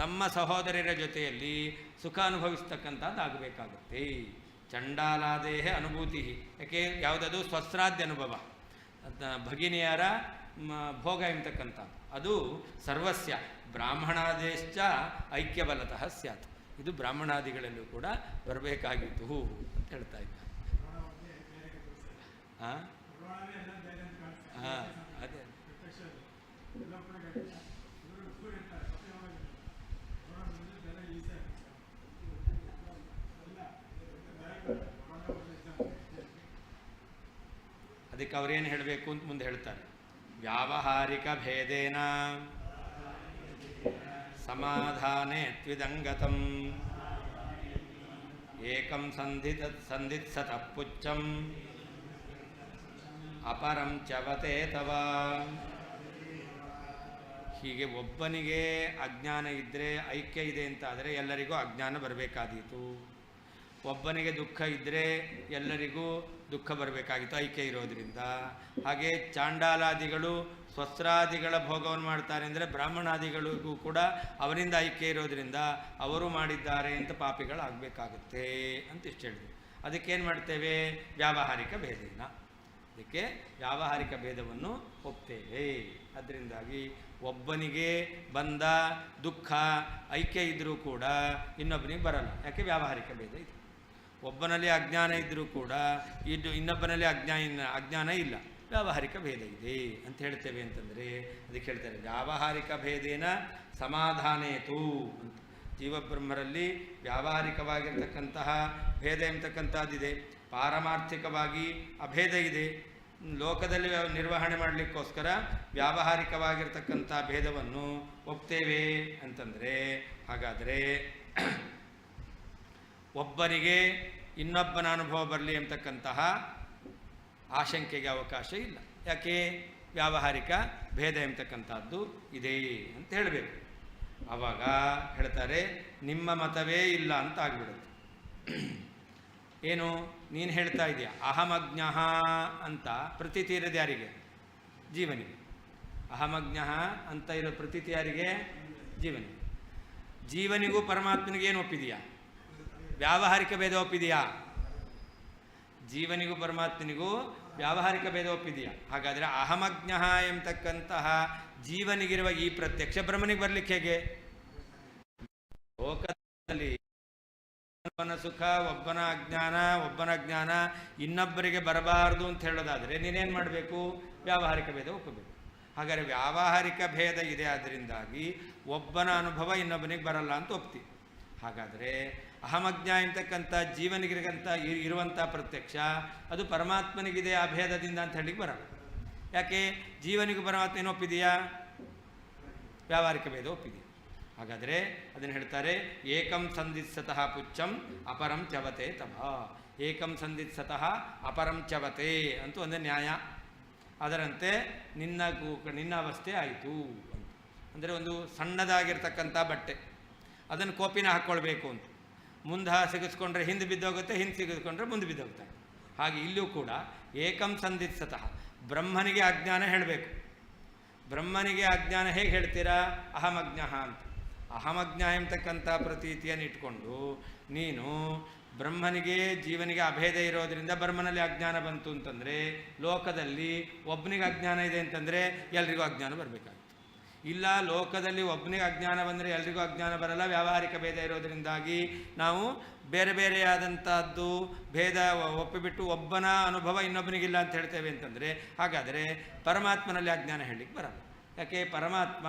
ತಮ್ಮ ಸಹೋದರಿಯರ ಜೊತೆಯಲ್ಲಿ ಸುಖ ಅನುಭವಿಸ್ತಕ್ಕಂಥದ್ದು ಆಗಬೇಕಾಗುತ್ತೆ. ಚಂಡಾಲಾದೇಹ ಅನುಭೂತಿ. ಯಾಕೆ? ಯಾವುದದು? ಸ್ವಸ್ರಾದ್ಯ ಅನುಭವ, ಭಗಿನಿಯರ ಭೋಗ ಎಂಬತಕ್ಕಂಥದ್ದು. ಅದು ಸರ್ವಸ್ಯ ಬ್ರಾಹ್ಮಣಾದೇಶ್ಚ ಐಕ್ಯಬಲತಃ ಸ್ಯಾತ್. ಇದು ಬ್ರಾಹ್ಮಣಾದಿಗಳಲ್ಲೂ ಕೂಡ ಬರಬೇಕಾಗಿತ್ತು ಅಂತ ಹೇಳ್ತಾ ಇದ್ದಾರೆ. ಅದೇ ಅದಕ್ಕೆ ಅವ್ರೇನು ಹೇಳಬೇಕು ಅಂತ ಮುಂದೆ ಹೇಳ್ತಾರೆ. ವ್ಯಾವಹಾರಿಕ ಭೇದೇನ ಸಮಾಧಾನೆ ತ್ವಿದಂಗತಂ ಏಕಂ ಸಂಧಿತ್ಸತಃ ಪುಚ್ಚಂ ಅಪರಂ ಚವತೆ ತವ. ಹೀಗೆ ಒಬ್ಬನಿಗೆ ಅಜ್ಞಾನ ಇದ್ದರೆ ಐಕ್ಯ ಇದೆ ಅಂತಾದರೆ ಎಲ್ಲರಿಗೂ ಅಜ್ಞಾನ ಬರಬೇಕಾದೀತು. ಒಬ್ಬನಿಗೆ ದುಃಖ ಇದ್ದರೆ ಎಲ್ಲರಿಗೂ ದುಃಖ ಬರಬೇಕಾಗಿತ್ತು ಐಕ್ಯ ಇರೋದರಿಂದ. ಹಾಗೆ ಚಾಂಡಾಲಾದಿಗಳು ಸ್ವಸ್ರಾದಿಗಳ ಭೋಗವನ್ನು ಮಾಡ್ತಾರೆ ಅಂದರೆ ಬ್ರಾಹ್ಮಣಾದಿಗಳಿಗೂ ಕೂಡ ಅವರಿಂದ ಐಕ್ಯ ಇರೋದರಿಂದ ಅವರು ಮಾಡಿದ್ದಾರೆ ಅಂತ ಪಾಪಿಗಳಾಗಬೇಕಾಗುತ್ತೆ ಅಂತ ಇಷ್ಟು ಹೇಳಿದ್ರು. ಅದಕ್ಕೇನು ಮಾಡ್ತೇವೆ? ವ್ಯಾವಹಾರಿಕ ಭೇದೇನ. ಅದಕ್ಕೆ ವ್ಯಾವಹಾರಿಕ ಭೇದವನ್ನು ಒಪ್ತೇವೆ. ಅದರಿಂದಾಗಿ ಒಬ್ಬನಿಗೆ ಬಂದ ದುಃಖ ಐಕ್ಯ ಇದ್ದರೂ ಕೂಡ ಇನ್ನೊಬ್ಬನಿಗೆ ಬರಲ್ಲ. ಯಾಕೆ? ವ್ಯಾವಹಾರಿಕ ಭೇದ ಇದೆ. ಒಬ್ಬನಲ್ಲಿ ಅಜ್ಞಾನ ಇದ್ದರೂ ಕೂಡ ಇನ್ನೊಬ್ಬನಲ್ಲಿ ಅಜ್ಞಾನ ಇಲ್ಲ, ವ್ಯಾವಹಾರಿಕ ಭೇದ ಇದೆ ಅಂತ ಹೇಳ್ತೇವೆ. ಅಂತಂದರೆ ಅದಕ್ಕೆ ಹೇಳ್ತಾರೆ ವ್ಯಾವಹಾರಿಕ ಭೇದೇನ ಸಮಾಧಾನೇತು ಅಂತ. ಜೀವಬ್ರಹ್ಮರಲ್ಲಿ ವ್ಯಾವಹಾರಿಕವಾಗಿರ್ತಕ್ಕಂತಹ ಭೇದ ಎಂಬತಕ್ಕಂಥದ್ದಿದೆ, ಪಾರಮಾರ್ಥಿಕವಾಗಿ ಅಭೇದ ಇದೆ. ಲೋಕದಲ್ಲಿ ನಿರ್ವಹಣೆ ಮಾಡಲಿಕ್ಕೋಸ್ಕರ ವ್ಯಾವಹಾರಿಕವಾಗಿರ್ತಕ್ಕಂಥ ಭೇದವನ್ನು ಒಪ್ತೇವೆ ಅಂತಂದರೆ, ಹಾಗಾದರೆ ಒಬ್ಬರಿಗೆ ಇನ್ನೊಬ್ಬನ ಅನುಭವ ಬರಲಿ ಎಂಬತಕ್ಕಂತಹ ಆಶಂಕೆಗೆ ಅವಕಾಶ ಇಲ್ಲ. ಯಾಕೆ? ವ್ಯಾವಹಾರಿಕ ಭೇದ ಎಂಬತಕ್ಕಂಥದ್ದು ಇದೆ ಅಂತ ಹೇಳಬೇಕು. ಆವಾಗ ಹೇಳ್ತಾರೆ ನಿಮ್ಮ ಮತವೇ ಇಲ್ಲ ಅಂತ ಆಗಿಬಿಡುತ್ತೆ. ಏನು ನೀನು ಹೇಳ್ತಾ ಇದೆಯಾ? ಅಹಮಜ್ಞ ಅಂತ ಪ್ರತೀತಿ ಇರೋದು ಯಾರಿಗೆ? ಜೀವನಿಗೆ. ಅಹಮಜ್ಞ ಅಂತ ಇರೋ ಪ್ರತೀತಿ ಯಾರಿಗೆ? ಜೀವನಿಗೆ. ಜೀವನಿಗೂ ಪರಮಾತ್ಮನಿಗೆ ಏನು ಒಪ್ಪಿದೆಯಾ? ವ್ಯಾವಹಾರಿಕ ಭೇದ ಒಪ್ಪಿದೆಯಾ? ಜೀವನಿಗೂ ಪರಮಾತ್ಮನಿಗೂ ವ್ಯಾವಹಾರಿಕ ಭೇದ ಒಪ್ಪಿದೆಯಾ? ಹಾಗಾದರೆ ಅಹಮಜ್ಞ ಎಂಬತಕ್ಕಂತಹ ಜೀವನಿಗಿರುವ ಈ ಪ್ರತ್ಯಕ್ಷ ಬ್ರಹ್ಮನಿಗೆ ಬರಲಿಕ್ಕೆ ಹೇಗೆ? ಲೋಕದಲ್ಲಿ ಒಬ್ಬನ ಸುಖ, ಒಬ್ಬನ ಅಜ್ಞಾನ ಇನ್ನೊಬ್ಬರಿಗೆ ಬರಬಾರದು ಅಂತ ಹೇಳೋದಾದರೆ ನೀನೇನು ಮಾಡಬೇಕು? ವ್ಯಾವಹಾರಿಕ ಭೇದ ಒಪ್ಪಬೇಕು. ಹಾಗಾದರೆ ವ್ಯಾವಹಾರಿಕ ಭೇದ ಇದೆ, ಅದರಿಂದಾಗಿ ಒಬ್ಬನ ಅನುಭವ ಇನ್ನೊಬ್ಬನಿಗೆ ಬರಲ್ಲ ಅಂತ ಒಪ್ತಿ. ಹಾಗಾದರೆ ಅಹಮಜ್ಞ ಎಂತಕ್ಕಂಥ ಜೀವನಿಗಿರಿಗಂತ ಇರುವಂಥ ಪ್ರತ್ಯಕ್ಷ ಅದು ಪರಮಾತ್ಮನಿಗಿದೆ ಆ ಭೇದದಿಂದ ಅಂತ ಹೇಳಿಕ್ಕೆ ಬರಲ್ಲ. ಯಾಕೆ? ಜೀವನಿಗೂ ಪರಮಾತ್ಮ ಏನು ಒಪ್ಪಿದೆಯಾ? ವ್ಯಾವಹಾರಿಕ ಭೇದ ಒಪ್ಪಿದೆಯಾ. ಹಾಗಾದರೆ ಅದನ್ನು ಹೇಳ್ತಾರೆ ಏಕಂ ಸಂಧಿತ್ಸತಃ ಪುಚ್ಚಂ ಅಪರಂ ಚ್ಯವತೆ ತವ. ಏಕಂ ಸಂಧಿತ್ಸತಃ ಅಪರಂ ಚ್ಯವತೆ ಅಂತೂ ಒಂದು ನ್ಯಾಯ. ಅದರಂತೆ ನಿನ್ನ ಅವಸ್ಥೆ ಆಯಿತು ಅಂತ. ಅಂದರೆ ಒಂದು ಸಣ್ಣದಾಗಿರ್ತಕ್ಕಂಥ ಬಟ್ಟೆ, ಅದನ್ನು ಕೋಪಿನ ಹಾಕ್ಕೊಳ್ಬೇಕು ಅಂತ. ಮುಂದೆ ಸಿಗಿಸ್ಕೊಂಡ್ರೆ ಹಿಂದೆ ಬಿದ್ದೋಗುತ್ತೆ, ಹಿಂದೆ ಸಿಗಿಸ್ಕೊಂಡ್ರೆ ಮುಂದೆ ಬಿದ್ದೋಗ್ತಾರೆ. ಹಾಗೆ ಇಲ್ಲೂ ಕೂಡ ಏಕಂ ಸಂಧಿತ್ಸತಃ ಬ್ರಹ್ಮನಿಗೆ ಅಜ್ಞಾನ ಹೇಳಬೇಕು. ಬ್ರಹ್ಮನಿಗೆ ಅಜ್ಞಾನ ಹೇಗೆ ಹೇಳ್ತೀರಾ? ಅಹಮಜ್ಞ ಅಂತ. ಅಹಮಜ್ಞ ಎಂಬತಕ್ಕಂಥ ಪ್ರತೀತಿಯನ್ನು ಇಟ್ಕೊಂಡು ನೀನು ಬ್ರಹ್ಮನಿಗೆ ಜೀವನಿಗೆ ಅಭೇದ ಇರೋದರಿಂದ ಬ್ರಹ್ಮನಲ್ಲಿ ಅಜ್ಞಾನ ಬಂತು ಅಂತಂದರೆ, ಲೋಕದಲ್ಲಿ ಒಬ್ಬನಿಗೆ ಅಜ್ಞಾನ ಇದೆ ಅಂತಂದರೆ ಎಲ್ರಿಗೂ ಅಜ್ಞಾನ ಬರಬೇಕಾಗುತ್ತೆ. ಇಲ್ಲ, ಲೋಕದಲ್ಲಿ ಒಬ್ಬನಿಗೆ ಅಜ್ಞಾನ ಬಂದರೆ ಎಲ್ರಿಗೂ ಅಜ್ಞಾನ ಬರಲ್ಲ. ವ್ಯಾವಹಾರಿಕ ಭೇದ ಇರೋದರಿಂದಾಗಿ ನಾವು ಬೇರೆ ಬೇರೆಯಾದಂಥದ್ದು ಭೇದ ಒಪ್ಪಿಬಿಟ್ಟು ಒಬ್ಬನ ಅನುಭವ ಇನ್ನೊಬ್ಬನಿಗಿಲ್ಲ ಅಂತ ಹೇಳ್ತೇವೆ ಅಂತಂದರೆ, ಹಾಗಾದರೆ ಪರಮಾತ್ಮನಲ್ಲಿ ಅಜ್ಞಾನ ಹೇಳಲಿಕ್ಕೆ ಬರಲ್ಲ. ಯಾಕೆ? ಪರಮಾತ್ಮ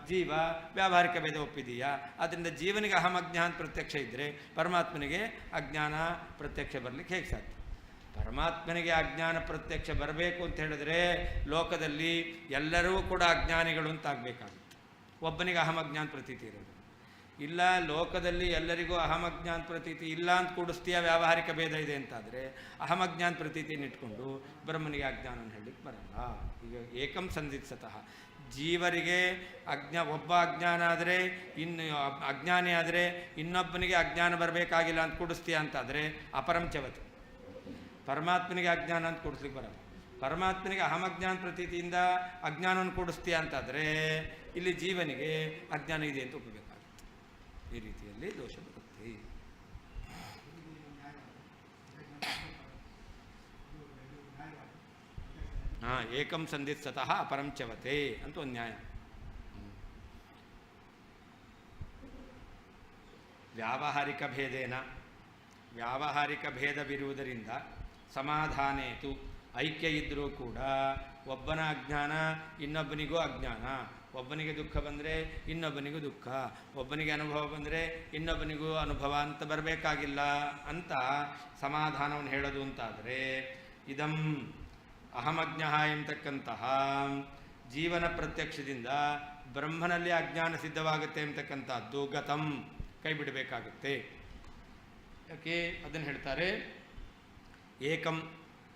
ಜೀವ ವ್ಯಾವಹಾರಿಕ ಭೇದ ಒಪ್ಪಿದೆಯಾ? ಆದ್ದರಿಂದ ಜೀವನಿಗೆ ಅಹಮಜ್ಞ ಅಂತ ಪ್ರತ್ಯಕ್ಷ ಇದ್ದರೆ ಪರಮಾತ್ಮನಿಗೆ ಅಜ್ಞಾನ ಪ್ರತ್ಯಕ್ಷ ಬರಲಿಕ್ಕೆ ಹೇಗೆ ಸಾಧ್ಯ? ಪರಮಾತ್ಮನಿಗೆ ಅಜ್ಞಾನ ಪ್ರತ್ಯಕ್ಷ ಬರಬೇಕು ಅಂತ ಹೇಳಿದ್ರೆ ಲೋಕದಲ್ಲಿ ಎಲ್ಲರೂ ಕೂಡ ಅಜ್ಞಾನಿಗಳು ಅಂತ ಆಗಬೇಕಾಗುತ್ತೆ. ಒಬ್ಬನಿಗೆ ಅಹಮಜ್ಞಾನ ಪ್ರತೀತಿ ಇರೋದು ಇಲ್ಲ. ಲೋಕದಲ್ಲಿ ಎಲ್ಲರಿಗೂ ಅಹಮಜ್ಞಾನ ಪ್ರತೀತಿ ಇಲ್ಲ ಅಂತ ಕೂಡಿಸ್ತೀಯ, ವ್ಯಾವಹಾರಿಕ ಭೇದ ಇದೆ ಅಂತಾದರೆ ಅಹಮಜ್ಞಾನ ಪ್ರತೀತಿಯನ್ನು ಇಟ್ಕೊಂಡು ಬ್ರಹ್ಮನಿಗೆ ಅಜ್ಞಾನ ಹೇಳಲಿಕ್ಕೆ ಬರಲ್ಲ. ಈಗ ಏಕಂ ಸಂಧಿತ್ಸತಃ ಜೀವರಿಗೆ ಒಬ್ಬ ಅಜ್ಞಾನ ಆದರೆ ಅಜ್ಞಾನಿ ಆದರೆ ಇನ್ನೊಬ್ಬನಿಗೆ ಅಜ್ಞಾನ ಬರಬೇಕಾಗಿಲ್ಲ ಅಂತ ಕೂಡಿಸ್ತೀಯ ಅಂತಾದರೆ ಅಪರಂ ಚ್ಯವತೆ. ಪರಮಾತ್ಮನಿಗೆ ಅಜ್ಞಾನ ಅಂತ ಕೂಡಿಸ್ಲಿಕ್ಕೆ ಬರಲ್ಲ. ಪರಮಾತ್ಮನಿಗೆ ಅಹಮಜ್ಞಾನ ಪ್ರತೀತಿಯಿಂದ ಅಜ್ಞಾನವನ್ನು ಕೂಡಿಸ್ತೀಯ ಅಂತಾದರೆ ಇಲ್ಲಿ ಜೀವನಿಗೆ ಅಜ್ಞಾನ ಇದೆ ಅಂತ ಒಪ್ಪಬೇಕಾಗುತ್ತೆ. ಈ ರೀತಿಯಲ್ಲಿ ದೋಷ ಬರುತ್ತೆ. ಏಕಂ ಸಂಧಿತ್ಸತಃ ಅಪರಂ ಚ್ಯವತೆ ಅಂತ ಒಂದು ನ್ಯಾಯ. ವ್ಯಾವಹಾರಿಕ ಭೇದೇನ ವ್ಯಾವಹಾರಿಕ ಭೇದವಿರುವುದರಿಂದ ಸಮಾಧಾನೇತು ಐಕ್ಯ ಇದ್ದರೂ ಕೂಡ ಒಬ್ಬನ ಅಜ್ಞಾನ ಇನ್ನೊಬ್ಬನಿಗೂ ಅಜ್ಞಾನ, ಒಬ್ಬನಿಗೆ ದುಃಖ ಬಂದರೆ ಇನ್ನೊಬ್ಬನಿಗೂ ದುಃಖ, ಒಬ್ಬನಿಗೆ ಅನುಭವ ಬಂದರೆ ಇನ್ನೊಬ್ಬನಿಗೂ ಅನುಭವ ಅಂತ ಬರಬೇಕಾಗಿಲ್ಲ ಅಂತ ಸಮಾಧಾನವನ್ನು ಹೇಳೋದು ಅಂತಾದರೆ, ಇದಂ ಅಹಮಜ್ಞ ಎಂತಕ್ಕಂತಹ ಜೀವನ ಪ್ರತ್ಯಕ್ಷದಿಂದ ಬ್ರಹ್ಮನಲ್ಲಿ ಅಜ್ಞಾನ ಸಿದ್ಧವಾಗುತ್ತೆ ಎಂತಕ್ಕಂಥದ್ದು ಗತಂ, ಕೈ ಬಿಡಬೇಕಾಗುತ್ತೆ. ಯಾಕೆ ಅದನ್ನು ಹೇಳ್ತಾರೆ, ಏಕಂ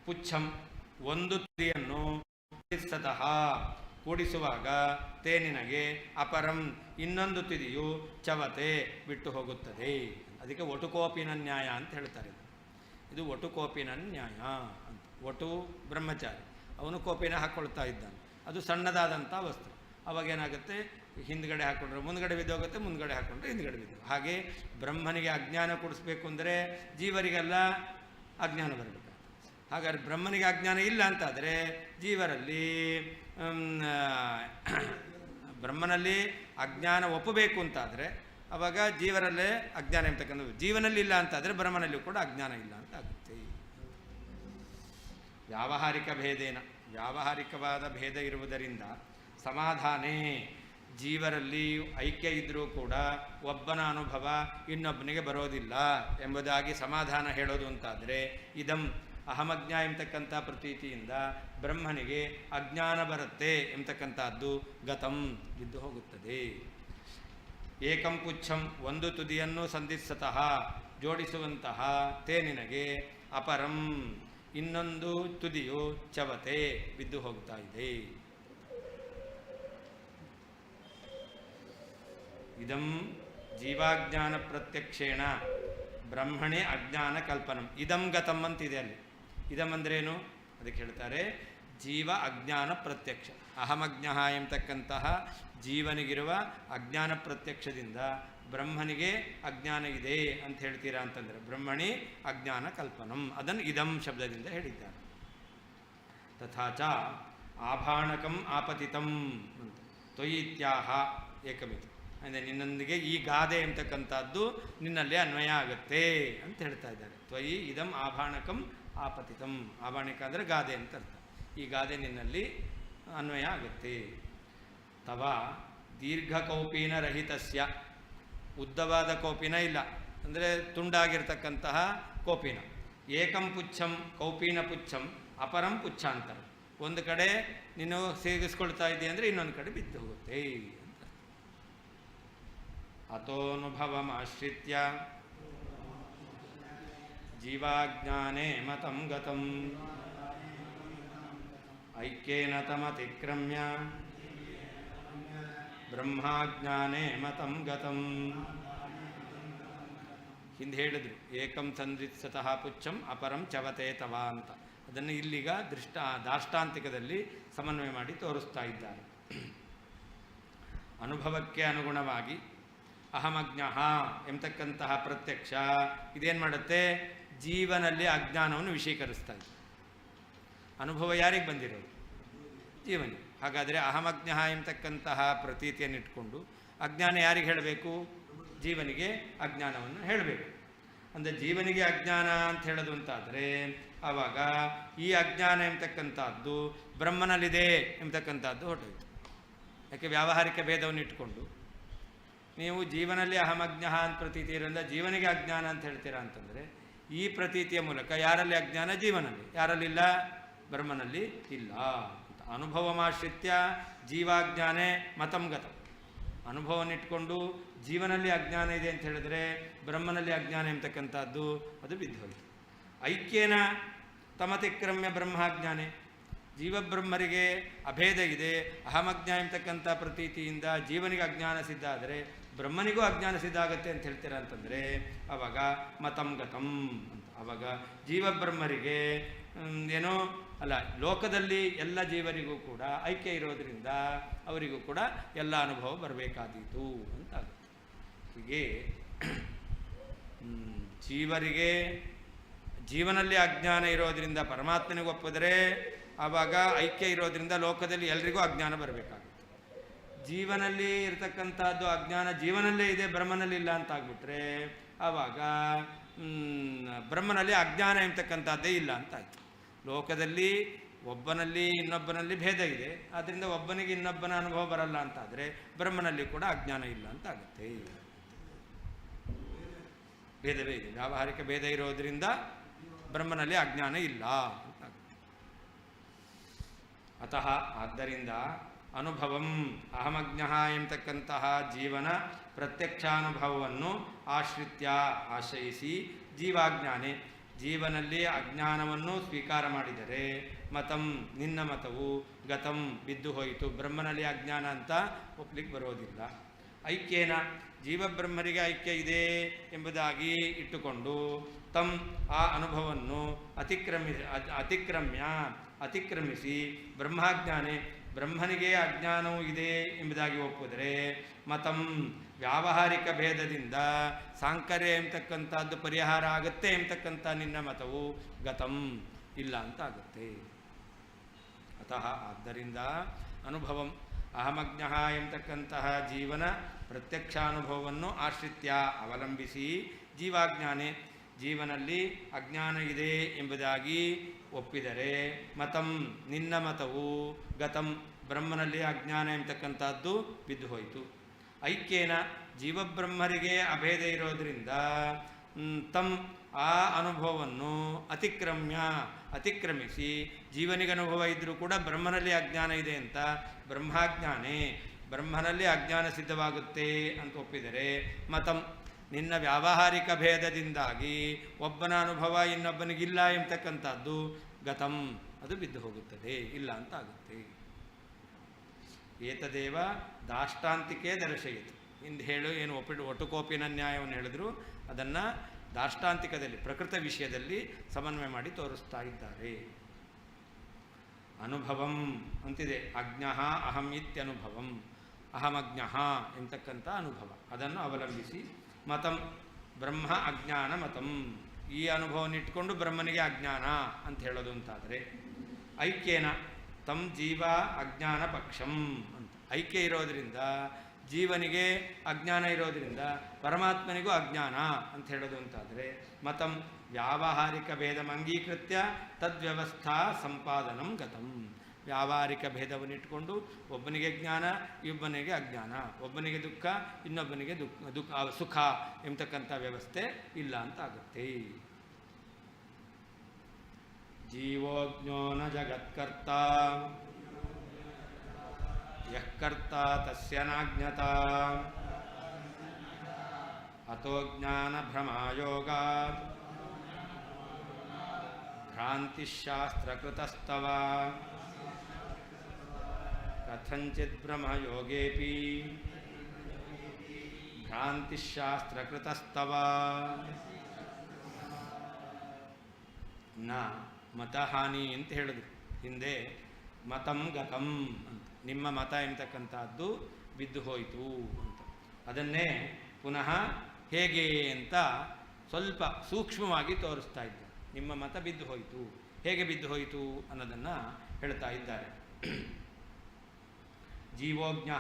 ಪುಚ್ಛಂ, ಒಂದು ತುದಿಯನ್ನು ಸತಃ ಕೂಡಿಸುವಾಗ ತೇ ನಿನಗೆ ಅಪರಂ, ಇನ್ನೊಂದು ತುದಿಯು ಚವತೆ ಬಿಟ್ಟು ಹೋಗುತ್ತದೆ. ಅದಕ್ಕೆ ಒಟುಕೋಪಿನ ನ್ಯಾಯ ಅಂತ ಹೇಳ್ತಾರೆ. ಇದು ಒಟುಕೋಪಿನ ನ್ಯಾಯ ಅಂತ. ಒಟು ಬ್ರಹ್ಮಚಾರಿ, ಅವನು ಕೋಪಿನ ಹಾಕ್ಕೊಳ್ತಾ ಇದ್ದಾನೆ, ಅದು ಸಣ್ಣದಾದಂಥ ವಸ್ತು. ಅವಾಗೇನಾಗುತ್ತೆ, ಹಿಂದ್ಗಡೆ ಹಾಕ್ಕೊಂಡ್ರೆ ಮುಂದ್ಗಡೆ ಬಿದ್ದೋಗುತ್ತೆ, ಮುಂದ್ಗಡೆ ಹಾಕ್ಕೊಂಡ್ರೆ ಹಿಂದ್ಗಡೆ ಬಿದ್ದು. ಹಾಗೆ ಬ್ರಹ್ಮನಿಗೆ ಅಜ್ಞಾನ ಕೊಡಿಸ್ಬೇಕು ಅಂದರೆ ಜೀವರಿಗೆಲ್ಲ ಅಜ್ಞಾನ ಬರಬೇಕು. ಹಾಗಾದ್ರೆ ಬ್ರಹ್ಮನಿಗೆ ಅಜ್ಞಾನ ಇಲ್ಲ ಅಂತಾದರೆ ಜೀವರಲ್ಲಿ ಬ್ರಹ್ಮನಲ್ಲಿ ಅಜ್ಞಾನ ಒಪ್ಪಬೇಕು ಅಂತಾದರೆ ಆವಾಗ ಜೀವರಲ್ಲೇ ಅಜ್ಞಾನ ಎಂತಕ್ಕಂಥ, ಜೀವನಲ್ಲಿ ಇಲ್ಲ ಅಂತಾದರೆ ಬ್ರಹ್ಮನಲ್ಲಿಯೂ ಕೂಡ ಅಜ್ಞಾನ ಇಲ್ಲ ಅಂತ ಆಗುತ್ತೆ. ವ್ಯಾವಹಾರಿಕ ಭೇದೇನ, ವ್ಯಾವಹಾರಿಕವಾದ ಭೇದ ಇರುವುದರಿಂದ ಸಮಾಧಾನೇ, ಜೀವರಲ್ಲಿ ಐಕ್ಯ ಇದ್ದರೂ ಕೂಡ ಒಬ್ಬನ ಅನುಭವ ಇನ್ನೊಬ್ಬನಿಗೆ ಬರೋದಿಲ್ಲ ಎಂಬುದಾಗಿ ಸಮಾಧಾನ ಹೇಳೋದು ಅಂತಾದರೆ, ಇದಂ ಅಹಮಜ್ಞ ಎಂಬತಕ್ಕಂಥ ಪ್ರತೀತಿಯಿಂದ ಬ್ರಹ್ಮನಿಗೆ ಅಜ್ಞಾನ ಬರುತ್ತೆ ಎಂಬತಕ್ಕಂಥದ್ದು ಗತಂ, ಬಿದ್ದು ಹೋಗುತ್ತದೆ. ಏಕಂ ಪುಚ್ಛಂ, ಒಂದು ತುದಿಯನ್ನು ಸಂಧಿಸತಃ ಜೋಡಿಸುವಂತಹ ತೇ ನಿನಗೆ ಅಪರಂ, ಇನ್ನೊಂದು ತುದಿಯು ಚವತೆ ಬಿದ್ದು ಹೋಗ್ತಾ ಇದೆ. ಇದಂ ಜೀವಾಜ್ಞಾನ ಪ್ರತ್ಯಕ್ಷೇಣ ಬ್ರಹ್ಮಣೇ ಅಜ್ಞಾನ ಕಲ್ಪನಂ. ಇದಂ ಗತಂ ಅಂತಿದೆ ಅಲ್ಲಿ. ಇದಂ ಅಂದ್ರೇನು ಅದಕ್ಕೆ ಹೇಳ್ತಾರೆ, ಜೀವ ಅಜ್ಞಾನ ಪ್ರತ್ಯಕ್ಷ. ಅಹಮಜ್ಞ ಎಂಬತಕ್ಕಂತಹ ಜೀವನಿಗಿರುವ ಅಜ್ಞಾನ ಪ್ರತ್ಯಕ್ಷದಿಂದ ಬ್ರಹ್ಮನಿಗೆ ಅಜ್ಞಾನ ಇದೆ ಅಂತ ಹೇಳ್ತೀರಾ ಅಂತಂದರೆ ಬ್ರಹ್ಮಣಿ ಅಜ್ಞಾನ ಕಲ್ಪನಂ, ಅದನ್ನು ಇದಂ ಶಬ್ದದಿಂದ ಹೇಳಿದ್ದಾರೆ. ತಥಾಚ ಆಭಾಣಕಂ ಆಪತಿತಂ ಅಂತ ತ್ವಯಿ ಇತ್ಯಾಹ ಏಕಮಿತಿ, ಅಂದರೆ ನಿನ್ನೊಂದಿಗೆ ಈ ಗಾದೆ ಎಂಬತಕ್ಕಂಥದ್ದು ನಿನ್ನಲ್ಲಿ ಅನ್ವಯ ಆಗುತ್ತೆ ಅಂತ ಹೇಳ್ತಾ ಇದ್ದಾರೆ. ತ್ವಯಿ ಇದಂ ಆಭಾಣಕಂ ಆಪತಿತಂ, ಆಭಾಣಿಕ ಅಂದರೆ ಗಾದೆ ಅಂತ ಅರ್ಥ. ಈ ಗಾದೆ ನಿನ್ನಲ್ಲಿ ಅನ್ವಯ ಆಗುತ್ತೆ. ತವ ದೀರ್ಘಕೌಪೀನ ರಹಿತಸ್ಯ, ಉದ್ದವಾದ ಕೋಪಿನ ಇಲ್ಲ ಅಂದರೆ ತುಂಡಾಗಿರ್ತಕ್ಕಂತಹ ಕೋಪಿನ. ಏಕಂ ಪುಚ್ಛಂ ಕೌಪೀನ ಪುಚ್ಛಂ ಅಪರಂ ಪುಚ್ಛಾಂತರ, ಒಂದು ಕಡೆ ನೀನು ಸೇರಿಸ್ಕೊಳ್ತಾ ಇದ್ದೀಯ ಅಂದರೆ ಇನ್ನೊಂದು ಕಡೆ ಬಿದ್ದು ಹೋಗುತ್ತೆ ಅಂತ. ಅತೋನುಭವಮಾಶ್ರಿತ್ಯ ಜೀವಾಜ್ಞಾನೇ ಮತಂ ಗತಂ ಐಕ್ಯೇನ ತಮತಿಕ್ರಮ್ಯ ಬ್ರಹ್ಮಾಜ್ಞಾನೇ ಮತಂ ಗತಂ. ಹಿಂದೆ ಹೇಳಿದ್ರು ಏಕಂ ಸಂಧಿಸತಃ ಪುಚ್ಛಂ ಅಪರಂ ಚವತೆ ತವ ಅಂತ. ಅದನ್ನು ಇಲ್ಲಿಗ ದಾಷ್ಟಾಂತಿಕದಲ್ಲಿ ಸಮನ್ವಯ ಮಾಡಿ ತೋರಿಸ್ತಾ ಇದ್ದಾರೆ. ಅನುಭವಕ್ಕೆ ಅನುಗುಣವಾಗಿ ಅಹಮಜ್ಞ ಎಂಬತಕ್ಕಂತಹ ಪ್ರತ್ಯಕ್ಷ ಇದೇನು ಮಾಡುತ್ತೆ, ಜೀವನಲ್ಲಿ ಅಜ್ಞಾನವನ್ನು ವಿಷೀಕರಿಸ್ತಾ ಇದೆ. ಅನುಭವ ಯಾರಿಗೆ ಬಂದಿರೋದು? ಜೀವನಿಗೆ. ಹಾಗಾದರೆ ಅಹಮಜ್ಞ ಎಂಬತಕ್ಕಂತಹ ಪ್ರತೀತಿಯನ್ನು ಇಟ್ಕೊಂಡು ಅಜ್ಞಾನ ಯಾರಿಗೆ ಹೇಳಬೇಕು? ಜೀವನಿಗೆ ಅಜ್ಞಾನವನ್ನು ಹೇಳಬೇಕು. ಅಂದರೆ ಜೀವನಿಗೆ ಅಜ್ಞಾನ ಅಂತ ಹೇಳೋದು ಅಂತಾದರೆ ಆವಾಗ ಈ ಅಜ್ಞಾನ ಎಂಬತಕ್ಕಂಥದ್ದು ಬ್ರಹ್ಮನಲ್ಲಿದೆ ಎಂಬತಕ್ಕಂಥದ್ದು ಹೊರಟೋಯ್ತು. ಯಾಕೆ ವ್ಯಾವಹಾರಿಕ ಭೇದವನ್ನು ಇಟ್ಕೊಂಡು ನೀವು ಜೀವನಲ್ಲಿ ಅಹಮಜ್ಞ ಅಂತ ಪ್ರತೀತಿ ಇರೋದ್ರಿಂದ ಜೀವನಿಗೆ ಅಜ್ಞಾನ ಅಂತ ಹೇಳ್ತೀರಾ ಅಂತಂದರೆ ಈ ಪ್ರತೀತಿಯ ಮೂಲಕ ಯಾರಲ್ಲಿ ಅಜ್ಞಾನ? ಜೀವನಲ್ಲಿ. ಯಾರಲ್ಲಿಲ್ಲ? ಬ್ರಹ್ಮನಲ್ಲಿ ಇಲ್ಲ. ಅನುಭವಮಾಶ್ರಿತ್ಯ ಜೀವಾಜ್ಞಾನೇ ಮತಂ ಗತಂ. ಅನುಭವನ್ನಿಟ್ಕೊಂಡು ಜೀವನಲ್ಲಿ ಅಜ್ಞಾನ ಇದೆ ಅಂತ ಹೇಳಿದ್ರೆ ಬ್ರಹ್ಮನಲ್ಲಿ ಅಜ್ಞಾನ ಎಂಬತಕ್ಕಂಥದ್ದು ಅದು ಬಿದ್ದು ಹೋಯಿತು. ಐಕ್ಯೇನ ತಮತಿಕ್ರಮ್ಯ ಬ್ರಹ್ಮಾಜ್ಞಾನೇ, ಜೀವಬ್ರಹ್ಮರಿಗೆ ಅಭೇದ ಇದೆ. ಅಹಮಜ್ಞ ಎಂಬತಕ್ಕಂಥ ಪ್ರತೀತಿಯಿಂದ ಜೀವನಿಗೆ ಅಜ್ಞಾನ ಸಿದ್ಧ ಆದರೆ ಬ್ರಹ್ಮನಿಗೂ ಅಜ್ಞಾನ ಸಿದ್ಧ ಆಗುತ್ತೆ ಅಂತ ಹೇಳ್ತೀರಾ ಅಂತಂದರೆ ಆವಾಗ ಮತಂ ಗತಂ ಅಂತ. ಆವಾಗ ಜೀವಬ್ರಹ್ಮರಿಗೆ ಏನೋ ಅಲ್ಲ, ಲೋಕದಲ್ಲಿ ಎಲ್ಲ ಜೀವರಿಗೂ ಕೂಡ ಐಕ್ಯ ಇರೋದರಿಂದ ಅವರಿಗೂ ಕೂಡ ಎಲ್ಲ ಅನುಭವ ಬರಬೇಕಾದೀತು ಅಂತ ಆಗುತ್ತೆ. ಹೀಗೆ ಜೀವರಿಗೆ ಜೀವನಲ್ಲಿ ಅಜ್ಞಾನ ಇರೋದರಿಂದ ಪರಮಾತ್ಮನಿಗೆ ಒಪ್ಪಿದ್ರೆ ಆವಾಗ ಐಕ್ಯ ಇರೋದರಿಂದ ಲೋಕದಲ್ಲಿ ಎಲ್ರಿಗೂ ಅಜ್ಞಾನ ಬರಬೇಕಾಗುತ್ತೆ. ಜೀವನಲ್ಲಿ ಇರತಕ್ಕಂಥದ್ದು ಅಜ್ಞಾನ ಜೀವನಲ್ಲೇ ಇದೆ, ಬ್ರಹ್ಮನಲ್ಲಿ ಇಲ್ಲ ಅಂತ ಆಗ್ಬಿಟ್ರೆ ಆವಾಗ ಬ್ರಹ್ಮನಲ್ಲಿ ಅಜ್ಞಾನ ಎಂಬತಕ್ಕಂಥದ್ದೇ ಇಲ್ಲ ಅಂತ ಆಯಿತು. ಲೋಕದಲ್ಲಿ ಒಬ್ಬನಲ್ಲಿ ಇನ್ನೊಬ್ಬನಲ್ಲಿ ಭೇದ ಇದೆ, ಆದ್ದರಿಂದ ಒಬ್ಬನಿಗೆ ಇನ್ನೊಬ್ಬನ ಅನುಭವ ಬರಲ್ಲ ಅಂತಾದರೆ ಬ್ರಹ್ಮನಲ್ಲಿ ಕೂಡ ಅಜ್ಞಾನ ಇಲ್ಲ ಅಂತ ಆಗುತ್ತೆ. ಭೇದವೇ ಇದೆ, ವ್ಯಾವಹಾರಿಕ ಭೇದ ಇರೋದರಿಂದ ಬ್ರಹ್ಮನಲ್ಲಿ ಅಜ್ಞಾನ ಇಲ್ಲ ಅಂತ ಆಗುತ್ತೆ. ಅತಃ ಆದ್ದರಿಂದ ಅನುಭವಂ ಅಹಮಜ್ಞ ಎಂಬತಕ್ಕಂತಹ ಜೀವನ ಪ್ರತ್ಯಕ್ಷಾನುಭವವನ್ನು ಆಶ್ರಯಿಸಿ ಜೀವಾಜ್ಞಾನೆ ಜೀವನಲ್ಲಿ ಅಜ್ಞಾನವನ್ನು ಸ್ವೀಕಾರ ಮಾಡಿದರೆ ಮತಂ ನಿನ್ನ ಮತವು ಗತಂ ಬಿದ್ದು ಹೋಯಿತು, ಬ್ರಹ್ಮನಲ್ಲಿ ಅಜ್ಞಾನ ಅಂತ ಒಪ್ಲಿಕ್ಕೆ ಬರೋದಿಲ್ಲ. ಐಕ್ಯೇನ ಜೀವಬ್ರಹ್ಮರಿಗೆ ಐಕ್ಯ ಇದೆ ಎಂಬುದಾಗಿ ಇಟ್ಟುಕೊಂಡು ತಂ ಆ ಅನುಭವವನ್ನು ಅತಿಕ್ರಮಿಸಿ ಬ್ರಹ್ಮಾಜ್ಞಾನೆ ಬ್ರಹ್ಮನಿಗೆ ಅಜ್ಞಾನವೂ ಇದೆ ಎಂಬುದಾಗಿ ಒಪ್ಪಿದರೆ ಮತಂ ವ್ಯಾವಹಾರಿಕ ಭೇದದಿಂದ ಸಾಂಕರ್ಯ ಎಂಬತಕ್ಕಂಥದ್ದು ಪರಿಹಾರ ಆಗುತ್ತೆ ಎಂಬತಕ್ಕಂಥ ನಿನ್ನ ಮತವು ಗತಂ ಇಲ್ಲ ಅಂತ ಆಗುತ್ತೆ. ಅತಃ ಆದ್ದರಿಂದ ಅನುಭವಂ ಅಹಮಜ್ಞ ಎಂಬತಕ್ಕಂತಹ ಜೀವನ ಪ್ರತ್ಯಕ್ಷಾನುಭವವನ್ನು ಆಶ್ರಿತ್ಯ ಅವಲಂಬಿಸಿ ಜೀವಾಜ್ಞಾನೆ ಜೀವನಲ್ಲಿ ಅಜ್ಞಾನ ಇದೆ ಎಂಬುದಾಗಿ ಒಪ್ಪಿದರೆ ಮತಂ ನಿನ್ನ ಮತವು ಗತಂ ಬ್ರಹ್ಮನಲ್ಲಿ ಅಜ್ಞಾನ ಎಂಬತಕ್ಕಂಥದ್ದು ಬಿದ್ದು ಹೋಯಿತು. ಐಕ್ಯೇನ ಜೀವಬ್ರಹ್ಮರಿಗೆ ಅಭೇದ ಇರೋದರಿಂದ ತಂ ಆ ಅನುಭವವನ್ನು ಅತಿಕ್ರಮಿಸಿ ಜೀವನಿಗೆ ಅನುಭವ ಇದ್ದರೂ ಕೂಡ ಬ್ರಹ್ಮನಲ್ಲಿ ಅಜ್ಞಾನ ಇದೆ ಅಂತ ಬ್ರಹ್ಮಾಜ್ಞಾನೇ ಬ್ರಹ್ಮನಲ್ಲಿ ಅಜ್ಞಾನ ಸಿದ್ಧವಾಗುತ್ತೆ ಅಂತ ಒಪ್ಪಿದರೆ ಮತಂ ನಿನ್ನ ವ್ಯಾವಹಾರಿಕ ಭೇದದಿಂದಾಗಿ ಒಬ್ಬನ ಅನುಭವ ಇನ್ನೊಬ್ಬನಿಗಿಲ್ಲ ಎಂಬತಕ್ಕಂಥದ್ದು ಗತಂ ಅದು ಬಿದ್ದು ಹೋಗುತ್ತದೆ, ಇಲ್ಲ ಅಂತ ಆಗುತ್ತೆ. ಏತದೇವ ದಾಷ್ಟಾಂತಿಕೇ ದರ್ಶಯಿತು. ಹಿಂದೆ ಏನು ಒಟುಕೋಪಿನ ನ್ಯಾಯವನ್ನು ಹೇಳಿದ್ರು ಅದನ್ನು ದಾಷ್ಟಾಂತಿಕದಲ್ಲಿ ಪ್ರಕೃತ ವಿಷಯದಲ್ಲಿ ಸಮನ್ವಯ ಮಾಡಿ ತೋರಿಸ್ತಾ ಇದ್ದಾರೆ. ಅನುಭವಂ ಅಂತಿದೆ, ಅಜ್ಞ ಅಹಂ ಇತ್ಯನುಭವಂ ಅಹಮಜ್ಞ ಎಂತಕ್ಕಂಥ ಅನುಭವ ಅದನ್ನು ಅವಲಂಬಿಸಿ ಮತಂ ಬ್ರಹ್ಮ ಅಜ್ಞಾನ ಮತಂ ಈ ಅನುಭವವನ್ನು ಇಟ್ಕೊಂಡು ಬ್ರಹ್ಮನಿಗೆ ಅಜ್ಞಾನ ಅಂತ ಹೇಳೋದು ಅಂತಾದರೆ ಐಕ್ಯೇನ ತಂ ಜೀವ ಅಜ್ಞಾನ ಪಕ್ಷಂ ಅಂತ ಐಕ್ಯ ಇರೋದರಿಂದ ಜೀವನಿಗೆ ಅಜ್ಞಾನ ಇರೋದರಿಂದ ಪರಮಾತ್ಮನಿಗೂ ಅಜ್ಞಾನ ಅಂತ ಹೇಳೋದು ಅಂತಾದರೆ ಮತಂ ವ್ಯಾವಹಾರಿಕ ಭೇದಂ ಅಂಗೀಕೃತ್ಯ ತದ್ವ್ಯವಸ್ಥಾ ಸಂಪಾದನಂ ಗತಂ ವ್ಯಾವಹಾರಿಕ ಭೇದವನ್ನು ಇಟ್ಟುಕೊಂಡು ಒಬ್ಬನಿಗೆ ಜ್ಞಾನ ಇನ್ನೊಬ್ಬನಿಗೆ ಅಜ್ಞಾನ, ಒಬ್ಬನಿಗೆ ದುಃಖ ಇನ್ನೊಬ್ಬನಿಗೆ ಸುಖ ಎಂಬತಕ್ಕಂಥ ವ್ಯವಸ್ಥೆ ಇಲ್ಲ ಅಂತ ಆಗುತ್ತೆ. ಜೀವೋಜ್ಞೋ ನ ಜಗತ್ಕರ್ತ ಯಃ ಕರ್ತ ತಸ್ಯ ನಾಜ್ಞತಾ ಅತೋ ಜ್ಞಾನ ಭ್ರಮಾಯೋಗಾತ್ ಭ್ರಾಂತಿಶಾಸ್ತ್ರಕೃತಸ್ತವ ಕಥಂಚಿತ್ ಬ್ರಹ್ಮಯೋಗೇಪಿ ಭ್ರಾಂತಿಶಾಸ್ತ್ರಕೃತಸ್ತವ ನ ಮತಹಾನಿ ಅಂತ ಹೇಳಿದ್ರು ಹಿಂದೆ. ಮತಂ ಗತಂ ಅಂತ ನಿಮ್ಮ ಮತ ಎಂಬತಕ್ಕಂಥದ್ದು ಬಿದ್ದು ಹೋಯಿತು ಅಂತ ಅದನ್ನೇ ಪುನಃ ಹೇಗೆ ಅಂತ ಸ್ವಲ್ಪ ಸೂಕ್ಷ್ಮವಾಗಿ ತೋರಿಸ್ತಾ ಇದ್ದಾರೆ. ನಿಮ್ಮ ಮತ ಬಿದ್ದು ಹೋಯಿತು, ಹೇಗೆ ಬಿದ್ದು ಹೋಯಿತು ಅನ್ನೋದನ್ನು ಹೇಳ್ತಾ ಇದ್ದಾರೆ. ಜೀವೋಜ್ಞ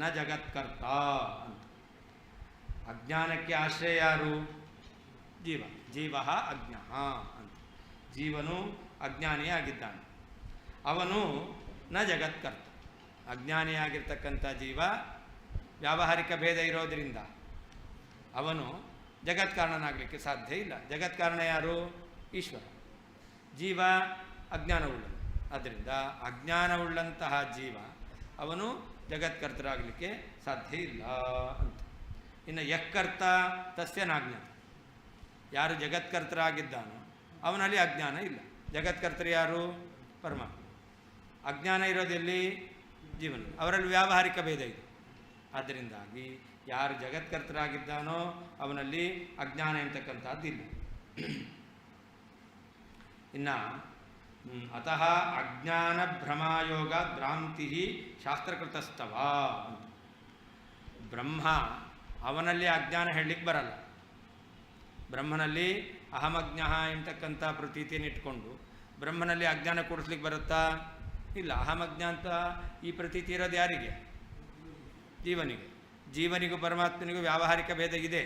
ನ ಜಗತ್ಕರ್ತ ಅಂತ ಅಜ್ಞಾನಕ್ಕೆ ಆಶ್ರಯ ಯಾರು? ಜೀವ ಅಜ್ಞ ಅಂತ ಜೀವನು ಅಜ್ಞಾನಿಯಾಗಿದ್ದಾನೆ, ಅವನು ನ ಜಗತ್ಕರ್ತ ಅಜ್ಞಾನಿಯಾಗಿರ್ತಕ್ಕಂಥ ಜೀವ ವ್ಯಾವಹಾರಿಕ ಭೇದ ಇರೋದರಿಂದ ಅವನು ಜಗತ್ಕಾರಣನಾಗಲಿಕ್ಕೆ ಸಾಧ್ಯ ಇಲ್ಲ. ಜಗತ್ಕಾರಣ ಯಾರು? ಈಶ್ವರ. ಜೀವ ಅಜ್ಞಾನವುಳ್ಳನು, ಆದ್ದರಿಂದ ಅಜ್ಞಾನವುಳ್ಳಂತಹ ಜೀವ ಅವನು ಜಗತ್ಕರ್ತರಾಗಲಿಕ್ಕೆ ಸಾಧ್ಯ ಇಲ್ಲ ಅಂತ. ಇನ್ನು ಯಕ್ಕರ್ತ ತಸ್ಯ ನಾಜ್ಞಾತ, ಯಾರು ಜಗತ್ಕರ್ತರಾಗಿದ್ದಾನೋ ಅವನಲ್ಲಿ ಅಜ್ಞಾನ ಇಲ್ಲ. ಜಗತ್ಕರ್ತರು ಯಾರು? ಪರಮಾತ್ಮ. ಅಜ್ಞಾನ ಇರೋದೆಲ್ಲಿ? ಜೀವನ. ಅವರಲ್ಲಿ ವ್ಯಾವಹಾರಿಕ ಭೇದ ಇದೆ. ಆದ್ದರಿಂದಾಗಿ ಯಾರು ಜಗತ್ಕರ್ತರಾಗಿದ್ದಾನೋ ಅವನಲ್ಲಿ ಅಜ್ಞಾನ ಎಂತಕ್ಕಂಥದ್ದು ಇಲ್ಲ. ಇನ್ನು ಅತಃ ಅಜ್ಞಾನ ಭ್ರಮಾಯೋಗ ಭ್ರಾಂತಿ ಶಾಸ್ತ್ರಕೃತಸ್ತವ ಅಂತ. ಬ್ರಹ್ಮ ಅವನಲ್ಲಿ ಅಜ್ಞಾನ ಹೇಳಲಿಕ್ಕೆ ಬರಲ್ಲ. ಬ್ರಹ್ಮನಲ್ಲಿ ಅಹಮಜ್ಞ ಎಂತಕ್ಕಂಥ ಪ್ರತೀತಿಯನ್ನು ಇಟ್ಕೊಂಡು ಬ್ರಹ್ಮನಲ್ಲಿ ಅಜ್ಞಾನ ಕೂಡಿಸ್ಲಿಕ್ಕೆ ಬರುತ್ತಾ? ಇಲ್ಲ. ಅಹಮಜ್ಞ ಅಂತ ಈ ಪ್ರತೀತಿ ಇರೋದು ಯಾರಿಗೆ? ಜೀವನಿಗೆ. ಜೀವನಿಗೂ ಪರಮಾತ್ಮನಿಗೂ ವ್ಯಾವಹಾರಿಕ ಭೇದ ಇದೆ.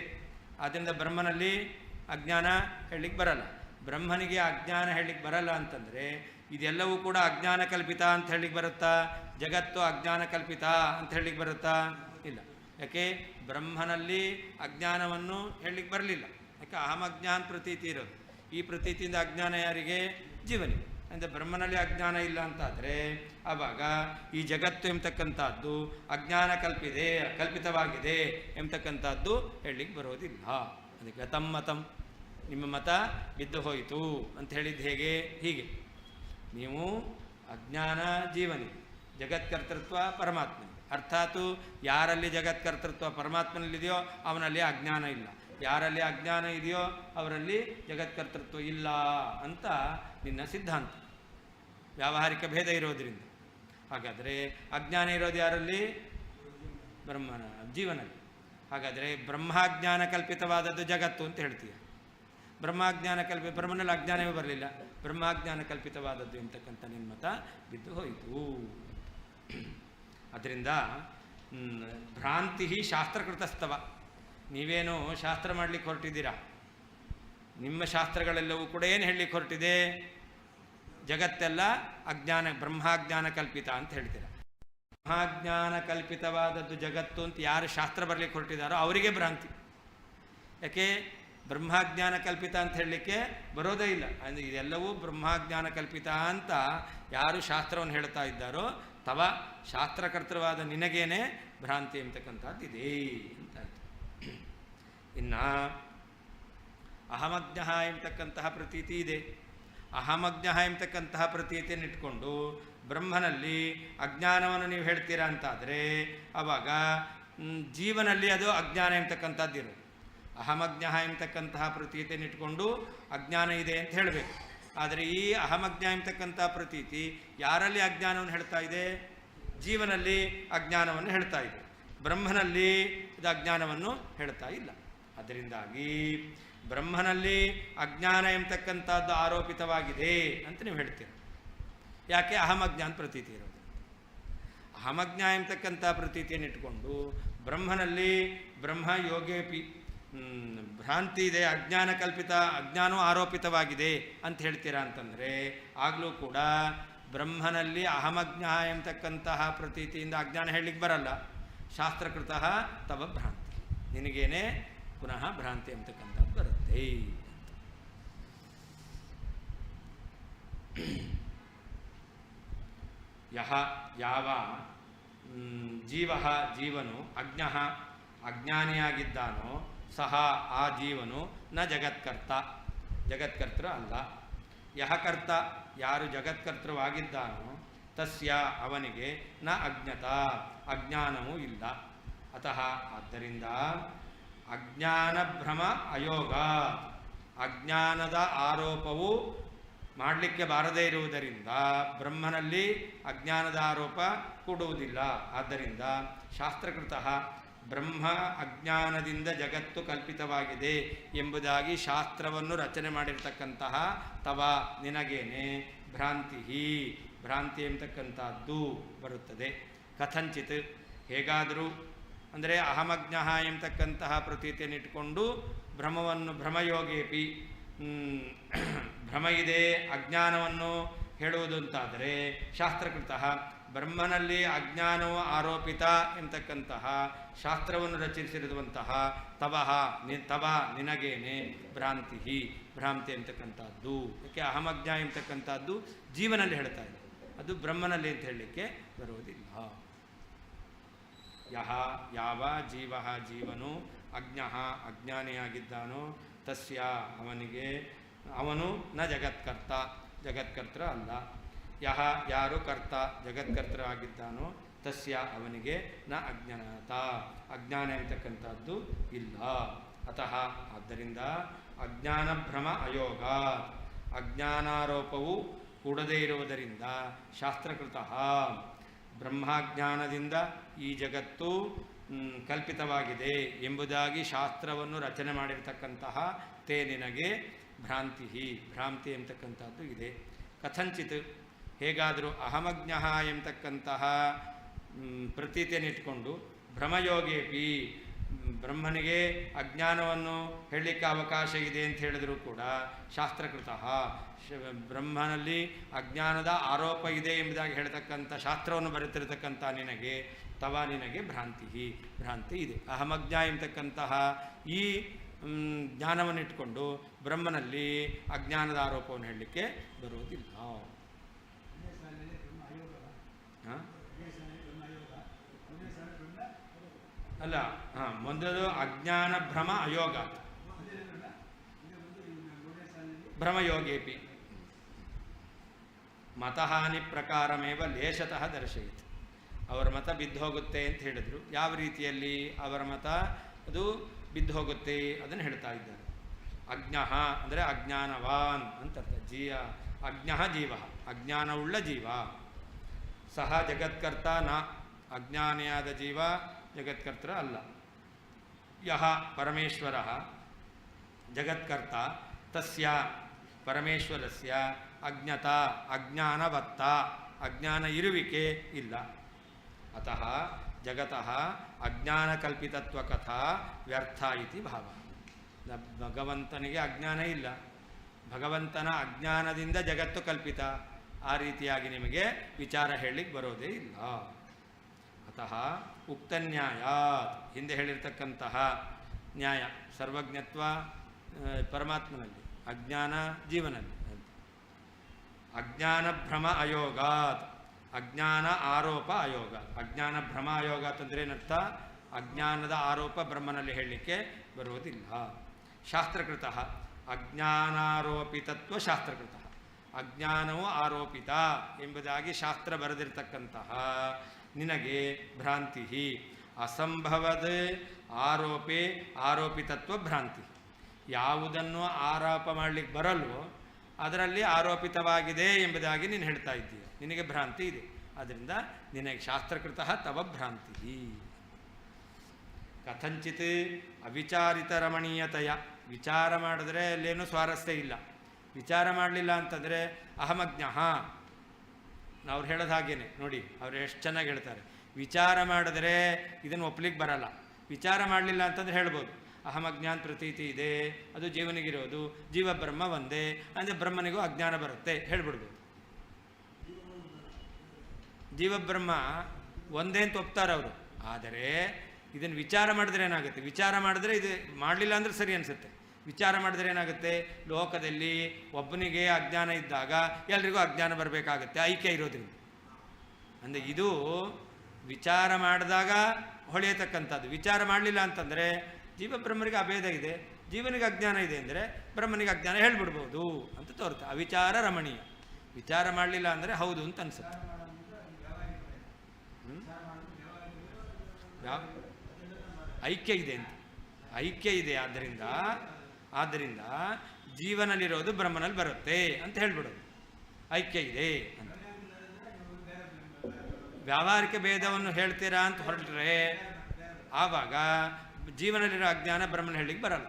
ಆದ್ದರಿಂದ ಬ್ರಹ್ಮನಲ್ಲಿ ಅಜ್ಞಾನ ಹೇಳಲಿಕ್ಕೆ ಬರಲ್ಲ. ಬ್ರಹ್ಮನಿಗೆ ಅಜ್ಞಾನ ಹೇಳಲಿಕ್ಕೆ ಬರಲ್ಲ ಅಂತಂದರೆ ಇದೆಲ್ಲವೂ ಕೂಡ ಅಜ್ಞಾನ ಕಲ್ಪಿತ ಅಂತ ಹೇಳಲಿಕ್ಕೆ ಬರುತ್ತಾ? ಜಗತ್ತು ಅಜ್ಞಾನ ಕಲ್ಪಿತ ಅಂತ ಹೇಳಲಿಕ್ಕೆ ಬರುತ್ತಾ? ಇಲ್ಲ. ಯಾಕೆ? ಬ್ರಹ್ಮನಲ್ಲಿ ಅಜ್ಞಾನವನ್ನು ಹೇಳಲಿಕ್ಕೆ ಬರಲಿಲ್ಲ. ಯಾಕೆ? ಅಹಮಜ್ಞಾನ ಪ್ರತೀತಿ ಇರೋದು. ಈ ಪ್ರತೀತಿಯಿಂದ ಅಜ್ಞಾನ ಯಾರಿಗೆ? ಜೀವನಿಗೆ. ಅಂದರೆ ಬ್ರಹ್ಮನಲ್ಲಿ ಅಜ್ಞಾನ ಇಲ್ಲ ಅಂತಾದರೆ ಆವಾಗ ಈ ಜಗತ್ತು ಎಂಬತಕ್ಕಂಥದ್ದು ಅಜ್ಞಾನ ಕಲ್ಪಿತವಾಗಿದೆ ಎಂಬತಕ್ಕಂಥದ್ದು ಹೇಳಲಿಕ್ಕೆ ಬರೋದಿಲ್ಲ. ಅದಕ್ಕೆ ಗತಮ್ಮತಂ, ನಿಮ್ಮ ಮತ ಬಿದ್ದು ಹೋಯಿತು ಅಂತ ಹೇಳಿದ್ದು ಹೇಗೆ? ಹೀಗೆ ನೀವು ಅಜ್ಞಾನ ಜೀವನಿಗೆ, ಜಗತ್ಕರ್ತೃತ್ವ ಪರಮಾತ್ಮನಿಗೆ. ಅರ್ಥಾತ್ ಯಾರಲ್ಲಿ ಜಗತ್ಕರ್ತೃತ್ವ ಪರಮಾತ್ಮನಲ್ಲಿದೆಯೋ ಅವನಲ್ಲಿ ಅಜ್ಞಾನ ಇಲ್ಲ, ಯಾರಲ್ಲಿ ಅಜ್ಞಾನ ಇದೆಯೋ ಅವರಲ್ಲಿ ಜಗತ್ಕರ್ತೃತ್ವ ಇಲ್ಲ ಅಂತ ನಿನ್ನ ಸಿದ್ಧಾಂತ. ವ್ಯಾವಹಾರಿಕ ಭೇದ ಇರೋದರಿಂದ. ಹಾಗಾದರೆ ಅಜ್ಞಾನ ಇರೋದು ಯಾರಲ್ಲಿ? ಬ್ರಹ್ಮನ ಜೀವನಲ್ಲಿ. ಹಾಗಾದರೆ ಬ್ರಹ್ಮಾಜ್ಞಾನ ಕಲ್ಪಿತವಾದದ್ದು ಜಗತ್ತು ಅಂತ ಹೇಳ್ತೀಯ. ಬ್ರಹ್ಮಾಜ್ಞಾನ ಬ್ರಹ್ಮನಲ್ಲಿ ಅಜ್ಞಾನವೇ ಬರಲಿಲ್ಲ, ಬ್ರಹ್ಮಾಜ್ಞಾನ ಕಲ್ಪಿತವಾದದ್ದು ಎಂತಕ್ಕಂಥ ನಿಮ್ಮ ಮತ ಬಿದ್ದು ಹೋಯಿತು. ಅದರಿಂದ ಭ್ರಾಂತಿ ಶಾಸ್ತ್ರಕೃತಸ್ತವ. ನೀವೇನು ಶಾಸ್ತ್ರ ಮಾಡಲಿಕ್ಕೆ ಹೊರಟಿದ್ದೀರಾ? ನಿಮ್ಮ ಶಾಸ್ತ್ರಗಳೆಲ್ಲವೂ ಕೂಡ ಏನು ಹೇಳಲಿಕ್ಕೆ ಹೊರಟಿದೆ? ಜಗತ್ತೆಲ್ಲ ಅಜ್ಞಾನ, ಬ್ರಹ್ಮಾಜ್ಞಾನ ಕಲ್ಪಿತ ಅಂತ ಹೇಳ್ತೀರ. ಬ್ರಹ್ಮಾಜ್ಞಾನ ಕಲ್ಪಿತವಾದದ್ದು ಜಗತ್ತು ಅಂತ ಯಾರು ಶಾಸ್ತ್ರ ಬರಲಿಕ್ಕೆ ಹೊರಟಿದ್ದಾರೋ ಅವರಿಗೆ ಭ್ರಾಂತಿ. ಯಾಕೆ? ಬ್ರಹ್ಮಾಜ್ಞಾನ ಕಲ್ಪಿತ ಅಂತ ಹೇಳಲಿಕ್ಕೆ ಬರೋದೇ ಇಲ್ಲ. ಅಂದರೆ ಇದೆಲ್ಲವೂ ಬ್ರಹ್ಮಾಜ್ಞಾನ ಕಲ್ಪಿತ ಅಂತ ಯಾರು ಶಾಸ್ತ್ರವನ್ನು ಹೇಳ್ತಾ ಇದ್ದಾರೋ ತವ ಶಾಸ್ತ್ರಕರ್ತೃವಾದ ನಿನಗೇನೆ ಭ್ರಾಂತಿ ಎಂಬತಕ್ಕಂಥದ್ದಿದೆ ಅಂತಾಯಿತು. ಇನ್ನು ಅಹಮಜ್ಞ ಎಂಬತಕ್ಕಂತಹ ಪ್ರತೀತಿ ಇದೆ. ಅಹಮಜ್ಞ ಎಂಬತಕ್ಕಂತಹ ಪ್ರತೀತಿಯನ್ನು ಇಟ್ಕೊಂಡು ಬ್ರಹ್ಮನಲ್ಲಿ ಅಜ್ಞಾನವನ್ನು ನೀವು ಹೇಳ್ತೀರಾ ಅಂತಾದರೆ ಆವಾಗ ಜೀವನಲ್ಲಿ ಅದು ಅಜ್ಞಾನ ಎಂಬತಕ್ಕಂಥದ್ದಿರೋದು. ಅಹಮಜ್ಞ ಎಂಬತಕ್ಕಂತಹ ಪ್ರತೀತಿಯನ್ನು ಇಟ್ಕೊಂಡು ಅಜ್ಞಾನ ಇದೆ ಅಂತ ಹೇಳಬೇಕು. ಆದರೆ ಈ ಅಹಮಜ್ಞ ಎಂಬತಕ್ಕಂತಹ ಪ್ರತೀತಿ ಯಾರಲ್ಲಿ ಅಜ್ಞಾನವನ್ನು ಹೇಳ್ತಾ ಇದೆ? ಜೀವನಲ್ಲಿ ಅಜ್ಞಾನವನ್ನು ಹೇಳ್ತಾ ಇದೆ, ಬ್ರಹ್ಮನಲ್ಲಿ ಇದು ಅಜ್ಞಾನವನ್ನು ಹೇಳ್ತಾ ಇಲ್ಲ. ಅದರಿಂದಾಗಿ ಬ್ರಹ್ಮನಲ್ಲಿ ಅಜ್ಞಾನ ಎಂಬತಕ್ಕಂಥದ್ದು ಆರೋಪಿತವಾಗಿದೆ ಅಂತ ನೀವು ಹೇಳ್ತೀರ. ಯಾಕೆ? ಅಹಮಜ್ಞಾನ ಪ್ರತೀತಿ ಇರೋದು. ಅಹಮಜ್ಞ ಎಂಬತಕ್ಕಂಥ ಪ್ರತೀತಿಯನ್ನು ಇಟ್ಕೊಂಡು ಬ್ರಹ್ಮನಲ್ಲಿ ಬ್ರಹ್ಮ ಯೋಗೇಪಿ ಭ್ರಾಂತಿ ಇದೆ, ಅಜ್ಞಾನ ಕಲ್ಪಿತ, ಅಜ್ಞಾನವೂ ಆರೋಪಿತವಾಗಿದೆ ಅಂತ ಹೇಳ್ತೀರಾ ಅಂತಂದರೆ ಆಗಲೂ ಕೂಡ ಬ್ರಹ್ಮನಲ್ಲಿ ಅಹಮಜ್ಞ ಎಂಬತಕ್ಕಂತಹ ಪ್ರತೀತಿಯಿಂದ ಅಜ್ಞಾನ ಹೇಳಲಿಕ್ಕೆ ಬರಲ್ಲ. ಶಾಸ್ತ್ರಕೃತ ತವ ಭ್ರಾಂತಿ, ನಿನಗೇನೆ ಪುನಃ ಭ್ರಾಂತಿ ಎಂಬತಕ್ಕಂಥದ್ದು ಬರುತ್ತೆ. ಯಹ ಯಾವ ಜೀವ ಜೀವನು ಅಜ್ಞ ಅಜ್ಞಾನಿಯಾಗಿದ್ದಾನೋ ಸಹ ಆ ಜೀವನು ನ ಜಗತ್ಕರ್ತ, ಜಗತ್ಕರ್ತೃ ಅಲ್ಲ. ಯಹ ಕರ್ತ ಯಾರು ಜಗತ್ಕರ್ತೃವಾಗಿದ್ದಾನೋ ತಸ್ಯ ಅವನಿಗೆ ನ ಅಜ್ಞತ ಅಜ್ಞಾನವೂ ಇಲ್ಲ. ಅತಃ ಆದ್ದರಿಂದ ಅಜ್ಞಾನ ಭ್ರಮ ಅಯೋಗ, ಅಜ್ಞಾನದ ಆರೋಪವು ಮಾಡಲಿಕ್ಕೆ ಬಾರದೇ ಇರುವುದರಿಂದ ಬ್ರಹ್ಮನಲ್ಲಿ ಅಜ್ಞಾನದ ಆರೋಪ ಕೂಡುವುದಿಲ್ಲ. ಆದ್ದರಿಂದ ಶಾಸ್ತ್ರಕೃತ ಬ್ರಹ್ಮ ಅಜ್ಞಾನದಿಂದ ಜಗತ್ತು ಕಲ್ಪಿತವಾಗಿದೆ ಎಂಬುದಾಗಿ ಶಾಸ್ತ್ರವನ್ನು ರಚನೆ ಮಾಡಿರ್ತಕ್ಕಂತಹ ತವ ನಿನಗೇನೆ ಭ್ರಾಂತಿ, ಭ್ರಾಂತಿ ಎಂಬತಕ್ಕಂಥದ್ದು ಬರುತ್ತದೆ. ಕಥಂಚಿತ್ ಹೇಗಾದರೂ ಅಂದರೆ ಅಹಮಜ್ಞ ಎಂಬತಕ್ಕಂತಹ ಪ್ರತೀತಿಯನ್ನು ಇಟ್ಟುಕೊಂಡು ಭ್ರಮಯೋಗೇಪಿ ಭ್ರಮ ಇದೆ ಅಜ್ಞಾನವನ್ನು ಹೇಳುವುದು ಅಂತಾದರೆ ಶಾಸ್ತ್ರಕೃತ ಬ್ರಹ್ಮನಲ್ಲಿ ಅಜ್ಞಾನವು ಆರೋಪಿತ ಎಂಬತಕ್ಕಂತಹ ಶಾಸ್ತ್ರವನ್ನು ರಚಿಸಿರುವಂತಹ ತವ ನಿನಗೇನೆ ಭ್ರಾಂತಿ, ಭ್ರಾಂತಿ ಎಂಬತಕ್ಕಂಥದ್ದು. ಯಾಕೆ? ಅಹಮಜ್ಞ ಎಂಬತಕ್ಕಂಥದ್ದು ಜೀವನಲ್ಲಿ ಹೇಳ್ತಾ ಇದೆ, ಅದು ಬ್ರಹ್ಮನಲ್ಲಿ ಅಂತ ಹೇಳಲಿಕ್ಕೆ ಬರುವುದಿಲ್ಲ. ಯಹ ಯಾವ ಜೀವ ಜೀವನು ಅಜ್ಞ ಅಜ್ಞಾನಿಯಾಗಿದ್ದಾನೋ ತಸ್ಯ ಅವನಿಗೆ ಅವನು ನ ಜಗತ್ಕರ್ತ ಜಗತ್ಕರ್ತೃ ಅಲ್ಲ. ಯಹ ಯಾರು ಕರ್ತ ಜಗತ್ಕರ್ತೃ ಆಗಿದ್ದಾನೋ ತಸ್ಯ ಅವನಿಗೆ ನ ಅಜ್ಞಾನತ ಅಜ್ಞಾನ ಎಂಬತಕ್ಕಂಥದ್ದು ಇಲ್ಲ. ಅತಃ ಆದ್ದರಿಂದ ಅಜ್ಞಾನ ಭ್ರಮ ಅಯೋಗ ಅಜ್ಞಾನಾರೋಪವು ಕೂಡದೇ ಇರುವುದರಿಂದ ಶಾಸ್ತ್ರಕೃತ ಬ್ರಹ್ಮಾಜ್ಞಾನದಿಂದ ಈ ಜಗತ್ತು ಕಲ್ಪಿತವಾಗಿದೆ ಎಂಬುದಾಗಿ ಶಾಸ್ತ್ರವನ್ನು ರಚನೆ ಮಾಡಿರ್ತಕ್ಕಂತಹ ತೇ ನಿನಗೆ ಭ್ರಾಂತಿ, ಭ್ರಾಂತಿ ಎಂಬತಕ್ಕಂಥದ್ದು ಇದೆ. ಕಥಂಚಿತ್ ಹೇಗಾದರೂ ಅಹಮಜ್ಞ ಎಂಬತಕ್ಕಂತಹ ಪ್ರತೀತಿಯನ್ನು ಇಟ್ಕೊಂಡು ಭ್ರಮಯೋಗೇಪಿ ಬ್ರಹ್ಮನಿಗೆ ಅಜ್ಞಾನವನ್ನು ಹೇಳಲಿಕ್ಕೆ ಅವಕಾಶ ಇದೆ ಅಂತ ಹೇಳಿದರೂ ಕೂಡ ಶಾಸ್ತ್ರಕೃತಃ ಬ್ರಹ್ಮನಲ್ಲಿ ಅಜ್ಞಾನದ ಆರೋಪ ಇದೆ ಎಂಬುದಾಗಿ ಹೇಳ್ತಕ್ಕಂಥ ಶಾಸ್ತ್ರವನ್ನು ಬರೆತಿರತಕ್ಕಂಥ ನಿನಗೆ ಭ್ರಾಂತಿ ಇದೆ. ಅಹಮಜ್ಞ ಎಂಬತಕ್ಕಂತಹ ಈ ಜ್ಞಾನವನ್ನು ಇಟ್ಕೊಂಡು ಬ್ರಹ್ಮನಲ್ಲಿ ಅಜ್ಞಾನದ ಆರೋಪವನ್ನು ಹೇಳಲಿಕ್ಕೆ ಬರುವುದಿಲ್ಲ. ಅಲ್ಲ, ಮೊದಲು ಅಜ್ಞಾನ ಭ್ರಮ ಅಯೋಗ, ಭ್ರಮಯೋಗೇಪಿ ಮತಹಾನಿ ಪ್ರಕಾರಮೇವ ಲೇಷತಃ ದರ್ಶಯಿತು. ಅವರ ಮತ ಬಿದ್ದು ಹೋಗುತ್ತೆ ಅಂತ ಹೇಳಿದರು. ಯಾವ ರೀತಿಯಲ್ಲಿ ಅವರ ಮತ ಅದು ಬಿದ್ದು ಹೋಗುತ್ತೆ ಅದನ್ನು ಹೇಳ್ತಾ ಇದ್ದಾರೆ. ಅಜ್ಞಃ ಅಂದರೆ ಅಜ್ಞಾನವಾನ್ ಅಂತ ಅರ್ಥ. ಅಜ್ಞಃ ಜೀವ, ಅಜ್ಞಾನವುಳ್ಳ ಜೀವ. ಸಹ ಜಗತ್ಕರ್ತ ನ, ಅಜ್ಞಾನಿಯಾದ ಜೀವ ಜಗತ್ಕರ್ತರ ಅಲ್ಲ. ಯಹ ಪರಮೇಶ್ವರ ಜಗತ್ಕರ್ತ, ತಸ್ಯ ಪರಮೇಶ್ವರಸ್ಯ ಅಜ್ಞತಾ ಅಜ್ಞಾನವತ್ತ, ಅಜ್ಞಾನ ಇರುವಿಕೆ ಇಲ್ಲ. ಅತಃ ಜಗತಃ ಅಜ್ಞಾನಕಲ್ಪಿತತ್ವ ಕಥಾ ವ್ಯರ್ಥ ಇತಿ ಭಾವ. ಭಗವಂತನಿಗೆ ಅಜ್ಞಾನ ಇಲ್ಲ, ಭಗವಂತನ ಅಜ್ಞಾನದಿಂದ ಜಗತ್ತು ಕಲ್ಪಿತ. ಆ ರೀತಿಯಾಗಿ ನಿಮಗೆ ವಿಚಾರ ಹೇಳಲಿಕ್ಕೆ ಬರೋದೇ ಇಲ್ಲ. ಅತಃ ಉಕ್ತನ್ಯಾಯ, ಹಿಂದೆ ಹೇಳಿರ್ತಕ್ಕಂತಹ ನ್ಯಾಯ, ಸರ್ವಜ್ಞತ್ವ ಪರಮಾತ್ಮನಲ್ಲಿ, ಅಜ್ಞಾನ ಜೀವನಲ್ಲಿ ಅಂತ. ಅಜ್ಞಾನ ಭ್ರಮ ಅಯೋಗಾತ್, ಅಜ್ಞಾನ ಆರೋಪ ಅಯೋಗ. ಅಜ್ಞಾನ ಭ್ರಮ ಅಯೋಗ ಅಂತಂದರೆ ಏನರ್ಥ? ಅಜ್ಞಾನದ ಆರೋಪ ಬ್ರಹ್ಮನಲ್ಲಿ ಹೇಳಲಿಕ್ಕೆ ಬರುವುದಿಲ್ಲ. ಶಾಸ್ತ್ರಕೃತ ಅಜ್ಞಾನಾರೋಪಿತತ್ವ ಶಾಸ್ತ್ರಕೃತ, ಅಜ್ಞಾನವು ಆರೋಪಿತ ಎಂಬುದಾಗಿ ಶಾಸ್ತ್ರ ಬರೆದಿರ್ತಕ್ಕಂತಹ ನಿನಗೆ ಭ್ರಾಂತಿ. ಅಸಂಭವದ ಆರೋಪೇ ಆರೋಪಿತತ್ವ ಭ್ರಾಂತಿ. ಯಾವುದನ್ನು ಆರೋಪ ಮಾಡಲಿಕ್ಕೆ ಬರಲ್ವೋ ಅದರಲ್ಲಿ ಆರೋಪಿತವಾಗಿದೆ ಎಂಬುದಾಗಿ ನೀನು ಹೇಳ್ತಾ ಇದ್ದೀಯ, ನಿನಗೆ ಭ್ರಾಂತಿ ಇದೆ. ಆದ್ದರಿಂದ ನಿನಗೆ ಶಾಸ್ತ್ರಕೃತ ತವ ಭ್ರಾಂತಿ. ಕಥಂಚಿತ್ ಅವಿಚಾರಿತ ರಮಣೀಯತೆಯ, ವಿಚಾರ ಮಾಡಿದ್ರೆ ಅಲ್ಲೇನೂ ಸ್ವಾರಸ್ಯ ಇಲ್ಲ. ವಿಚಾರ ಮಾಡಲಿಲ್ಲ ಅಂತಂದರೆ ಅಹಮಜ್ಞ. ಅವ್ರು ಹೇಳೋದು ಹಾಗೇನೆ ನೋಡಿ, ಅವ್ರು ಎಷ್ಟು ಚೆನ್ನಾಗಿ ಹೇಳ್ತಾರೆ. ವಿಚಾರ ಮಾಡಿದ್ರೆ ಇದನ್ನು ಒಪ್ಪಲಿಕ್ಕೆ ಬರಲ್ಲ. ವಿಚಾರ ಮಾಡಲಿಲ್ಲ ಅಂತಂದ್ರೆ ಹೇಳ್ಬೋದು ಅಹಮಜ್ಞಾನ ಪ್ರತೀತಿ ಇದೆ, ಅದು ಜೀವನಿಗಿರೋದು, ಜೀವ ಬ್ರಹ್ಮ ಒಂದೇ ಅಂದರೆ ಬ್ರಹ್ಮನಿಗೂ ಅಜ್ಞಾನ ಬರುತ್ತೆ ಹೇಳ್ಬಿಡ್ಬೋದು. ಜೀವಬ್ರಹ್ಮ ಒಂದೇ ಅಂತ ಒಪ್ತಾರೆ ಅವರು. ಆದರೆ ಇದನ್ನು ವಿಚಾರ ಮಾಡಿದ್ರೆ ಏನಾಗುತ್ತೆ? ವಿಚಾರ ಮಾಡಿದ್ರೆ ಇದು ಮಾಡಲಿಲ್ಲ ಅಂದರೆ ಸರಿ ಅನಿಸುತ್ತೆ. ವಿಚಾರ ಮಾಡಿದ್ರೆ ಏನಾಗುತ್ತೆ? ಲೋಕದಲ್ಲಿ ಒಬ್ಬನಿಗೆ ಅಜ್ಞಾನ ಇದ್ದಾಗ ಎಲ್ರಿಗೂ ಅಜ್ಞಾನ ಬರಬೇಕಾಗತ್ತೆ, ಐಕ್ಯ ಇರೋದ್ರಿಂದ. ಅಂದರೆ ಇದು ವಿಚಾರ ಮಾಡಿದಾಗ ಹೊಳೆಯತಕ್ಕಂಥದ್ದು. ವಿಚಾರ ಮಾಡಲಿಲ್ಲ ಅಂತಂದರೆ ಜೀವಬ್ರಹ್ಮನಿಗೆ ಅಭೇದ ಇದೆ, ಜೀವನಿಗೆ ಅಜ್ಞಾನ ಇದೆ ಅಂದರೆ ಬ್ರಹ್ಮನಿಗೆ ಅಜ್ಞಾನ ಹೇಳ್ಬಿಡ್ಬೋದು ಅಂತ ತೋರುತ್ತೆ. ಅವಿಚಾರ ರಮಣೀಯ. ವಿಚಾರ ಮಾಡಲಿಲ್ಲ ಅಂದರೆ ಹೌದು ಅಂತ ಅನಿಸುತ್ತೆ. ಐಕ್ಯ ಇದೆ ಅಂತ, ಐಕ್ಯ ಇದೆ. ಆದ್ದರಿಂದ ಜೀವನಲ್ಲಿರೋದು ಬ್ರಹ್ಮನಲ್ಲಿ ಬರುತ್ತೆ ಅಂತ ಹೇಳ್ಬಿಡೋದು, ಐಕ್ಯ ಇದೆ ಅಂತ. ವ್ಯಾವಹಾರಿಕ ಭೇದವನ್ನು ಹೇಳ್ತೀರಾ ಅಂತ ಹೊರಟ್ರೆ ಆವಾಗ ಜೀವನಲ್ಲಿರೋ ಅಜ್ಞಾನ ಬ್ರಹ್ಮನ ಹೇಳಲಿಕ್ಕೆ ಬರಲ್ಲ.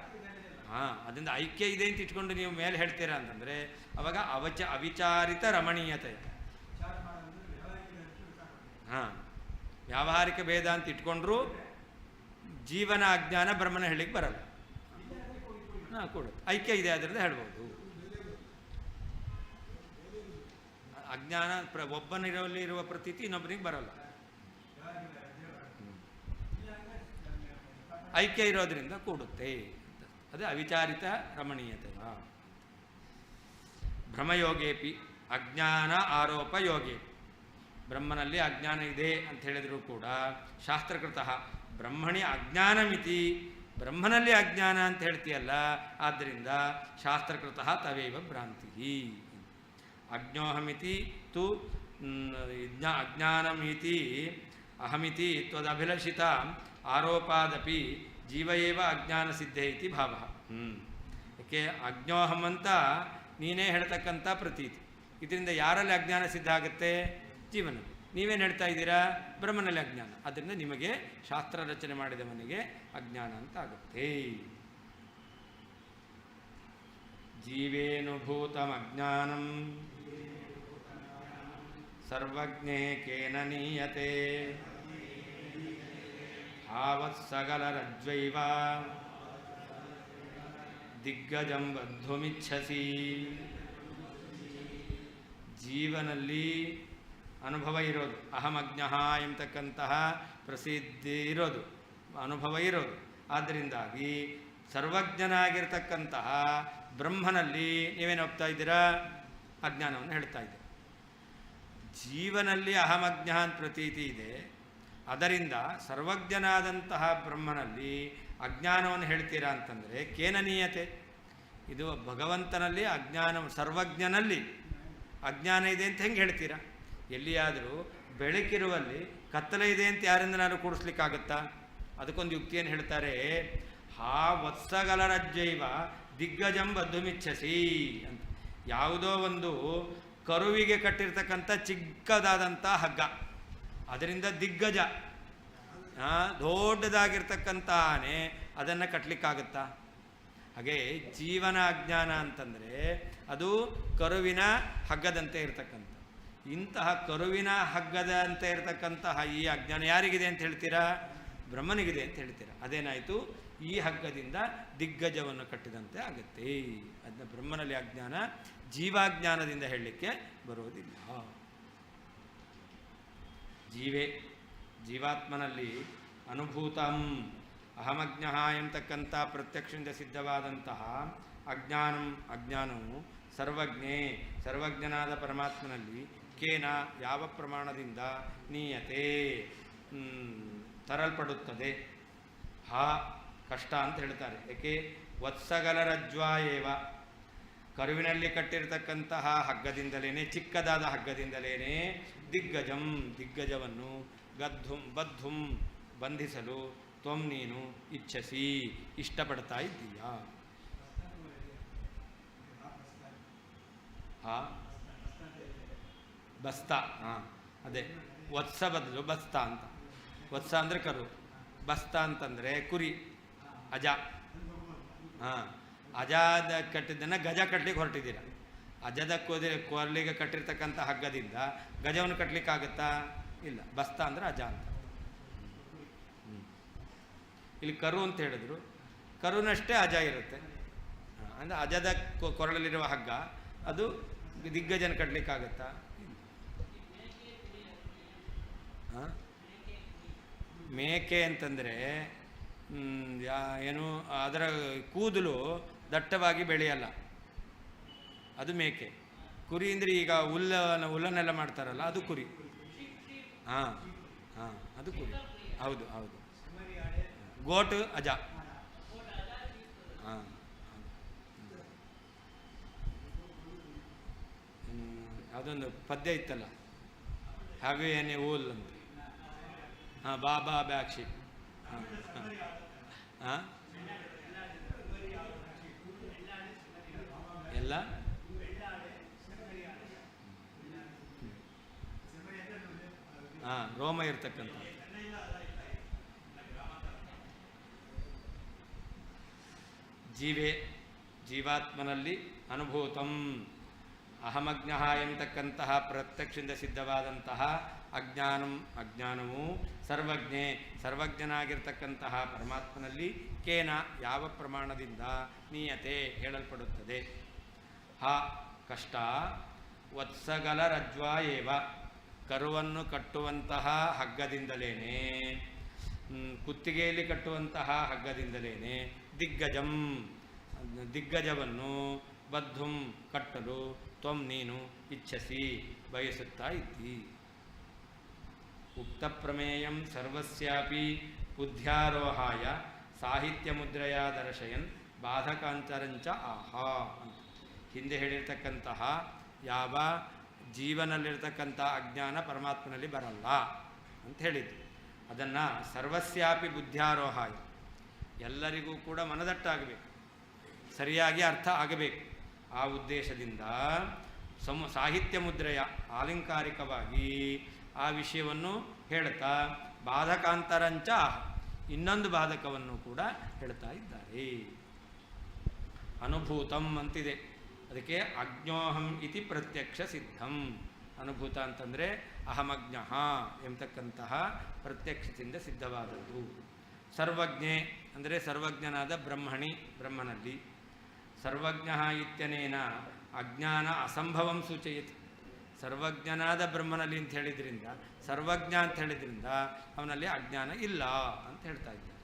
ಅದರಿಂದ ಐಕ್ಯ ಇದೆ ಅಂತ ಇಟ್ಕೊಂಡು ನೀವು ಮೇಲೆ ಹೇಳ್ತೀರಾ ಅಂತಂದರೆ ಅವಾಗ ಅವಿಚಾರಿತ ರಮಣೀಯತೆ. ವ್ಯಾವಹಾರಿಕ ಭೇದ ಅಂತ ಇಟ್ಕೊಂಡ್ರು ಜೀವನ ಅಜ್ಞಾನ ಬ್ರಹ್ಮನ ಹೇಳಲಿಕ್ಕೆ ಬರಲ್ಲ. ಕೊಡುತ್ತೆ, ಐಕ್ಯ ಇದೆ ಅದರಿಂದ ಹೇಳ್ಬೋದು. ಅಜ್ಞಾನ ಒಬ್ಬನಿರಲ್ಲಿ ಇರುವ ಪ್ರತೀತಿ ಇನ್ನೊಬ್ಬನಿಗೆ ಬರಲ್ಲ. ಐಕ್ಯ ಇರೋದ್ರಿಂದ ಕೂಡುತ್ತೆ. ಅದೇ ಅವಿಚಾರಿತ ರಮಣೀಯತೆ. ಭ್ರಮಯೋಗೇಪಿ ಅಜ್ಞಾನ ಆರೋಪ ಯೋಗೇ. ಬ್ರಹ್ಮನಲ್ಲಿ ಅಜ್ಞಾನ ಇದೆ ಅಂತ ಹೇಳಿದರೂ ಕೂಡ ಶಾಸ್ತ್ರಕೃತ ಬ್ರಹ್ಮಣಿ ಅಜ್ಞಾನಮಿತಿ, ಬ್ರಹ್ಮನಲ್ಲಿ ಅಜ್ಞಾನ ಅಂತ ಹೇಳ್ತೀಯಲ್ಲ, ಆದ್ದರಿಂದ ಶಾಸ್ತ್ರಕೃತ ತವೇವ ಭ್ರಾಂತಿ. ಅಜ್ಞೋಹಮಿತಿ ತು ಅಜ್ಞಾನಮಿತಿ ಅಹಮಿತಿ ತ್ವದಭಿಲಷಿತ ಆರೋಪಾದಪಿ ಜೀವ ಏವ ಅಜ್ಞಾನ ಸಿದ್ಧೇ ಇತಿ ಭಾವ. ಯಾಕೆ ಅಜ್ಞೋಹಂ ಅಂತ ನೀನೇ ಹೇಳ್ತಕ್ಕಂಥ ಪ್ರತೀತಿ. ಇದರಿಂದ ಯಾರಲ್ಲಿ ಅಜ್ಞಾನ ಸಿದ್ಧ ಆಗುತ್ತೆ? ಜೀವನ. ನೀವೇನು ಹೇಳ್ತಾ ಇದ್ದೀರಾ? ಬ್ರಹ್ಮನಲ್ಲಿ ಅಜ್ಞಾನ. ಆದ್ದರಿಂದ ನಿಮಗೆ ಶಾಸ್ತ್ರ ರಚನೆ ಮಾಡಿದವನಿಗೆ ಅಜ್ಞಾನ ಅಂತ ಆಗುತ್ತೆ. ಜೀವೇನುಭೂತಂ ಅಜ್ಞಾನಂ ಸರ್ವಜ್ಞೇ ಕೇನ ನೀಯತೆ ಹಾವತ್ಸಗಲರಜ್ವೈವ ದಿಗ್ಗಜಂ ಬದ್ಧುಮಿಚ್ಛಸಿ. ಜೀವನಲ್ಲಿ ಅನುಭವ ಇರೋದು, ಅಹಮಜ್ಞಃ ಎಂಬತಕ್ಕಂತಹ ಪ್ರಸಿದ್ಧಿ ಇರೋದು, ಅನುಭವ ಇರೋದು. ಆದ್ದರಿಂದಾಗಿ ಸರ್ವಜ್ಞನಾಗಿರ್ತಕ್ಕಂತಹ ಬ್ರಹ್ಮನಲ್ಲಿ ನೀವೇನು ಹೋಗ್ತಾ ಇದ್ದೀರಾ? ಅಜ್ಞಾನವನ್ನು ಹೇಳ್ತಾ ಇದ್ದೀರಾ. ಜೀವನಲ್ಲಿ ಅಹಮಜ್ಞ ಅಂತ ಪ್ರತೀತಿ ಇದೆ, ಅದರಿಂದ ಸರ್ವಜ್ಞನಾದಂತಹ ಬ್ರಹ್ಮನಲ್ಲಿ ಅಜ್ಞಾನವನ್ನು ಹೇಳ್ತೀರಾ ಅಂತಂದರೆ ಕೇನನೀಯತೆ. ಇದು ಭಗವಂತನಲ್ಲಿ ಅಜ್ಞಾನ, ಸರ್ವಜ್ಞನಲ್ಲಿ ಅಜ್ಞಾನ ಇದೆ ಅಂತ ಹೆಂಗೆ ಹೇಳ್ತೀರಾ? ಎಲ್ಲಿಯಾದರೂ ಬೆಳಕಿರುವಲ್ಲಿ ಕತ್ತಲೆ ಇದೆ ಅಂತ ಯಾರಿಂದ ನಾನು ಕೂಡಿಸ್ಲಿಕ್ಕಾಗತ್ತಾ? ಅದಕ್ಕೊಂದು ಯುಕ್ತಿಯನ್ನು ಹೇಳ್ತಾರೆ. ಹಾ ವತ್ಸಗಲರಜ್ಜೈವ ದಿಗ್ಗಜಂ ಬದ್ಧುಮಿಚ್ಛಸಿ ಅಂತ. ಯಾವುದೋ ಒಂದು ಕರುವಿಗೆ ಕಟ್ಟಿರ್ತಕ್ಕಂಥ ಚಿಕ್ಕದಾದಂಥ ಹಗ್ಗ, ಅದರಿಂದ ದಿಗ್ಗಜ ದೊಡ್ಡದಾಗಿರ್ತಕ್ಕಂಥ ಆನೆ, ಅದನ್ನು ಕಟ್ಟಲಿಕ್ಕಾಗತ್ತಾ? ಹಾಗೆ ಜೀವನ ಅಜ್ಞಾನ ಅಂತಂದರೆ ಅದು ಕರುವಿನ ಹಗ್ಗದಂತೆ ಇರತಕ್ಕಂಥ, ಇಂತಹ ಕರುವಿನ ಹಗ್ಗದಂತೆ ಇರತಕ್ಕಂತಹ ಈ ಅಜ್ಞಾನ ಯಾರಿಗಿದೆ ಅಂತ ಹೇಳ್ತೀರಾ? ಬ್ರಹ್ಮನಿಗಿದೆ ಅಂತ ಹೇಳ್ತೀರಾ. ಅದೇನಾಯಿತು? ಈ ಹಗ್ಗದಿಂದ ದಿಗ್ಗಜವನ್ನು ಕಟ್ಟಿದಂತೆ ಆಗುತ್ತೆ. ಅದನ್ನ ಬ್ರಹ್ಮನಲ್ಲಿ ಅಜ್ಞಾನ, ಜೀವಾಜ್ಞಾನದಿಂದ ಹೇಳಲಿಕ್ಕೆ ಬರೋದಿಲ್ಲ. ಜೀವಾತ್ಮನಲ್ಲಿ ಅನುಭೂತಂ ಅಹಮಜ್ಞ ಎಂಬತಕ್ಕಂಥ ಪ್ರತ್ಯಕ್ಷದಿಂದ ಸಿದ್ಧವಾದಂತಹ ಅಜ್ಞಾನವು ಸರ್ವಜ್ಞನಾದ ಪರಮಾತ್ಮನಲ್ಲಿ ಕೇನ ಯಾವ ಪ್ರಮಾಣದಿಂದ ನೀಯತೆ ತರಲ್ಪಡುತ್ತದೆ. ಕಷ್ಟ ಅಂತ ಹೇಳ್ತಾರೆ. ಏಕೆ? ವತ್ಸಗಲರಜ್ವಾಯೇವ, ಕರುವಿನಲ್ಲಿ ಕಟ್ಟಿರ್ತಕ್ಕಂತಹ ಹಗ್ಗದಿಂದಲೇ, ಚಿಕ್ಕದಾದ ಹಗ್ಗದಿಂದಲೇ ದಿಗ್ಗಜವನ್ನು ಬದ್ಧುಂ ಬಂಧಿಸಲು ತ್ವಂ ನೀನು ಇಚ್ಛಸಿ ಇಷ್ಟಪಡ್ತಾ ಇದ್ದೀಯಾ. ಬಸ್ತ, ಅದೇ ವತ್ಸ ಬದಲು ಬಸ್ತ ಅಂತ. ವತ್ಸ ಅಂದರೆ ಕರು, ಬಸ್ತ ಅಂತಂದರೆ ಕುರಿ, ಅಜ. ಅಜದ ಕಟ್ಟಿದ್ದನ್ನು ಗಜ ಕಟ್ಟಲಿಕ್ಕೆ ಹೊರಟಿದ್ದೀರ. ಅಜದ ಕೊರಲಿಗೆ ಕಟ್ಟಿರ್ತಕ್ಕಂಥ ಹಗ್ಗದಿಂದ ಗಜವನ್ನು ಕಟ್ಟಲಿಕ್ಕಾಗತ್ತಾ? ಇಲ್ಲ. ಬಸ್ತ ಅಂದರೆ ಅಜ ಅಂತ. ಇಲ್ಲಿ ಕರು ಅಂತ ಹೇಳಿದ್ರು, ಕರುನಷ್ಟೇ ಅಜ ಇರುತ್ತೆ. ಅಂದರೆ ಅಜದ ಕೊರಳಲ್ಲಿರುವ ಹಗ್ಗ ಅದು ದಿಗ್ಗಜನ ಕಟ್ಟಲಿಕ್ಕಾಗತ್ತಾ? ಮೇಕೆ ಅಂತಂದರೆ ಏನು, ಅದರ ಕೂದಲು ದಟ್ಟವಾಗಿ ಬೆಳೆಯಲ್ಲ, ಅದು ಮೇಕೆ. ಕುರಿ ಅಂದರೆ ಈಗ ಹುಲ್ಲನ್ನೆಲ್ಲ ಮಾಡ್ತಾರಲ್ಲ, ಅದು ಕುರಿ. ಅದು ಕುರಿ. ಹೌದು. ಗೋಟ್ ಅಜ. ಅದೊಂದು ಪದ್ಯ ಇತ್ತಲ್ಲ, ಹ್ಯಾವ್ ಯು ಎನಿ ವೂಲ್ ಅಂತ. ಬಾಬಾ ಬ್ಯಾಕ್ಷಿ. ಎಲ್ಲ ರೋಮ ಇರ್ತಕ್ಕಂಥ. ಜೀವಾತ್ಮನಲ್ಲಿ ಅನುಭೂತಂ ಅಹಮಜ್ಞ ಎಂಬತಕ್ಕಂತಹ ಪ್ರತ್ಯಕ್ಷದಿಂದ ಸಿದ್ಧವಾದಂತಹ ಅಜ್ಞಾನವು ಸರ್ವಜ್ಞನಾಗಿರ್ತಕ್ಕಂತಹ ಪರಮಾತ್ಮನಲ್ಲಿ ಕೇನ ಯಾವ ಪ್ರಮಾಣದಿಂದ ನೀಯತೆ ಹೇಳಲ್ಪಡುತ್ತದೆ. ಕಷ್ಟ ವತ್ಸಗಲರಜ್ವಾಯೇವ, ಕರುವನ್ನು ಕಟ್ಟುವಂತಹ ಹಗ್ಗದಿಂದಲೇ, ಕುತ್ತಿಗೆಯಲ್ಲಿ ಕಟ್ಟುವಂತಹ ಹಗ್ಗದಿಂದಲೇ ದಿಗ್ಗಜವನ್ನು ಬದ್ಧುಂ ಕಟ್ಟಲು ತ್ವಂ ನೀನು ಇಚ್ಛಸಿ ಬಯಸುತ್ತಾ ಇದ್ದಿ. ಉಕ್ತ ಪ್ರಮೇಯಂ ಸರ್ವಸ್ಯಾಪಿ ಬುದ್ಧ್ಯಾರೋಹಾಯ ಸಾಹಿತ್ಯ ಮುದ್ರೆಯ ದರ್ಶಯನ್ ಬಾಧಕಾಂತರಂಚ ಆಹಾ ಅಂತ. ಹಿಂದೆ ಹೇಳಿರ್ತಕ್ಕಂತಹ ಯಾವ ಜೀವನಲ್ಲಿರ್ತಕ್ಕಂಥ ಅಜ್ಞಾನ ಪರಮಾತ್ಮನಲ್ಲಿ ಬರಲ್ಲ ಅಂತ ಹೇಳಿದ್ದು, ಅದನ್ನು ಸರ್ವಸ್ಯಾಪಿ ಬುದ್ಧ್ಯಾರೋಹಾಯ, ಎಲ್ಲರಿಗೂ ಕೂಡ ಮನದಟ್ಟಾಗಬೇಕು, ಸರಿಯಾಗಿ ಅರ್ಥ ಆಗಬೇಕು. ಆ ಉದ್ದೇಶದಿಂದ ಸಾಹಿತ್ಯ ಮುದ್ರೆಯ ಆಲಂಕಾರಿಕವಾಗಿ ಆ ವಿಷಯವನ್ನು ಹೇಳ್ತಾ ಬಾಧಕಾಂತರಂಚ ಇನ್ನೊಂದು ಬಾಧಕವನ್ನು ಕೂಡ ಹೇಳ್ತಾ ಇದ್ದಾರೆ. ಅನುಭೂತಂ ಅಂತಿದೆ, ಅದಕ್ಕೆ ಅಜ್ಞೋಹಂ ಇತಿ ಪ್ರತ್ಯಕ್ಷ ಸಿದ್ಧಂ. ಅನುಭೂತ ಅಂತಂದರೆ ಅಹಮಜ್ಞ ಎಂಬತಕ್ಕಂತಹ ಪ್ರತ್ಯಕ್ಷದಿಂದ ಸಿದ್ಧವಾದದ್ದು. ಸರ್ವಜ್ಞೆ ಅಂದರೆ ಸರ್ವಜ್ಞನಾದ ಬ್ರಹ್ಮಣಿ, ಬ್ರಹ್ಮನಲ್ಲಿ. ಸರ್ವಜ್ಞ ಇತ್ಯನೇನ ಅಜ್ಞಾನ ಅಸಂಭವಂ ಸೂಚಯತಿ. ಸರ್ವಜ್ಞನಾದ ಬ್ರಹ್ಮನಲ್ಲಿ ಅಂತ ಹೇಳಿದ್ರಿಂದ, ಸರ್ವಜ್ಞ ಅಂತ ಹೇಳಿದ್ರಿಂದ ಅವನಲ್ಲಿ ಅಜ್ಞಾನ ಇಲ್ಲ ಅಂತ ಹೇಳ್ತಾ ಇದ್ದಾರೆ.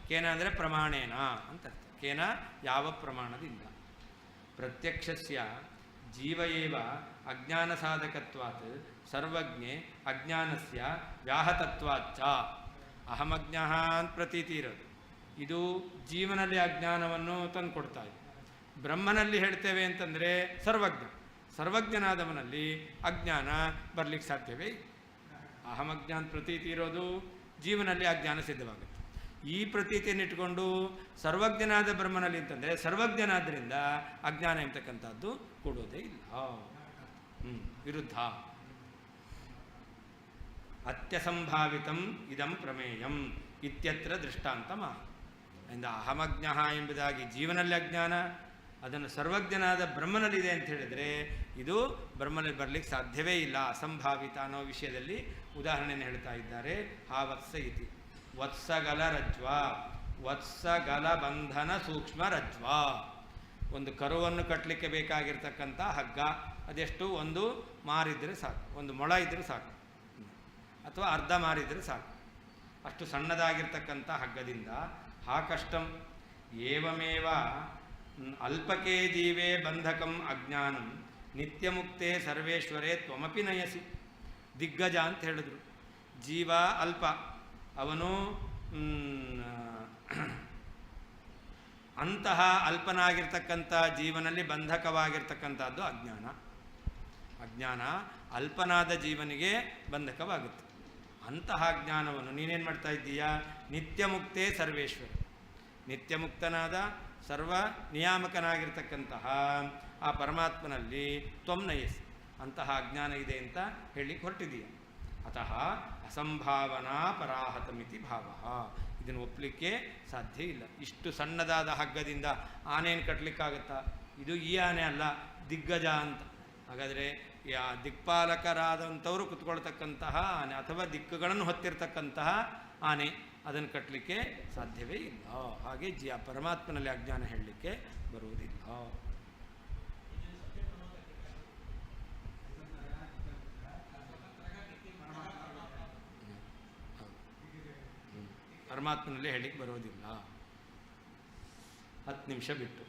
ಕೇನ ಅಂದರೆ ಪ್ರಮಾಣೇನ ಅಂತ ಅರ್ಥ. ಕೇನ ಯಾವ ಪ್ರಮಾಣದಿಂದ. ಪ್ರತ್ಯಕ್ಷಸ್ಯ ಜೀವ ಏವ ಅಜ್ಞಾನ ಸಾಧಕತ್ವಾತ್ ಸರ್ವಜ್ಞೆ ಅಜ್ಞಾನಸ್ಯ ವ್ಯಾಹತತ್ವಾಚ್ಚ. ಅಹಮಜ್ಞ ಅಂತ ಪ್ರತೀತಿ ಇರೋದು, ಇದು ಜೀವನಲ್ಲಿ ಅಜ್ಞಾನವನ್ನು ತಂದುಕೊಡ್ತಾ ಇದೆ. ಬ್ರಹ್ಮನಲ್ಲಿ ಹೇಳ್ತೇವೆ ಅಂತಂದರೆ ಸರ್ವಜ್ಞ, ಸರ್ವಜ್ಞನಾದವನಲ್ಲಿ ಅಜ್ಞಾನ ಬರಲಿಕ್ಕೆ ಸಾಧ್ಯವೇ? ಅಹಮಜ್ಞ ಅಂತ ಪ್ರತೀತಿ ಇರೋದು ಜೀವನಲ್ಲಿ ಅಜ್ಞಾನ ಸಿದ್ಧವಾಗುತ್ತೆ. ಈ ಪ್ರತೀತಿಯನ್ನು ಇಟ್ಕೊಂಡು ಸರ್ವಜ್ಞನಾದ ಬ್ರಹ್ಮನಲ್ಲಿ ಅಂತಂದರೆ ಸರ್ವಜ್ಞನಾದ್ದರಿಂದ ಅಜ್ಞಾನ ಎಂಬತಕ್ಕಂಥದ್ದು ಕೊಡೋದೇ ಇಲ್ಲ. ವಿರುದ್ಧ. ಅತ್ಯಸಂಭಾವಿತಂ ಇದಂ ಪ್ರಮೇಯಂ ಇತ್ಯತ್ರ ದೃಷ್ಟಾಂತಮ. ಇಂದ ಅಹಮಜ್ಞ ಎಂಬುದಾಗಿ ಜೀವನಲ್ಲಿ ಅಜ್ಞಾನ, ಅದನ್ನು ಸರ್ವಜ್ಞನಾದ ಬ್ರಹ್ಮನಲ್ಲಿದೆ ಅಂತ ಹೇಳಿದರೆ ಇದು ಬ್ರಹ್ಮನಲ್ಲಿ ಬರಲಿಕ್ಕೆ ಸಾಧ್ಯವೇ ಇಲ್ಲ, ಅಸಂಭಾವಿತ ಅನ್ನೋ ವಿಷಯದಲ್ಲಿ ಉದಾಹರಣೆಯನ್ನು ಹೇಳ್ತಾ ಇದ್ದಾರೆ. ಹಾ ವತ್ಸ ಇತಿ ವತ್ಸಗಲ ರಜ್ವ, ವತ್ಸಗಲ ಬಂಧನ ಸೂಕ್ಷ್ಮ ರಜ್ವ. ಒಂದು ಕರುವನ್ನು ಕಟ್ಟಲಿಕ್ಕೆ ಬೇಕಾಗಿರ್ತಕ್ಕಂಥ ಹಗ್ಗ ಅದೆಷ್ಟು? ಒಂದು ಮಾರಿದ್ರೆ ಸಾಕು, ಒಂದು ಮೊಳ ಇದ್ದರೆ ಸಾಕು, ಅಥವಾ ಅರ್ಧ ಮಾರಿದರೆ ಸಾಕು. ಅಷ್ಟು ಸಣ್ಣದಾಗಿರ್ತಕ್ಕಂಥ ಹಗ್ಗದಿಂದ ಹಾ ಕಷ್ಟಂ ಏವಮೇವ ಅಲ್ಪಕೆ ಜೀವೇ ಬಂಧಕಂ ಅಜ್ಞಾನಂ ನಿತ್ಯಮುಕ್ತೆ ಸರ್ವೇಶ್ವರೇ ತ್ವಮಪಿ ನಯಸಿ. ದಿಗ್ಗಜ ಅಂತ ಹೇಳಿದ್ರು. ಜೀವ ಅಲ್ಪ, ಅವನು ಅಂತಹ ಅಲ್ಪನಾಗಿರ್ತಕ್ಕಂಥ ಜೀವನಲ್ಲಿ ಬಂಧಕವಾಗಿರ್ತಕ್ಕಂಥದ್ದು ಅಜ್ಞಾನ. ಅಜ್ಞಾನ ಅಲ್ಪನಾದ ಜೀವನಿಗೆ ಬಂಧಕವಾಗುತ್ತೆ. ಅಂತಹ ಜ್ಞಾನವನ್ನು ನೀನೇನು ಮಾಡ್ತಾ ಇದ್ದೀಯಾ? ನಿತ್ಯಮುಕ್ತೇ ಸರ್ವೇಶ್ವರ, ನಿತ್ಯಮುಕ್ತನಾದ ಸರ್ವ ನಿಯಾಮಕನಾಗಿರ್ತಕ್ಕಂತಹ ಆ ಪರಮಾತ್ಮನಲ್ಲಿ ತ್ವಂ ನಯಸಿ, ಅಂತಹ ಅಜ್ಞಾನ ಇದೆ ಅಂತ ಹೇಳಿಕ್ಕೆ ಹೊರಟಿದೀಯ. ಅತಃ ಅಸಂಭಾವನಾ ಪರಾಹತಮಿತಿ ಭಾವ. ಇದನ್ನು ಒಪ್ಪಲಿಕ್ಕೆ ಸಾಧ್ಯ ಇಲ್ಲ. ಇಷ್ಟು ಸಣ್ಣದಾದ ಹಗ್ಗದಿಂದ ಆನೆಯನ್ನು ಕಟ್ಟಲಿಕ್ಕಾಗತ್ತಾ? ಇದು ಈ ಆನೆ ಅಲ್ಲ, ದಿಗ್ಗಜ ಅಂತ. ಹಾಗಾದರೆ ದಿಕ್ಪಾಲಕರಾದಂಥವರು ಕುತ್ಕೊಳ್ತಕ್ಕಂತಹ ಆನೆ ಅಥವಾ ದಿಕ್ಕುಗಳನ್ನು ಹೊತ್ತಿರ್ತಕ್ಕಂತಹ ಆನೆ, ಅದನ್ನು ಕಟ್ಟಲಿಕ್ಕೆ ಸಾಧ್ಯವೇ ಇಲ್ಲ. ಹಾಗೆ ಪರಮಾತ್ಮನಲ್ಲಿ ಅಜ್ಞಾನ ಹೇಳಲಿಕ್ಕೆ ಬರುವುದಿಲ್ಲ. ಪರಮಾತ್ಮನಲ್ಲಿ ಹೇಳಲಿಕ್ಕೆ ಬರೋದಿಲ್ಲ. 10 ನಿಮಿಷ ಬಿಟ್ಟು